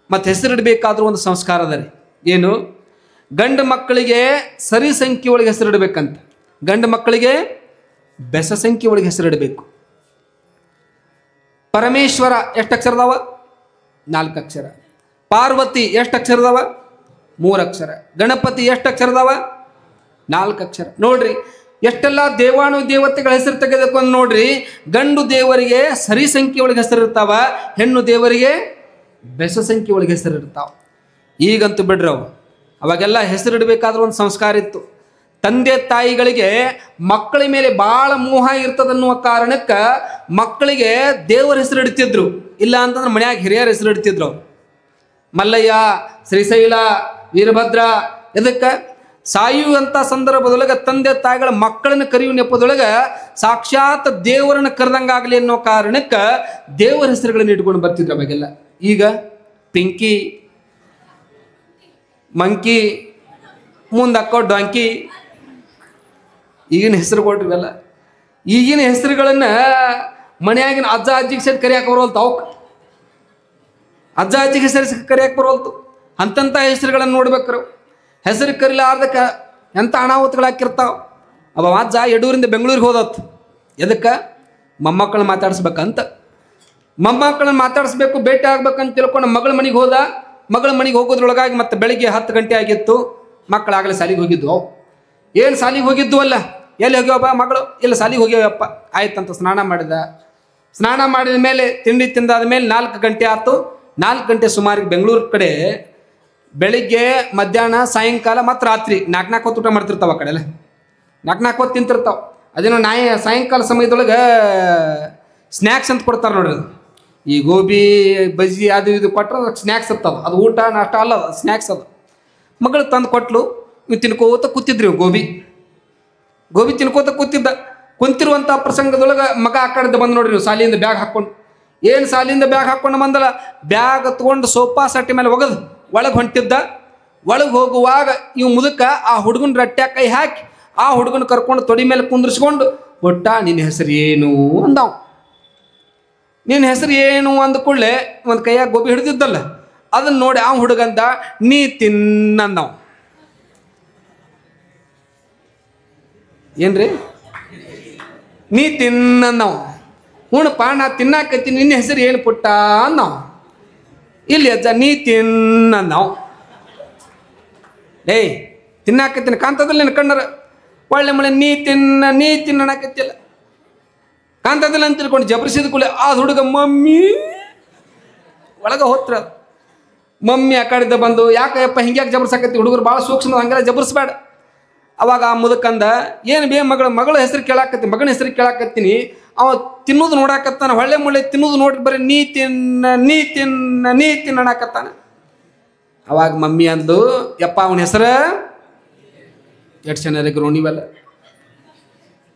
ಮತ್ತು ಹೆಸರಿಡಬೇಕಾದ್ರೂ ಒಂದು ಸಂಸ್ಕಾರ ಅದ ರೀ. ಏನು? ಗಂಡು ಮಕ್ಕಳಿಗೆ ಸರಿ ಸಂಖ್ಯೆ ಒಳಗೆ ಹೆಸರಿಡಬೇಕಂತ, ಗಂಡು ಮಕ್ಕಳಿಗೆ ಬೆಸ ಸಂಖ್ಯೆ ಒಳಗೆ ಹೆಸರಿಡಬೇಕು. ಪರಮೇಶ್ವರ ಎಷ್ಟು ಅಕ್ಷರದವ? 4 ಅಕ್ಷರ. ಪಾರ್ವತಿ ಎಷ್ಟು ಅಕ್ಷರದವ? 3 ಅಕ್ಷರ. ಗಣಪತಿ ಎಷ್ಟು ಅಕ್ಷರದವ? 4 ಅಕ್ಷರ. ನೋಡ್ರಿ ಎಷ್ಟೆಲ್ಲ ದೇವಾನು ದೇವತೆಗಳ ಹೆಸರು ತೆಗೆದುಕೊಂಡು ನೋಡ್ರಿ. ಗಂಡು ದೇವರಿಗೆ ಸರಿ ಸಂಖ್ಯೆ ಒಳಗೆ ಹೆಸರು ಇರ್ತಾವ, ಹೆಣ್ಣು ದೇವರಿಗೆ ಬೆಸ ಸಂಖ್ಯೆ ಒಳಗೆ ಹೆಸರು ಇರ್ತಾವ. ಈಗಂತೂ ಬಿಡ್ರವು, ಅವಾಗೆಲ್ಲ ಹೆಸರಿಡಬೇಕಾದ್ರೂ ಒಂದು ಸಂಸ್ಕಾರ ಇತ್ತು. ತಂದೆ ತಾಯಿಗಳಿಗೆ ಮಕ್ಕಳ ಮೇಲೆ ಭಾಳ ಮೋಹ ಇರ್ತದನ್ನುವ ಕಾರಣಕ್ಕೆ ಮಕ್ಕಳಿಗೆ ದೇವರ ಹೆಸರು ಇಡ್ತಿದ್ರು. ಇಲ್ಲ ಅಂತಂದ್ರೆ ಮನ್ಯಾಗ ಹಿರಿಯರ ಹೆಸರು ಇಡ್ತಿದ್ರು. ಮಲ್ಲಯ್ಯ, ಶ್ರೀಶೈಲ, ವೀರಭದ್ರ. ಇದಕ್ಕೆ ಸಾಯುವಂಥ ಸಂದರ್ಭದೊಳಗೆ ತಂದೆ ತಾಯಿಗಳ ಮಕ್ಕಳನ್ನು ಕರೆಯುವ ನೆಪದೊಳಗೆ ಸಾಕ್ಷಾತ್ ದೇವರನ್ನು ಕರೆದಂಗಾಗಲಿ ಅನ್ನೋ ಕಾರಣಕ್ಕೆ ದೇವರ ಹೆಸರುಗಳನ್ನು ಇಟ್ಕೊಂಡು ಬರ್ತಿದ್ರು ಅವಾಗೆಲ್ಲ. ಈಗ ಪಿಂಕಿ, ಮಂಕಿ, ಮುಂದಕ್ಕೋ ಡಾಂಕಿ, ಈಗಿನ ಹೆಸರು ಕೊಟ್ರಿವೆಲ್ಲ. ಈಗಿನ ಹೆಸರುಗಳನ್ನು ಮನೆಯಾಗಿನ ಅಜ್ಜ ಅಜ್ಜಿಗೆ ಸಹಿತ ಕರಿಯಾಕೆ ಬರೋಲ್ತು. ಅವಕ್ಕೆ ಅಜ್ಜ ಅಜ್ಜಿಗೆ ಹೆಸರು ಕರಿಯಾಕೆ ಬರೋಲ್ತು. ಅಂತಂಥ ಹೆಸರುಗಳನ್ನು ನೋಡ್ಬೇಕ್ರು. ಹೆಸರು ಕರಿಲಾರ್ದಕ್ಕೆ ಎಂಥ ಅನಾಹುತಗಳು ಹಾಕಿರ್ತಾವೆ. ಅವ ಅಜ್ಜ ಯಡೂರಿಂದ ಬೆಂಗಳೂರಿಗೆ ಹೋದತ್ತು. ಎದಕ್ಕೆ? ಮೊಮ್ಮಕ್ಕಳನ್ನ ಮಾತಾಡಿಸ್ಬೇಕಂತ. ಮೊಮ್ಮಕ್ಕಳನ್ನ ಮಾತಾಡಿಸ್ಬೇಕು, ಭೇಟಿ ಆಗ್ಬೇಕಂತ ತಿಳ್ಕೊಂಡು ಮಗಳ ಮನೆಗೆ ಹೋದ. ಮಗಳ ಮನೆಗೆ ಹೋಗೋದ್ರೊಳಗಾಗಿ ಮತ್ತೆ ಬೆಳಿಗ್ಗೆ 10 ಗಂಟೆ ಆಗಿತ್ತು. ಮಕ್ಕಳಾಗಲೇ ಶಾಲೆಗೆ ಹೋಗಿದ್ವು. ಏನು ಶಾಲೆಗೆ ಹೋಗಿದ್ದು ಅಲ್ಲ, ಎಲ್ಲಿ ಹೋಗ್ಯವಪ್ಪ ಮಗಳು? ಇಲ್ಲ ಶಾಲೆಗೆ ಹೋಗ್ಯವಪ್ಪ. ಆಯ್ತಂತ ಸ್ನಾನ ಮಾಡಿದ. ಸ್ನಾನ ಮಾಡಿದ ಮೇಲೆ ತಿಂಡಿ ತಿಂದಾದ ಮೇಲೆ 4 ಗಂಟೆ ಆಯ್ತು. 4 ಗಂಟೆ ಸುಮಾರಿಗೆ ಬೆಂಗಳೂರು ಕಡೆ ಬೆಳಿಗ್ಗೆ, ಮಧ್ಯಾಹ್ನ, ಸಾಯಂಕಾಲ ಮತ್ತು ರಾತ್ರಿ 4 ಹೊತ್ತು ಊಟ ಮಾಡ್ತಿರ್ತಾವೆ. ಆ ಕಡೆ ಎಲ್ಲ 4 ಹೊತ್ತು ತಿಂತಿರ್ತಾವೆ. ಅದೇನೋ ಸಾಯಂಕಾಲ ಸಮಯದೊಳಗೆ ಸ್ನ್ಯಾಕ್ಸ್ ಅಂತ ಕೊಡ್ತಾರೆ ನೋಡ್ರಿ. ಈ ಗೋಬಿ ಬಜ್ಜಿ ಅದು ಇದು ಕೊಟ್ಟರೆ ಸ್ನ್ಯಾಕ್ಸ್ ಇರ್ತದೆ. ಅದು ಊಟ ನಾಷ್ಟ ಅಲ್ಲ, ಅದು ಸ್ನ್ಯಾಕ್ಸ್. ಅದು ಮಗಳು ತಂದು ಕೊಟ್ಲು. ಇವು ತಿನ್ಕೋತ ಕೂತಿದ್ರಿ ಗೋಬಿ ತಿನ್ಕೋತ ಕೂತಿದ್ದ. ಕುಂತಿರುವಂಥ ಪ್ರಸಂಗದೊಳಗೆ ಮಗ ಆ ಕಡೆಯಿಂದ ಬಂದು ನೋಡ್ರಿ ನೀವು, ಸಾಲಿಯಿಂದ ಬ್ಯಾಗ್ ಹಾಕ್ಕೊಂಡು. ಏನು ಸಾಲಿಯಿಂದ ಬ್ಯಾಗ್ ಹಾಕ್ಕೊಂಡು ಬಂದಲ್ಲ, ಬ್ಯಾಗ್ ತೊಗೊಂಡು ಸೋಫಾ ಸೆಟ್ ಮೇಲೆ ಒಗದು ಒಳಗೆ ಹೊಂಟಿದ್ದ. ಒಳಗೆ ಹೋಗುವಾಗ ಇವು ಮುದುಕ ಆ ಹುಡುಗನ ರಟ್ಟ್ಯಾಗ ಕೈ ಹಾಕಿ ಆ ಹುಡುಗನ ಕರ್ಕೊಂಡು ತೊಡಿ ಮೇಲೆ ಕುಂದ್ರಿಸ್ಕೊಂಡು, ಒಟ್ಟ ನಿನ್ನ ಹೆಸರು ಏನು ಅಂದವ. ನಿನ್ನ ಹೆಸರು ಏನು ಅಂದ ಕೂಡಲೇ ಒಂದು ಕೈಯಾಗ ಗೋಬಿ ಹಿಡಿದಿದ್ದಲ್ಲ, ಅದನ್ನ ನೋಡಿ ಆ ಹುಡುಗಂದ ನೀ ತಿನ್ನಂದವ. ಏನ್ರಿ ನೀ ತಿನ್ನಂದವ. ಹುಣಪ್ಪ ನಾ ತಿನ್ನಾಕತ್ತೀನಿ, ನಿನ್ನ ಹೆಸರು ಏನು ಪುಟ್ಟ ಅಂದವ. ಇಲ್ಲಿ ಅಜ್ಜ ನೀ ತಿನ್ನಂದವ. ಏಯ್ ತಿನ್ನಾಕತ್ತೀನಿ ಕಾಂತದಲ್ಲಿ ನಿನ್ನ ಕಣ್ಣರ ಒಳ್ಳೆ ಮಳೆ ನೀ ತಿನ್ನಕತ್ತಿಲ್ಲ ಕಾಂತದಲ್ಲಿ ಅಂತ ತಿಳ್ಕೊಂಡು ಜಬರಿಸಿದ ಕೂಡಲೇ ಆ ಹುಡುಗ ಮಮ್ಮಿ ಒಳಗೆ ಹೋತ್ರ. ಮಮ್ಮಿ ಆ ಕಡೆದ ಬಂದು ಯಾಕಪ್ಪ ಹಿಂಗ್ಯಾಕೆ ಜಬರ್ಸಾಕತ್ತಿ, ಹುಡುಗರು ಭಾಳ ಸೂಕ್ಷ್ಮ, ಹಂಗೆಲ್ಲ ಜಬರ್ಸ್ಬೇಡ. ಅವಾಗ ಆ ಮುದಕಂದ ಏನು ಬೇ ಮಗಳ ಹೆಸರು ಕೇಳಾಕತ್ತೀನಿ, ಮಗನ ಹೆಸರು ಕೇಳಾಕತ್ತೀನಿ. ಅವ ತಿನ್ನೋದು ನೋಡಾಕತ್ತಾನ, ಹೊಳ್ಳೆ ಮುಳ್ಳೆ ತಿನ್ನೋದು ನೋಡಿ ಬರೀ ನೀ ತಿನ್ನ ಅನ್ನಕತ್ತಾನ. ಅವಾಗ ಮಮ್ಮಿ ಅಂದು, ಯಪ್ಪ ಅವನ ಹೆಸರು ಎಷ್ಟು ಚೆನ್ನಾಗಿರೋ ನೀವೆಲ್ಲ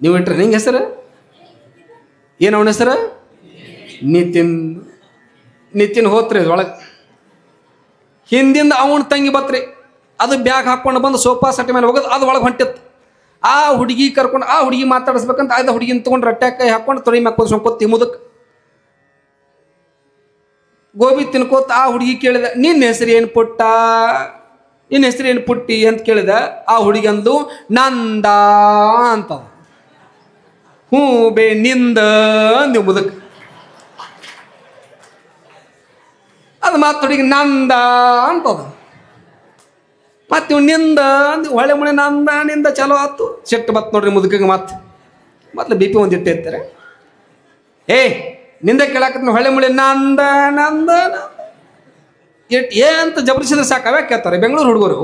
ನೀವು ಇಟ್ರೆ ನಿಂಗೆ ಹೆಸರು ಏನು ಅವನ ಹೆಸರು ನಿತಿನ್ ಹೋತ್ರಿ ಒಳಗೆ. ಹಿಂದಿಂದ ಅವನ ತಂಗಿ ಬತ್ರಿ, ಅದು ಬ್ಯಾಗ್ ಹಾಕ್ಕೊಂಡು ಬಂದು ಸೋಫಾ ಸೆಟ್ ಮೇಲೆ ಹೋಗೋದು, ಅದು ಒಳಗೆ ಹೊಂಟಿತ್ತು. ಆ ಹುಡುಗಿ ಕರ್ಕೊಂಡು ಆ ಹುಡುಗಿ ಮಾತಾಡಿಸ್ಬೇಕಂತ ಆಯ್ದ ಹುಡುಗಿನ ತೊಗೊಂಡು ರಟ್ಟ್ಯಾಗ ಕೈ ಹಾಕ್ಕೊಂಡು ತೊಡಿ ಮ್ಯಾಗ ಕೂತ್ತಿ ಮುದಕ್ಕೆ ಗೋಬಿ ತಿನ್ಕೋತ ಆ ಹುಡುಗಿ ಕೇಳಿದ, ನಿನ್ನ ಹೆಸರು ಏನು ಪುಟ್ಟ, ನಿನ್ನ ಹೆಸರು ಏನು ಪುಟ್ಟಿ ಅಂತ ಕೇಳಿದ. ಆ ಹುಡುಗಿ ಅಂದು ನಂದ ಅಂತ. ಹ್ಞೂ ಬೇ ನಿಂದ ಅಂದು ಮುದಕ್. ಅದು ಮಾತು ಹುಡುಗಿ ನಂದ ಅಂತದ. ಮತ್ತೆ ಇವ್ ನಿಂದ ಅಂದು ಹೊಳೆ ಮುಳೆ ನಂದ ನಿಂದ ಚಲೋ ಆಯ್ತು. ಸಿಟ್ಟು ಬತ್ತು ನೋಡ್ರಿ ಮುದುಕಿಗೆ. ಮೊದ್ಲು ಬಿ ಪಿ ಒಂದಿಟ್ಟು ಇರ್ತಾರೆ. ನಿಂದ ಕೇಳಾಕತ್ನ ಹೊಳೆ ಮುಳೆ ನಂದ ಅಂತ ಜಬರಿಸಿದ್ರೆ ಸಾಕು, ಅವೇ ಕೇಳ್ತಾರೆ ಬೆಂಗಳೂರು ಹುಡುಗರು,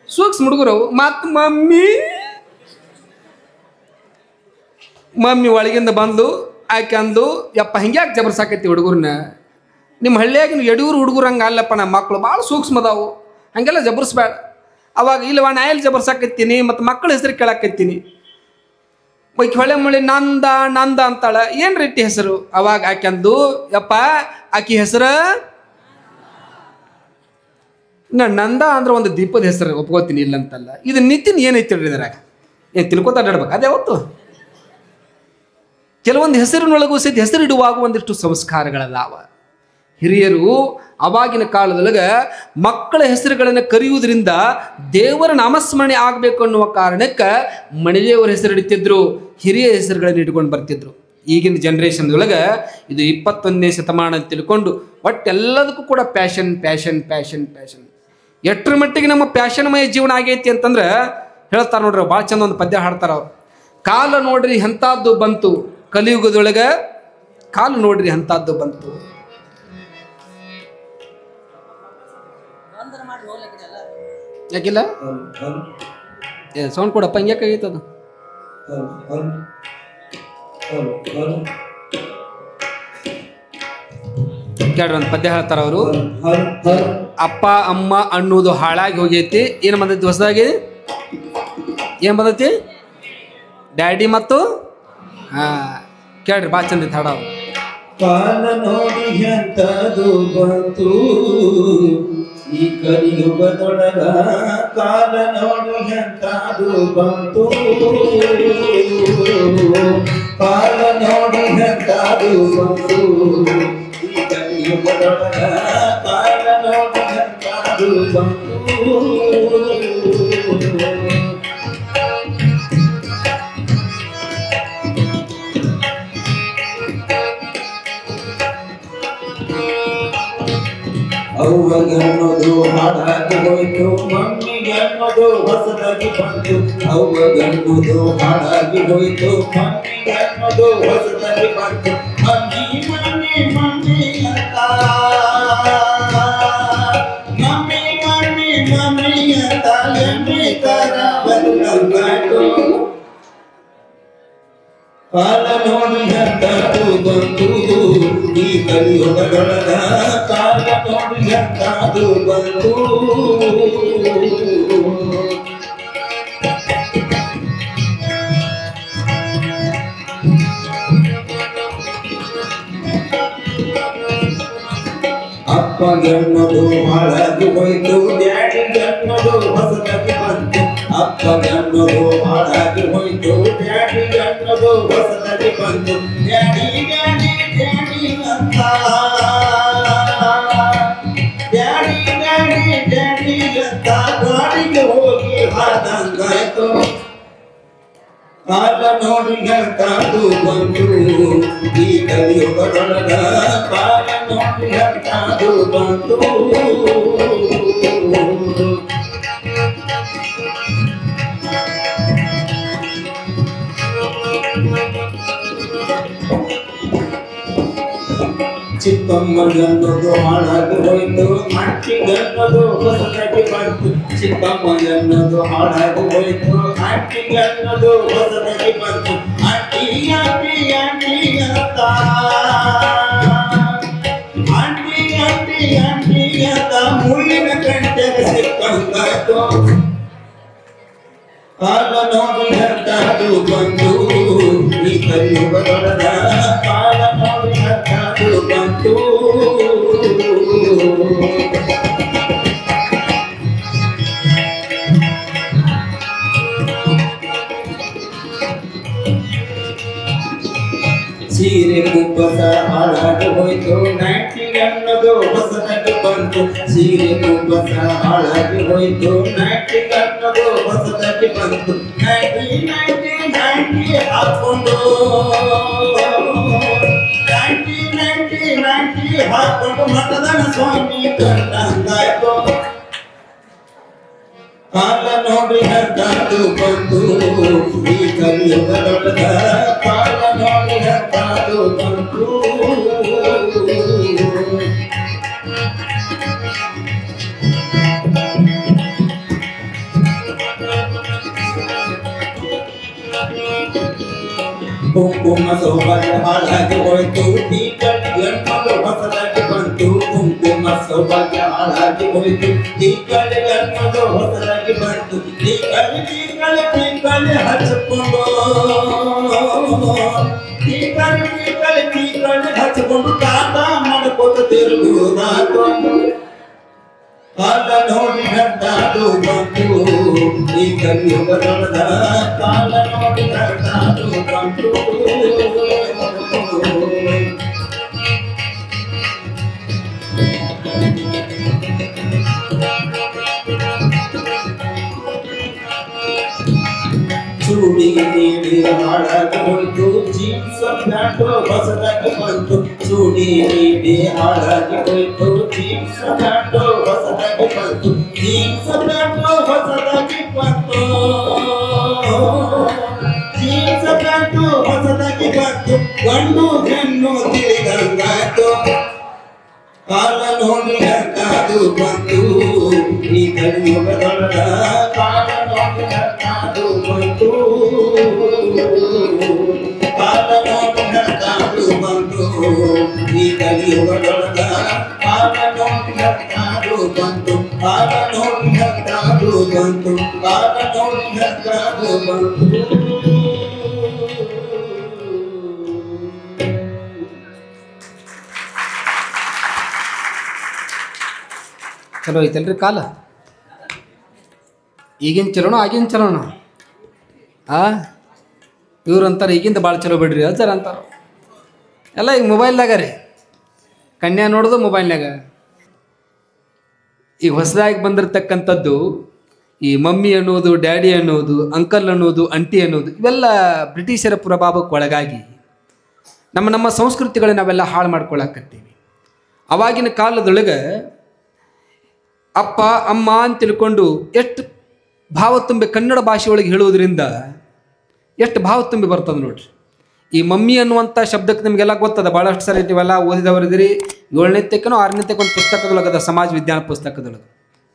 ಸೂಕ್ಷ್ಮ ಹುಡುಗರು. ಮತ್ತು ಮಮ್ಮಿ ಒಳಗಿಂದ ಬಂದು ಆಕೆ ಅಂದು, ಯಪ್ಪ ಹಿಂಗ್ಯಾಕೆ ಜಬರ್ಸಾಕೈತಿ ಹುಡುಗರನ್ನ, ನಿಮ್ಮ ಹಳ್ಳಿಯಾಗಿನ ಯಡಿಯೂರು ಹುಡುಗರು ಹಂಗೆ ಅಲ್ಲಪ್ಪ, ನಮ್ಮ ಮಕ್ಕಳು ಭಾಳ ಸೂಕ್ಷ್ಮದಾವು, ಹಾಗೆಲ್ಲ ಜಬರ್ಸ್ಬೇಡ. ಅವಾಗ ಇಲ್ಲವ ನಾ ಎಲ್ಲಿ ಜಬರ್ಸಾಕತ್ತೀನಿ, ಮತ್ತು ಮಕ್ಕಳ ಹೆಸರು ಕೇಳಾಕತ್ತೀನಿ. ಹೊಳೆ ಮುಳಿ ನಂದ ಅಂತಾಳ, ಏನು ರೀತಿ ಹೆಸರು? ಅವಾಗ ಆಕೆ ಅಂದು, ಯಪ್ಪ ಆಕಿ ಹೆಸರು ನಂದ ಅಂದ್ರೆ ಒಂದು ದೀಪದ ಹೆಸರು, ಒಪ್ಕೋತೀನಿ ಇಲ್ಲಂತಲ್ಲ. ಇದು ನಿತಿನ್ ಏನೈತಿ ಹೇಳ್ರಿ ಇದ್ರಾಗ, ಏನು ತಿನ್ಕೋತ ಅಡ್ಡಾಡ್ಬೇಕು ಅದೇ ಹೊತ್ತು. ಕೆಲವೊಂದು ಹೆಸರಿನೊಳಗೂ ಸಹಿತ ಹೆಸರಿಡುವಾಗ ಒಂದಿಷ್ಟು ಸಂಸ್ಕಾರಗಳದಾವ. ಹಿರಿಯರು ಅವಾಗಿನ ಕಾಲದೊಳಗೆ ಮಕ್ಕಳ ಹೆಸರುಗಳನ್ನು ಕರೆಯುವುದರಿಂದ ದೇವರ ನಾಮಸ್ಮರಣೆ ಆಗಬೇಕು ಅನ್ನುವ ಕಾರಣಕ್ಕೆ ಮಣಿದೇವರ ಹೆಸರು ಹಿಡಿತಿದ್ರು, ಹಿರಿಯ ಹೆಸರುಗಳನ್ನು ಇಟ್ಕೊಂಡು ಬರ್ತಿದ್ರು. ಈಗಿನ ಜನ್ರೇಷನ್ದೊಳಗೆ ಇದು 21ನೇ ಶತಮಾನ ಅಂತ ತಿಳ್ಕೊಂಡು ಒಟ್ಟೆಲ್ಲದಕ್ಕೂ ಕೂಡ ಪ್ಯಾಷನ್. ಎಷ್ಟರ ಮಟ್ಟಿಗೆ ನಮ್ಮ ಪ್ಯಾಷನ್ಮಯ ಜೀವನ ಆಗೈತಿ ಅಂತಂದ್ರೆ ಹೇಳ್ತಾರೆ ನೋಡ್ರಿ, ಭಾಳ ಚಂದ ಒಂದು ಪದ್ಯ ಹಾಡ್ತಾರೆ ಅವ್ರು. ಕಾಲ ನೋಡ್ರಿ ಎಂಥದ್ದು ಬಂತು ಕಲಿಯುಗದೊಳಗೆ, ಕಾಲು ನೋಡ್ರಿ ಎಂಥದ್ದು ಬಂತು. ಯಾಕಿಲ್ಲ ಸೌಂಡ್ ಕೊಡಪ್ಪ, ಹಿಂಗ್ಯಾಕಾಗೈತದು. ಕೇಳ್ರಿ ಒಂದು ಪದ್ಯ ಹೇಳ್ತಾರ ಅವರು. ಅಪ್ಪ ಅಮ್ಮ ಅನ್ನೋದು ಹಾಳಾಗಿ ಹೋಗೈತಿ, ಏನು ಬಂದೈತಿ ಹೊಸದಾಗಿ? ಏನು ಬಂದೈತಿ? ಡ್ಯಾಡಿ ಮತ್ತು ಕೇಳ್ರಿ ಭಾಳ ಚಂದ ಐತಿ ಹಾಡ. ಕಾಲ ನೋಡಿ ಎಂತದು ಬಂತು ಈ ಕಲಿಯುಗದೊಳಗ, ಕಾಲ ನೋಡಿ ಎಂತದು ಬಂತು, ಕಾಲ ನೋಡಿ ಎಂತದು ಬಂತು ಈ ಕಲಿಯುಗದೊಳಗ, ಕಾಲ ನೋಡಿ ಎಂತದು ಬಂತು. ಅವ್ವಗನ್ನೋದು ಹಾಳಾಗಿ ಹೋಯ್ತು, ಮಮ್ಮಿಗನ್ನೋದು ಹೊಸದಾಗಿ ಬಂತು. ಅವ್ವಗನ್ನೋದು ಹಾಳಾಗಿ ಹೋಯ್ತು, ಮಮ್ಮಿಗನ್ನೋದು ಹೊಸದಾಗಿ ಬಂತು. ಮಮ್ಮಿ ಮಮ್ಮಿ ಮಮ್ಮಿ ಅಂತ, ಮಮ್ಮಿ ಮಮ್ಮಿ ಮಮ್ಮಿ ಅಂತ ಎಮ್ಮೆ ತರ ಬಂತು. ಕಾಲ ನೋಡಿ ಎಂತದು ಬಂತು ಈ ಕಲಿಯುಗದೊಳಗ, ಕಾಲ ನೋಡಿ ಎಂತದು ಬಂತು. ಅಪ್ಪಗೆನ್ನೋದು ಹಾಳಾಗಿ ಹೋಯ್ತು ಡ್ಯಾಡಿಗೆನ್ನೋದು ಹೊಸದಾಗಿ ಬಂತು ಅಪ್ಪಗೆನ್ನೋದು ಹಾಳಾಗಿ ಹೋಯ್ತು ಡ್ಯಾಡಿಗೆನ್ನೋದು ಹೊಸದಾಗಿ ಬಂತು ಡ್ಯಾಡಿ ಡ್ಯಾಡಿ ಡ್ಯಾಡಿ ಅಂತ ಡ್ಯಾಡಿ ಡ್ಯಾಡಿ ಡ್ಯಾಡಿ ಅಂತ ಗಾಡಿಗೆ ಹೋಗಿ ಹಾದಂಗಾಯ್ತು ಕಾಲ ನೋಡಿ ಹೇಳ್ತಾದು ಬಂತು ಈ ಕಲಿಯುಗದೊಳಗ ಕಾಲ ನೋಡಿ ಹೇಳ್ತಾದು ಬಂತು ಚಿಕ್ಕಮ್ಮಗೆನ್ನೋದು ಹಾಳಾಗಿ ಹೋಯ್ತು ಆಂಟಿಗೆನ್ನೋದು ಹೊಸದಾಗಿ ಬಂತು ಚಿಕ್ಕಮ್ಮಗೆನ್ನೋದು ಹಾಳಾಗಿ ಹೋಯ್ತು ಆಂಟಿಗೆನ್ನೋದು ಹೊಸದಾಗಿ ಬಂತು ಆಂಟಿ ಆಂಟಿ ಆಂಟಿ ಅಂತ ಆಂಟಿ ಆಂಟಿ ಆಂಟಿ ಅಂತ ಮುಳ್ಳಿನ ಗಂಟೆಗೆ ಸಿಕ್ಕಂಗಾಯ್ತು ಕಾಲ ನೋಡಿ ಹೇಳ್ತಾದು ಬಂತು ಈ ಕಲಿಯುಗದೊಳಗ ಕಾಲ ನೋಡಿ ಹೇಳ್ತಾದು ಬಂತು ಸೀರೆ ಕುಪ್ಪಸ ಹಾಳಾಗಿ ಹೋಯ್ತು ನೈಟಿ ಅನ್ನೋದು ಹೊಸದಾಗಿ ಬಂತು ಸೀರೆ ಕುಪ್ಪಸ ಹಾಳಾಗಿ ಹೋಯ್ತು ನೈಟಿ ಅನ್ನೋದು ಹೊಸದಾಗಿ ಬಂತು ನೈಟಿ ನೈಟಿ ನೈಟಿ ಹಾಕೊಂಡು ನೈಟಿ ನೈಟಿ ನೈಟಿ ಹಾಕೊಂಡು ಮತದಾನ ಸ್ವಾಮಿ ಕಂಡಂಗಾಯ್ತು ಕಾಲ ನೋಡಿ ಹೇಳ್ತಾದು ಬಂತು ಈ ಕಲಿಯುಗದೊಳಗ ಕಾಲ ನೋಡಿ ಹೇಳ್ತಾದು ಬಂತು ಕುಂಕುಮ ಸೌಭಾಗ್ಯ ಹಾಳಾಗಿ ಹೋಯ್ತು ಟೀಕಲಿಗನ್ನೋದು ಹೊಸದಾಗಿ ಬಂತು ಕುಂಕುಮ ಸೌಭಾಗ್ಯ ಹಾಳಾಗಿ ಹೋಯ್ತು ಟೀಕಲಿಗನ್ನೋದು ಹೊಸದಾಗಿ ಬಂತು ಟೀಕಲಿ ಟೀಕಲಿ ಟೀಕಲಿ ಹಚ್ಚಿಕೊಂಡು ಟೀಕಲಿ ಟೀಕಲಿ ಟೀಕಲಿ ಹಚ್ಚಿಕೊಂಡು ಕಾಟ ಮಾಡ್ಕೊತ ತಿರುಗುವುದಾತು ಕಾಲ ನೋಡಿ ಹೇಳ್ತಾದು ಬಂತು ಈ ಕಲಿಯುಗದೊಳಗ ಕಾಲ ನೋಡಿ ಹೇಳ್ತಾದು ಬಂತು ಚೂಡಿ ನೀಡಿ ಹಾಳಾಗಿ ಹೋಯ್ತು ಜೀನ್ಸ್ ಪ್ಯಾಂಟು ಹೊಸದಾಗಿ ಬಂತು ಚೂಡಿ ನೀಡಿ ಹಾಳಾಗಿ ಹೋಯ್ತು ಜೀನ್ಸ್ ಪ್ಯಾಂಟು ಹೊಸದಾಗಿ ಬಂತು ಜೀನ್ಸ್ ಪ್ಯಾಂಟು ಹೊಸದಾಗಿ ಬಂತು ಜೀನ್ಸ್ ಪ್ಯಾಂಟು ಹೊಸದಾಗಿ ಬಂತು ಗಂಡು ಹೆಣ್ಣು ತಿಳಿದಂಗಾಯ್ತು ಕಾಲ ನೋಡಿ ಹೇಳ್ತಾದು ಬಂತು ಈ ಕಲಿಯುಗದೊಳಗ ಕಾಲ ನೋಡಿ ಹೇಳ್ತಾದು ಬಂತು ಕಾಲ ನೋಡಿ ಹೇಳ್ತಾದು ಬಂತು ಈ ಕಲಿಯುಗದೊಳಗ ಕಾಲ ನೋಡಿ ಹೇಳ್ತಾದು ಬಂತು ಕಾಲ ನೋಡಿ ಹೇಳ್ತಾದು ಬಂತು ಕಾಲ ನೋಡಿ ಹೇಳ್ತಾದು ಬಂತು ಚಲೋ ಐತಲ್ರಿ ಕಾಲ ಈಗಿನ ಚಲೋಣ ಆಗಿನ ಚಲೋಣ ಇವ್ರು ಅಂತಾರೆ ಈಗಿಂದ ಭಾಳ ಚಲೋ ಬಿಡ್ರಿ ಅಜ್ಜರ ಅಂತಾರೆ ಎಲ್ಲ ಈಗ ಮೊಬೈಲ್ದಾಗ ರೀ ಕನ್ಯಾ ನೋಡೋದು ಮೊಬೈಲ್ನಾಗ ಈಗ ಹೊಸದಾಗಿ ಬಂದಿರತಕ್ಕಂಥದ್ದು ಈ ಮಮ್ಮಿ ಅನ್ನೋದು ಡ್ಯಾಡಿ ಅನ್ನೋದು ಅಂಕಲ್ ಅನ್ನೋದು ಅಂಟಿ ಅನ್ನೋದು ಇವೆಲ್ಲ ಬ್ರಿಟಿಷರ ಪ್ರಭಾವಕ್ಕೆ ಒಳಗಾಗಿ ನಮ್ಮ ಸಂಸ್ಕೃತಿಗಳನ್ನ ನಾವೆಲ್ಲ ಹಾಳು ಮಾಡ್ಕೊಳಕತ್ತೀವಿ. ಅವಾಗಿನ ಕಾಲದೊಳಗೆ ಅಪ್ಪ ಅಮ್ಮ ಅಂತ ತಿಳ್ಕೊಂಡು ಎಷ್ಟು ಭಾವ ತುಂಬಿ ಕನ್ನಡ ಭಾಷೆ ಒಳಗೆ ಹೇಳುವುದರಿಂದ ಎಷ್ಟು ಭಾವ ತುಂಬಿ ಬರ್ತದೆ ನೋಡ್ರಿ. ಈ ಮಮ್ಮಿ ಅನ್ನುವಂಥ ಶಬ್ದಕ್ಕೆ ನಿಮಗೆಲ್ಲ ಗೊತ್ತದ, ಭಾಳಷ್ಟು ಸರಿ ನೀವೆಲ್ಲ ಓದಿದವರಿದ್ದೀರಿ. 7ನೇ ತಕ್ಕನೋ 6ನೇ ತಕ್ಕ ಒಂದು ಪುಸ್ತಕದೊಳಗದ, ಸಮಾಜ ವಿಜ್ಞಾನ ಪುಸ್ತಕದೊಳಗೆ.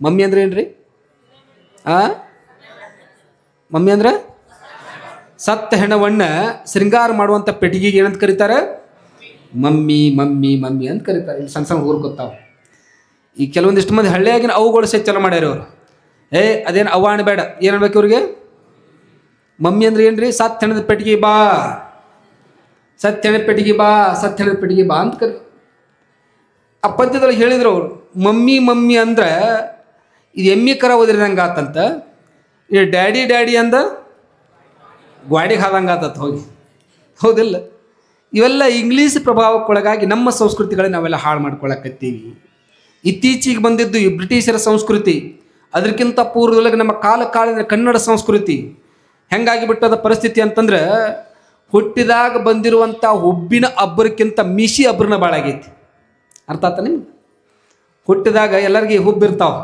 ಮಮ್ಮಿ ಅಂದ್ರೆ ಏನ್ರಿ? ಮಮ್ಮಿ ಅಂದ್ರೆ ಸತ್ತ ಹೆಣವನ್ನ ಶೃಂಗಾರ ಮಾಡುವಂಥ ಪೆಟ್ಟಿಗೆಗೆ ಏನಂತ ಕರೀತಾರೆ? ಮಮ್ಮಿ ಮಮ್ಮಿ ಮಮ್ಮಿ ಅಂತ ಕರೀತಾರೆ. ಇಲ್ಲಿ ಸಣ್ಣ ಸಣ್ಣ ಊರು ಗೊತ್ತಾವ. ಈ ಕೆಲವೊಂದಿಷ್ಟು ಮಂದಿ ಹಳ್ಳಿಯಾಗಿನ ಅವುಗಳು ಸಹ ಚಲೋ ಮಾಡ್ಯಾರ ಅವರು. ಅದೇನು ಅವ್ವ ಅನ್ಬೇಡ, ಏನು ಅನ್ಬೇಕು ಇವ್ರಿಗೆ? ಮಮ್ಮಿ ಅಂದ್ರೆ ಏನ್ರಿ? ಸತ್ತ ಹೆಣದ ಪೆಟ್ಟಿಗೆ ಬಾ, ಸತ್ತ ಹೆಣದ ಪೆಟ್ಟಿಗೆ ಬಾ, ಸತ್ತ ಹೆಣದ ಪೆಟ್ಟಿಗೆ ಬಾ ಅಂತ ಕರಿ. ಆ ಪದ್ಯದೊಳಗೆ ಹೇಳಿದ್ರು ಅವರು. ಮಮ್ಮಿ ಮಮ್ಮಿ ಅಂದ್ರೆ ಇದು ಎಮ್ಮಿ ಕರ ಓದಿರಂಗೆ ಆತಂತ, ಇದು ಡ್ಯಾಡಿ ಡ್ಯಾಡಿ ಅಂದ ಗ್ವಾಡಿಗೆ ಹಾದಂಗೆ ಆತತ್ ಹೋಗಿ. ಹೌದಿಲ್ಲ? ಇವೆಲ್ಲ ಇಂಗ್ಲೀಷ್ ಪ್ರಭಾವಕ್ಕೊಳಗಾಗಿ ನಮ್ಮ ಸಂಸ್ಕೃತಿಗಳನ್ನ ನಾವೆಲ್ಲ ಹಾಳು ಮಾಡ್ಕೊಳಕತ್ತೀವಿ. ಇತ್ತೀಚೆಗೆ ಬಂದಿದ್ದು ಈ ಬ್ರಿಟಿಷರ ಸಂಸ್ಕೃತಿ, ಅದಕ್ಕಿಂತ ಪೂರ್ವದೊಳಗೆ ನಮ್ಮ ಕಾಲದ ಕನ್ನಡ ಸಂಸ್ಕೃತಿ ಹೆಂಗಾಗಿ ಬಿಟ್ಟದ ಪರಿಸ್ಥಿತಿ ಅಂತಂದ್ರೆ, ಹುಟ್ಟಿದಾಗ ಬಂದಿರುವಂಥ ಹುಬ್ಬಿನ ಅಬ್ಬರಕ್ಕಿಂತ ಮಿಶಿ ಅಬ್ಬರನ ಭಾಳ ಆಗೈತಿ. ಅರ್ಥ ಆತ ನಿಮ್ಗೆ? ಹುಟ್ಟಿದಾಗ ಎಲ್ಲರಿಗೆ ಹುಬ್ಬಿರ್ತಾವೆ,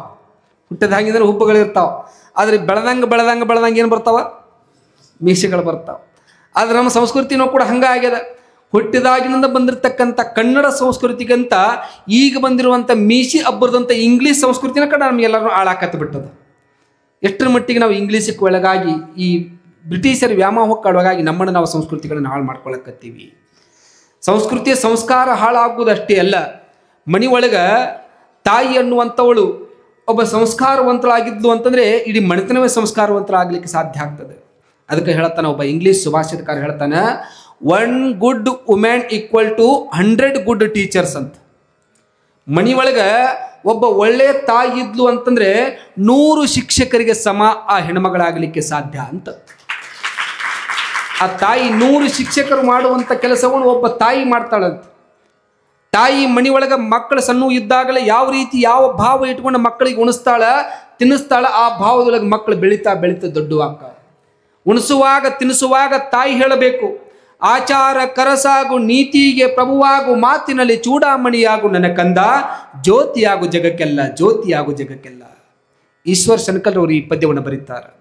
ಹುಟ್ಟಿದಾಗಿಂದ್ರೆ ಹುಬ್ಬುಗಳಿರ್ತಾವೆ. ಆದರೆ ಬೆಳೆದಂಗೆ ಏನು ಬರ್ತಾವ? ಮೀಸೆಗಳು ಬರ್ತಾವೆ. ಆದರೆ ನಮ್ಮ ಸಂಸ್ಕೃತಿನೂ ಕೂಡ ಹಂಗೆ ಆಗ್ಯದ. ಹುಟ್ಟಿದಾಗಿನಿಂದ ಬಂದಿರತಕ್ಕಂಥ ಕನ್ನಡ ಸಂಸ್ಕೃತಿಗಂತ ಈಗ ಬಂದಿರುವಂಥ ಮೀಸಿ ಅಬ್ಬರದಂಥ ಇಂಗ್ಲೀಷ್ ಸಂಸ್ಕೃತಿನ ಕಡೆ ನಮಗೆಲ್ಲರೂ ಹಾಳಾಕತ್ತು ಬಿಟ್ಟದ. ಎಷ್ಟರ ಮಟ್ಟಿಗೆ ನಾವು ಇಂಗ್ಲೀಷಕ್ಕೆ ಒಳಗಾಗಿ, ಈ ಬ್ರಿಟಿಷರ ವ್ಯಾಮೋಹಕ್ಕೆ ಒಳಗಾಗಿ ನಮ್ಮನ್ನು ನಾವು ಸಂಸ್ಕೃತಿಗಳನ್ನು ಹಾಳು ಮಾಡ್ಕೊಳಕತ್ತೀವಿ. ಸಂಸ್ಕೃತಿಯ ಸಂಸ್ಕಾರ ಹಾಳಾಗುವುದಷ್ಟೇ ಅಲ್ಲ, ಮನೆ ಒಳಗೆ ತಾಯಿ ಅನ್ನುವಂಥವಳು ಒಬ್ಬ ಸಂಸ್ಕಾರವಂತರಾಗಿದ್ಲು ಅಂತಂದರೆ ಇಡೀ ಮನೆತನವೇ ಸಂಸ್ಕಾರವಂತರಾಗಲಿಕ್ಕೆ ಸಾಧ್ಯ ಆಗ್ತದೆ. ಅದಕ್ಕೆ ಹೇಳ್ತಾನೆ ಒಬ್ಬ ಇಂಗ್ಲೀಷ್ ಸುಭಾಷಿತಕಾರ ಹೇಳ್ತಾನೆ, 1 good women equal to 100 good teachers ಅಂತ. ಮನೆಯೊಳಗೆ ಒಬ್ಬ ಒಳ್ಳೆಯ ತಾಯಿ ಇದ್ಲು ಅಂತಂದರೆ 100 ಶಿಕ್ಷಕರಿಗೆ ಸಮ ಆ ಹೆಣ್ಮಗಳಾಗಲಿಕ್ಕೆ ಸಾಧ್ಯ ಅಂತ. ಆ ತಾಯಿ 100 ಶಿಕ್ಷಕರು ಮಾಡುವಂಥ ಕೆಲಸವನ್ನು ಒಬ್ಬ ತಾಯಿ ಮಾಡ್ತಾಳಂತ. ತಾಯಿ ಮನೆಯೊಳಗೆ ಮಕ್ಕಳು ಸಣ್ಣ ಇದ್ದಾಗಲೇ ಯಾವ ರೀತಿ ಯಾವ ಭಾವ ಇಟ್ಕೊಂಡು ಮಕ್ಕಳಿಗೆ ಉಣಿಸ್ತಾಳ, ತಿನ್ನಿಸ್ತಾಳ, ಆ ಭಾವದೊಳಗೆ ಮಕ್ಕಳು ಬೆಳೀತಾ ದೊಡ್ಡವಾಗ್ತಾವ. ಉಣಿಸುವಾಗ ತಿನ್ನಿಸುವಾಗ ತಾಯಿ ಹೇಳಬೇಕು, ಆಚಾರ ಕರಸಾಗು ನೀತಿಗೆ ಪ್ರಭುವಾಗು ಮಾತಿನಲ್ಲಿ ಚೂಡಾಮಣಿಯಾಗು ನನ್ನ ಕಂದ, ಜ್ಯೋತಿಯಾಗು ಜಗಕ್ಕೆಲ್ಲ ಜ್ಯೋತಿಯಾಗು ಜಗಕ್ಕೆಲ್ಲ. ಈಶ್ವರ್ ಸನಕಲ್ರವರು ಈ ಪದ್ಯವನ್ನು ಬರೀತಾರೆ.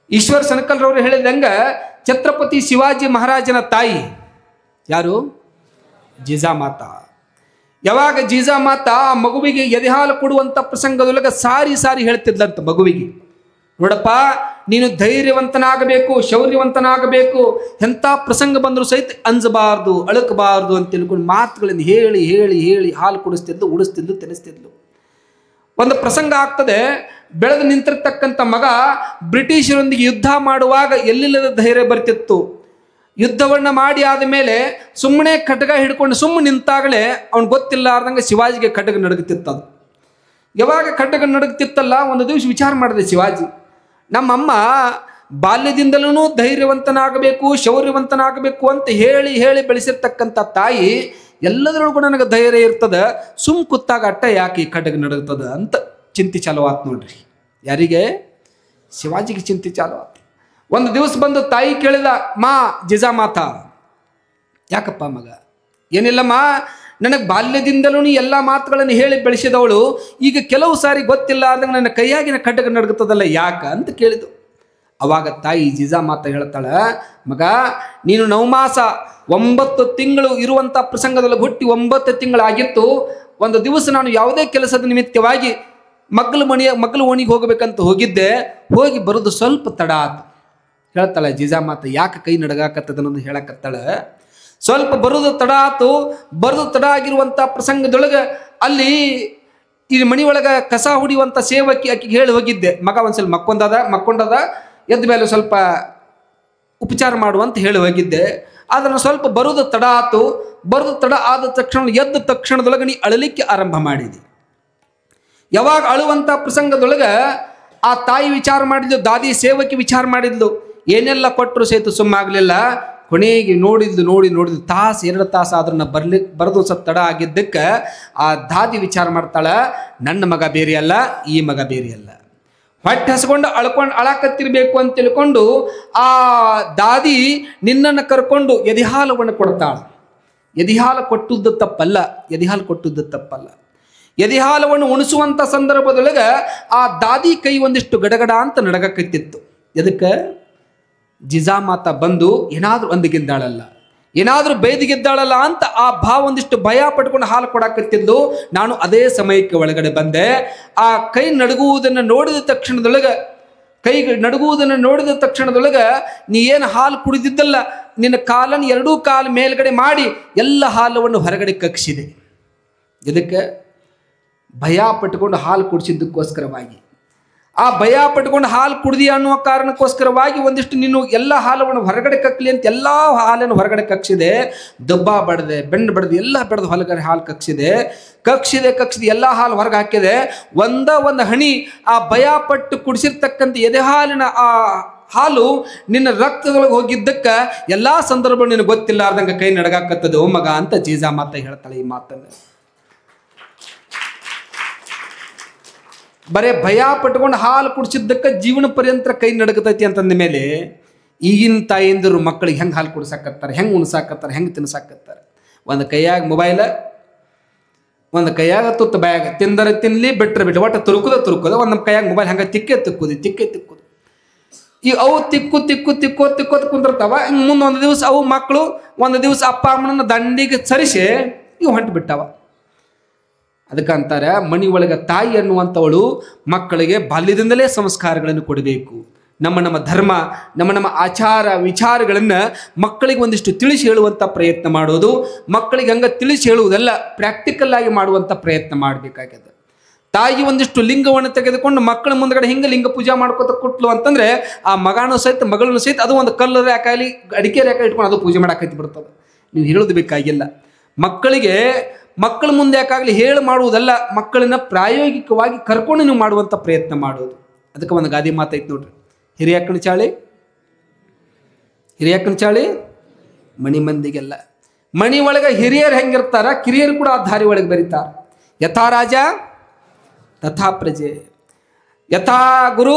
ಈಶ್ವರ್ ಸನಕಲ್ರವರು ಹೇಳಿದಂಗ ಛತ್ರಪತಿ ಶಿವಾಜಿ ಮಹಾರಾಜನ ತಾಯಿ ಯಾರು? ಜೀಜಾಮಾತಾ. ಯಾವಾಗ ಜೀಜಾಮಾತಾ ಆ ಮಗುವಿಗೆ ಎದೆಹಾಲು ಕೊಡುವಂಥ ಪ್ರಸಂಗದೊಳಗೆ ಸಾರಿ ಹೇಳ್ತಿದ್ಲಂತ ಮಗುವಿಗೆ, ನೋಡಪ್ಪ ನೀನು ಧೈರ್ಯವಂತನಾಗಬೇಕು, ಶೌರ್ಯವಂತನಾಗಬೇಕು, ಎಂಥ ಪ್ರಸಂಗ ಬಂದರೂ ಸಹಿತ ಅಂಜಬಾರ್ದು, ಅಳಕಬಾರ್ದು ಅಂತ ತಿಳ್ಕೊಂಡು ಮಾತುಗಳನ್ನು ಹೇಳಿ ಹಾಲು ಕುಡಿಸ್ತಿದ್ಲು, ಉಡಿಸ್ತಿದ್ಲು, ತಿನ್ನಿಸ್ತಿದ್ಲು. ಒಂದು ಪ್ರಸಂಗ ಆಗ್ತದೆ, ಬೆಳೆದು ನಿಂತಿರ್ತಕ್ಕಂಥ ಮಗ ಬ್ರಿಟಿಷರೊಂದಿಗೆ ಯುದ್ಧ ಮಾಡುವಾಗ ಎಲ್ಲಿಲ್ಲದ ಧೈರ್ಯ ಬರ್ತಿತ್ತು. ಯುದ್ಧವನ್ನು ಮಾಡಿ ಆದ ಮೇಲೆ ಸುಮ್ಮನೆ ಖಡ್ಗ ಹಿಡ್ಕೊಂಡು ಸುಮ್ಮನೆ ನಿಂತಾಗಲೇ ಅವ್ನು ಗೊತ್ತಿಲ್ಲಾರ್ದಂಗೆ ಶಿವಾಜಿಗೆ ಖಡ್ಗ ನಡುಗುತ್ತಿತ್ತದು. ಯಾವಾಗ ಖಡ್ಗ ನಡುಗುತ್ತಿತ್ತಲ್ಲ, ಒಂದು ದಿವಸ ವಿಚಾರ ಮಾಡಿದೆ ಶಿವಾಜಿ, ನಮ್ಮಮ್ಮ ಬಾಲ್ಯದಿಂದಲೂ ಧೈರ್ಯವಂತನಾಗಬೇಕು, ಶೌರ್ಯವಂತನಾಗಬೇಕು ಅಂತ ಹೇಳಿ ಬೆಳೆಸಿರ್ತಕ್ಕಂಥ ತಾಯಿ ಎಲ್ಲದರೊಳಗೂ ನನಗೆ ಧೈರ್ಯ ಇರ್ತದೆ, ಕೂತಾಗ ಅಟ್ಟ ಯಾಕೆ ಈ ಖಡ್ಗ ನಡುಗ್ತದ ಅಂತ ಚಿಂತೆ ಚಾಲು ಆತು ನೋಡ್ರಿ. ಯಾರಿಗೆ? ಶಿವಾಜಿಗೆ ಚಿಂತೆ ಚಾಲು ಆತು. ಒಂದು ದಿವಸ ಬಂದು ತಾಯಿ ಕೇಳಿದ, ಮಾ ಜೀಜಾಮಾತಾ, ಯಾಕಪ್ಪ ಮಗ? ಏನಿಲ್ಲಮ್ಮ, ನನಗೆ ಬಾಲ್ಯದಿಂದಲೂ ಎಲ್ಲ ಮಾತುಗಳನ್ನು ಹೇಳಿ ಬೆಳೆಸಿದವಳು ಈಗ ಕೆಲವು ಸಾರಿ ಗೊತ್ತಿಲ್ಲ ಆದಂಗೆ ನನ್ನ ಕೈಯಾಗಿನ ಖಡ್ಗ ನಡುಗುತ್ತದಲ್ಲ ಯಾಕ ಅಂತ ಕೇಳಿದು. ಅವಾಗ ತಾಯಿ ಜೀಜಾಮಾತಾ ಹೇಳ್ತಾಳ, ಮಗ ನೀನು 9 ಮಾಸ 9 ತಿಂಗಳು ಇರುವಂಥ ಪ್ರಸಂಗದಲ್ಲಿ ಹುಟ್ಟಿ 9 ತಿಂಗಳಾಗಿತ್ತು. ಒಂದು ದಿವಸ ನಾನು ಯಾವುದೇ ಕೆಲಸದ ನಿಮಿತ್ತವಾಗಿ ಮಗ್ಲು ಓಣಿಗೆ ಹೋಗಬೇಕಂತ ಹೋಗಿದ್ದೆ, ಹೋಗಿ ಬರೋದು ಸ್ವಲ್ಪ ತಡ ಆತು. ಹೇಳ್ತಾಳೆ ಜೀಜಾಮಾತಾ, ಯಾಕೆ ಕೈ ನಡಗಾಕತ್ತದನ್ನೊಂದು ಹೇಳಕತ್ತಾಳ. ಸ್ವಲ್ಪ ಬರೋದು ತಡ ಆತು. ಬರೋದು ತಡ ಆಗಿರುವಂಥ ಪ್ರಸಂಗದೊಳಗೆ ಅಲ್ಲಿ ಈ ಮನೆಯೊಳಗೆ ಕಸ ಹುಡಿಯುವಂಥ ಸೇವಕಿ ಆಕಿಗೆ ಹೇಳಿ ಹೋಗಿದ್ದೆ, ಮಗ ಒಂದ್ಸಲ ಮಕ್ಕೊಂಡದ ಎದ್ದ ಮೇಲೆ ಸ್ವಲ್ಪ ಉಪಚಾರ ಮಾಡುವಂತ ಹೇಳಿ ಹೋಗಿದ್ದೆ. ಆದರೆ ಸ್ವಲ್ಪ ಬರೋದು ತಡ ಆತು. ಬರೋದು ತಡ ಆದ ತಕ್ಷಣ ಎದ್ದ ತಕ್ಷಣದೊಳಗೆ ನೀ ಅಳಲಿಕ್ಕೆ ಆರಂಭ ಮಾಡಿದಿ. ಯಾವಾಗ ಅಳುವಂಥ ಪ್ರಸಂಗದೊಳಗೆ ಆ ತಾಯಿ ವಿಚಾರ ಮಾಡಿದ್ಲು, ದಾದಿ ಸೇವಕಿ ವಿಚಾರ ಮಾಡಿದ್ಲು, ಏನೆಲ್ಲ ಕೊಟ್ಟರು ಸಹಿತ ಸುಮ್ಮಾಗಲಿಲ್ಲ. ಕೊನೆಗೆ ನೋಡಿದ್ಲು ತಾಸು 2 ತಾಸು ಆದ್ರನ್ನ ಬರೋದು ಸ್ವಲ್ಪ ತಡ ಆಗಿದ್ದಕ್ಕೆ ಆ ದಾದಿ ವಿಚಾರ ಮಾಡ್ತಾಳ, ನನ್ನ ಮಗ ಬೇರೆ ಅಲ್ಲ, ಈ ಮಗ ಬೇರೆ ಅಲ್ಲ. ಹೊಟ್ಟೆ ಹಸ್ಕೊಂಡು ಅಳಕತ್ತಿರ್ಬೇಕು ಅಂತ ತಿಳ್ಕೊಂಡು ಆ ದಾದಿ ನಿನ್ನನ್ನು ಕರ್ಕೊಂಡು ಎದೆಹಾಲವನ್ನು ಕೊಡ್ತಾಳ. ಎದೆಹಾಲು ಕೊಟ್ಟದ್ದು ತಪ್ಪಲ್ಲ. ಎದೆಹಾಲವನ್ನು ಉಣಿಸುವಂಥ ಸಂದರ್ಭದೊಳಗೆ ಆ ದಾದಿ ಕೈ ಒಂದಿಷ್ಟು ಗಡಗಡ ಅಂತ ನಡಗಕತ್ತಿತ್ತು. ಎದಕ್ಕೆ? ಜೀಜಾಮಾತಾ ಬಂದು ಏನಾದರೂ ಅಂದಿಗಿದ್ದಾಳಲ್ಲ, ಏನಾದರೂ ಬೈದಿಗಿದ್ದಾಳಲ್ಲ ಅಂತ ಆ ಭಾವ ಒಂದಿಷ್ಟು ಭಯ ಪಟ್ಕೊಂಡು ಹಾಲು ಕೊಡಾಕತ್ತಿದ್ಲು. ನಾನು ಅದೇ ಸಮಯಕ್ಕೆ ಒಳಗಡೆ ಬಂದೆ. ಆ ಕೈ ನಡುಗುವುದನ್ನು ನೋಡಿದ ತಕ್ಷಣದೊಳಗೆ ನೀ ಏನು ಹಾಲು ಕುಡಿದಿದ್ದಲ್ಲ, ನಿನ್ನ ಕಾಲನ್ನು 2 ಕಾಲು ಮೇಲ್ಗಡೆ ಮಾಡಿ ಎಲ್ಲ ಹಾಲವನ್ನು ಹೊರಗಡೆ ಕಕ್ಸಿದೆ. ಇದಕ್ಕೆ ಭಯ ಪಟ್ಟುಕೊಂಡು ಹಾಲು ಕುಡಿಸಿದ್ದಕ್ಕೋಸ್ಕರವಾಗಿ. ಆ ಭಯ ಪಟ್ಕೊಂಡು ಹಾಲು ಕುಡ್ದಿ ಅನ್ನುವ ಕಾರಣಕ್ಕೋಸ್ಕರವಾಗಿ ಒಂದಿಷ್ಟು ನೀನು ಎಲ್ಲ ಹಾಲವನ್ನು ಹೊರಗಡೆ ಕಕ್ಕಲಿ ಅಂತ ಎಲ್ಲ ಹಾಲನ್ನು ಹೊರಗಡೆ ಕಕ್ಷಿದೆ, ದಬ್ಬ ಬಡದೆ, ಬೆಂಡು ಬಡ್ದು ಎಲ್ಲ ಬೆಳೆದು ಹೊರಗಡೆ ಹಾಲು ಕಕ್ಷಿದೆ ಎಲ್ಲ ಹಾಲು ಹೊರಗೆ ಹಾಕಿದೆ. ಒಂದು ಹಣಿ ಆ ಭಯ ಪಟ್ಟು ಕುಡಿಸಿರ್ತಕ್ಕಂಥ ಎದೆ ಹಾಲಿನ ಆ ಹಾಲು ನಿನ್ನ ರಕ್ತದೊಳಗೆ ಹೋಗಿದ್ದಕ್ಕೆ ಎಲ್ಲ ಸಂದರ್ಭ ನಿನಗೆ ಗೊತ್ತಿಲ್ಲಾರ್ದಂಗೆ ಕೈ ನಡಗಾಕತ್ತದೆ ಓ ಮಗ ಅಂತ ಜೀಜಾ ಮಾತ ಹೇಳ್ತಾಳೆ. ಈ ಮಾತನ್ನು ಬರೇ ಭಯ ಪಟ್ಕೊಂಡು ಹಾಲು ಕುಡಿಸಿದ್ದಕ್ಕೆ ಜೀವನ ಪರ್ಯಂತ ಕೈ ನಡಗತೈತಿ ಅಂತಂದ ಮೇಲೆ ಈಗಿನ ತಾಯಿಂದರು ಮಕ್ಕಳಿಗೆ ಹೆಂಗೆ ಹಾಲು ಕುಡಿಸಾಕತ್ತಾರೆ, ಹೆಂಗೆ ಉಣ್ಸಾಕತ್ತಾರೆ, ಹೆಂಗೆ ತಿನ್ಸಾಕತ್ತಾರೆ. ಒಂದು ಕೈಯಾಗ ಮೊಬೈಲ, ಒಂದು ಕೈಯಾಗ ತುತ್ತು ಬಾಯಾಗ, ತಿಂದರೆ ತಿನ್ನಲಿ ಬಿಟ್ಟರೆ ಬಿಟ್ಟು ಒಟ್ಟು ತುರುಕುದ ಒಂದು ಕೈಯಾಗ ಮೊಬೈಲ್ ಹಂಗೆ ತಿಕ್ಕೆ ತಿಕ್ಕುದು. ಈ ಅವು ತಿಕ್ಕೋತ್ ಕುಂದಿರ್ತಾವ. ಹಿಂಗೆ ಮುಂದೆ ಒಂದು ದಿವಸ ಅವು ಮಕ್ಕಳು ಒಂದು ದಿವಸ ಅಪ್ಪ ಅಮ್ಮನ ದಂಡಿಗೆ ಸರಿಸಿ ಇವು ಹೊಂಟು ಬಿಟ್ಟಾವ. ಅದಕ್ಕಂತಾರೆ ಮನಿ ಒಳಗೆ ತಾಯಿ ಅನ್ನುವಂಥವಳು ಮಕ್ಕಳಿಗೆ ಬಾಲ್ಯದಿಂದಲೇ ಸಂಸ್ಕಾರಗಳನ್ನು ಕೊಡಬೇಕು. ನಮ್ಮ ಧರ್ಮ, ನಮ್ಮ ಆಚಾರ ವಿಚಾರಗಳನ್ನು ಮಕ್ಕಳಿಗೆ ಒಂದಿಷ್ಟು ತಿಳಿಸಿ ಹೇಳುವಂಥ ಪ್ರಯತ್ನ ಮಾಡೋದು. ಮಕ್ಕಳಿಗೆ ಹಂಗೆ ತಿಳಿಸಿ ಹೇಳುವುದಲ್ಲ, ಪ್ರಾಕ್ಟಿಕಲ್ ಆಗಿ ಮಾಡುವಂಥ ಪ್ರಯತ್ನ ಮಾಡಬೇಕಾಗಿದೆ. ತಾಯಿ ಒಂದಿಷ್ಟು ಲಿಂಗವನ್ನು ತೆಗೆದುಕೊಂಡು ಮಕ್ಕಳ ಮುಂದ್ಗಡೆ ಹಿಂಗೆ ಲಿಂಗ ಪೂಜೆ ಮಾಡ್ಕೋತ ಕೊಟ್ಲು ಅಂತಂದ್ರೆ ಆ ಮಗನೂ ಸಹಿತ ಮಗಳೂ ಸಹಿತ ಅದು ಒಂದು ಕಲ್ಲು ರೇಖಾಲಿ ಅಡಿಕೆ ರೇಖೆ ಇಟ್ಕೊಂಡು ಅದು ಪೂಜೆ ಮಾಡಾಕೈತಿ ಬಿಡ್ತದೆ. ನೀವು ಹೇಳೋದು ಬೇಕಾಗಿಲ್ಲ. ಮಕ್ಕಳಿಗೆ ಮಕ್ಕಳ ಮುಂದೆ ಯಾಕಾಗಲಿ ಹೇಳು ಮಾಡುವುದಲ್ಲ, ಮಕ್ಕಳನ್ನ ಪ್ರಾಯೋಗಿಕವಾಗಿ ಕರ್ಕೊಂಡು ನೀವು ಮಾಡುವಂಥ ಪ್ರಯತ್ನ ಮಾಡೋದು. ಅದಕ್ಕೆ ಒಂದು ಗಾದೆ ಮಾತೈತಿ ನೋಡ್ರಿ, ಹಿರಿಯಕ್ಕನ ಚಾಳಿ ಮಣಿ ಮಂದಿಗೆಲ್ಲ. ಮಣಿ ಒಳಗೆ ಹಿರಿಯರು ಹೆಂಗಿರ್ತಾರ, ಕಿರಿಯರು ಕೂಡ ಆ ದಾರಿ ಒಳಗೆ ಬರೀತಾರ. ಯಥಾ ರಾಜ ತಥಾ ಪ್ರಜೆ, ಯಥಾ ಗುರು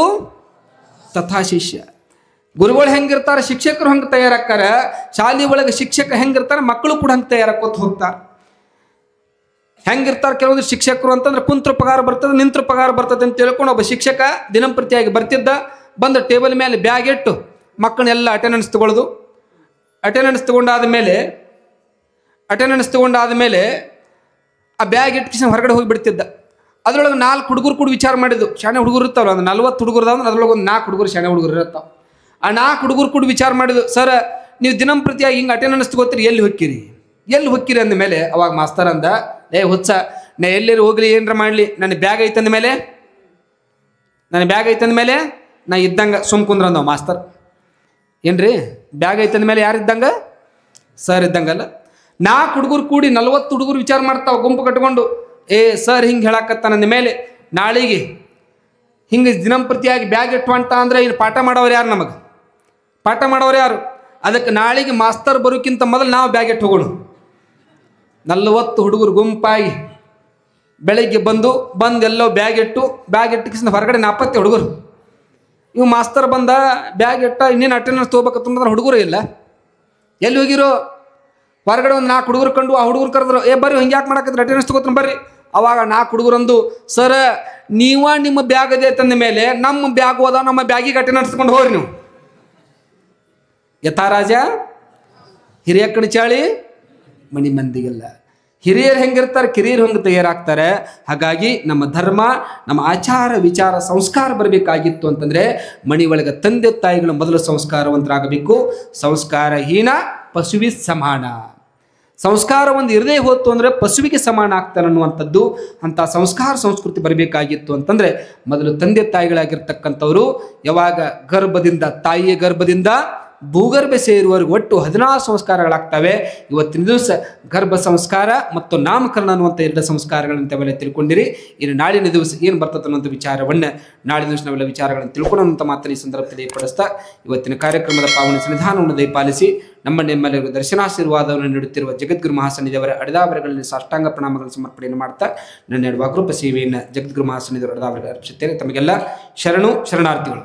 ತಥಾ ಶಿಷ್ಯ. ಗುರುಗಳು ಹೆಂಗಿರ್ತಾರೆ, ಶಿಕ್ಷಕರು ಹಂಗೆ ತಯಾರಾಕ್ಕಾರ. ಶಾಲೆ ಒಳಗೆ ಶಿಕ್ಷಕ ಹೆಂಗಿರ್ತಾರೆ, ಮಕ್ಕಳು ಕೂಡ ಹಂಗೆ ತಯಾರಾಕೋತ ಹೋಗ್ತಾರೆ. ಹೆಂಗಿರ್ತಾರೆ ಕೆಲವೊಂದು ಶಿಕ್ಷಕರು ಅಂತಂದ್ರೆ ಕುಂತ್ರ ಪಗಾರ ಬರ್ತದೆ, ನಿಂತ್ರ ಪಗಾರ ಬರ್ತದೆ ಅಂತ ತಿಳ್ಕೊಂಡು ಒಬ್ಬ ಶಿಕ್ಷಕ ದಿನಂಪ್ರತಿಯಾಗಿ ಬರ್ತಿದ್ದ. ಬಂದು ಟೇಬಲ್ ಮೇಲೆ ಬ್ಯಾಗ್ ಇಟ್ಟು ಮಕ್ಕಳನ್ನೆಲ್ಲ ಅಟೆಂಡೆನ್ಸ್ ತಗೊಂಡಾದ ಮೇಲೆ ಆ ಬ್ಯಾಗ್ ಇಟ್ಟು ಹೊರಗಡೆ ಹೋಗಿಬಿಡ್ತಿದ್ದ. ಅದ್ರೊಳಗೆ 4 ಹುಡುಗರು ಕೂಡ ವಿಚಾರ ಮಾಡಿದ್ದು. ಶಾಣೆ ಹುಡುಗರು ಇರ್ತಾವಲ್ಲ, ಒಂದು 40 ಹುಡುಗರು ಅಂದ್ರೆ ಅದ್ರೊಳಗೆ ಒಂದು 4 ಹುಡುಗರು ಶಾಣೆ ಹುಡುಗರು ಇರ್ತಾವೆ. ಆ 4 ಹುಡುಗರು ಕೂಡ ವಿಚಾರ ಮಾಡಿದ್ದು, ಸರ್ ನೀವು ದಿನಂಪ್ರತಿಯಾಗಿ ಹಿಂಗೆ ಅಟೆಂಡೆನ್ಸ್ ತಗೋತೀರಿ, ಎಲ್ಲಿ ಹೊಕ್ಕಿರಿ ಅಂದ ಮೇಲೆ ಅವಾಗ ಮಾಸ್ತರ್ ಅಂದ, ಹುಚ್ಚ, ನಾ ಎಲ್ಲರೂ ಹೋಗ್ಲಿ ಏನರ ಮಾಡಲಿ, ನನ್ನ ಬ್ಯಾಗ್ ಐತಂದ ಮೇಲೆ ನಾ ಇದ್ದಂಗೆ ಸುಮ್ ಕುಂದ್ರ ಅಂದವ ಮಾಸ್ತರ್. ಏನ್ರಿ ಬ್ಯಾಗ್ ಐತಂದ ಮೇಲೆ ಯಾರು ಇದ್ದಂಗೆ? ಸರ್ ಇದ್ದಂಗಲ್ಲ. 4 ಹುಡುಗರು ಕೂಡಿ 40 ಹುಡುಗರು ವಿಚಾರ ಮಾಡ್ತಾವೆ ಗುಂಪು ಕಟ್ಕೊಂಡು. ಸರ್ ಹಿಂಗೆ ಹೇಳಾಕತ್ತಾನಂದ ಮೇಲೆ ನಾಳೆಗೆ ಹಿಂಗೆ ದಿನಂಪ್ರತಿಯಾಗಿ ಬ್ಯಾಗ್ ಇಟ್ವಂತ ಅಂದ್ರೆ ಇನ್ನು ಪಾಠ ಮಾಡೋರು ಯಾರು? ಅದಕ್ಕೆ ನಾಳೆಗೆ ಮಾಸ್ತರ್ ಬರೋಕ್ಕಿಂತ ಮೊದಲು ನಾವು ಬ್ಯಾಗ್ ಇಟ್ಟು ಹೋಗೋಣ. 40 ಹುಡುಗರು ಗುಂಪಾಗಿ ಬೆಳಗ್ಗೆ ಬಂದು ಎಲ್ಲೋ ಬ್ಯಾಗ್ ಇಟ್ಟು ಹೊರಗಡೆ 40 ಹುಡುಗರು. ಇವು ಮಾಸ್ತರ್ ಬಂದ ಬ್ಯಾಗ್ ಇಟ್ಟ, ಇನ್ನೇನು ಅಟೆಂಡೆನ್ಸ್ ತೊಗೋಬೇಕಂತಂದ್ರೆ ಹುಡುಗರು ಇಲ್ಲ. ಎಲ್ಲಿ ಹೋಗಿರೋ? ಹೊರಗಡೆ ಒಂದು 4 ಹುಡುಗರು ಕಂಡು ಆ ಹುಡುಗರು ಕರೆದ್ರು, ಬರ್ರಿ ಹಿಂಗೆ ಯಾಕೆ ಮಾಡಾಕತ್ರಿ, ಅಟೆಂಡೆನ್ಸ್ ತೊಗೋತಾನೆ ಬರ್ರಿ. ಅವಾಗ 4 ಹುಡುಗರಂದು, ಸರ್ ನಿಮ್ಮ ಬ್ಯಾಗ್ ಅದೇ ತಂದ ಮೇಲೆ ನಮ್ಮ ಬ್ಯಾಗ್ ಹೋದ, ನಮ್ಮ ಬ್ಯಾಗಿಗೆ ಅಟೆಂಡೆನ್ಸ್ ತಗೊಂಡು ಹೋಗ್ರಿ ನೀವು. ಯಥಾ ರಾಜ ಹಿರಿಯಕ್ಕನ ಚಾಳಿ ಮಣಿ ಮಂದಿಗೆಲ್ಲ. ಹಿರಿಯರು ಹೆಂಗಿರ್ತಾರೆ, ಕಿರಿಯರು ಹೆಂಗೆ ತಯಾರಾಗ್ತಾರೆ. ಹಾಗಾಗಿ ನಮ್ಮ ಧರ್ಮ, ನಮ್ಮ ಆಚಾರ ವಿಚಾರ ಸಂಸ್ಕಾರ ಬರಬೇಕಾಗಿತ್ತು ಅಂತಂದರೆ ಮಣಿ ಒಳಗೆ ತಂದೆ ತಾಯಿಗಳು ಮೊದಲು ಸಂಸ್ಕಾರವಂತರಾಗಬೇಕು. ಸಂಸ್ಕಾರಹೀನ ಪಶುವಿ ಸಮಾನ. ಸಂಸ್ಕಾರ ಒಂದು ಇರದೇ ಹೋತು ಅಂದರೆ ಪಶುವಿಗೆ ಸಮಾನ ಆಗ್ತಾನೆ ಅನ್ನುವಂಥದ್ದು. ಅಂಥ ಸಂಸ್ಕಾರ ಸಂಸ್ಕೃತಿ ಬರಬೇಕಾಗಿತ್ತು ಅಂತಂದರೆ ಮೊದಲು ತಂದೆ ತಾಯಿಗಳಾಗಿರ್ತಕ್ಕಂಥವರು ಯಾವಾಗ ತಾಯಿಯ ಗರ್ಭದಿಂದ ಭೂಗರ್ಭ ಸೇರುವವರೆಗೂ ಒಟ್ಟು 16 ಸಂಸ್ಕಾರಗಳಾಗ್ತವೆ. ಇವತ್ತಿನ ದಿವಸ ಗರ್ಭ ಸಂಸ್ಕಾರ ಮತ್ತು ನಾಮಕರಣ ಅನ್ನುವಂಥ 2 ಸಂಸ್ಕಾರಗಳನ್ನು ತಾವೆಲ್ಲ ತಿಳ್ಕೊಂಡಿರಿ. ಇನ್ನು ನಾಳಿನ ದಿವಸ ಏನು ಬರ್ತದೆ ಅನ್ನೋಂಥ ವಿಚಾರವನ್ನು ನಾಳಿನ ದಿವಸ ನಾವೆಲ್ಲ ವಿಚಾರಗಳನ್ನು ತಿಳ್ಕೊಳ್ಳೋಂಥ ಮಾತನ್ನು ಈ ಸಂದರ್ಭದಲ್ಲಿ ಪಡಿಸ್ತಾ ಇವತ್ತಿನ ಕಾರ್ಯಕ್ರಮದ ಪಾವನ ಸನ್ನಿಧಾನವನ್ನು ದಯಪಾಲಿಸಿ ನಿಮ್ಮೆಲ್ಲರಿಗೂ ದರ್ಶನಾಶೀರ್ವಾದವನ್ನು ನೀಡುತ್ತಿರುವ ಜಗದ್ಗುರು ಮಹಾಸನ್ನಿಧಿಯವರ ಅಡದಾವರಗಳಲ್ಲಿ ಸಾಷ್ಟಾಂಗ ಪ್ರಣಾಮಗಳನ್ನು ಸಮರ್ಪಣೆಯನ್ನು ಮಾಡ್ತಾ ನನ್ನ 2 ವಾಗ್ರೂಪ ಸೇವೆಯನ್ನು ಜಗದ್ಗುರು ಮಹಾಸನ್ನಿಧಿಯವರ ಅಡದಾವರಿಗೆ ಅರ್ಪಿಸುತ್ತೇನೆ. ತಮಗೆಲ್ಲ ಶರಣಾರ್ಥಿಗಳು.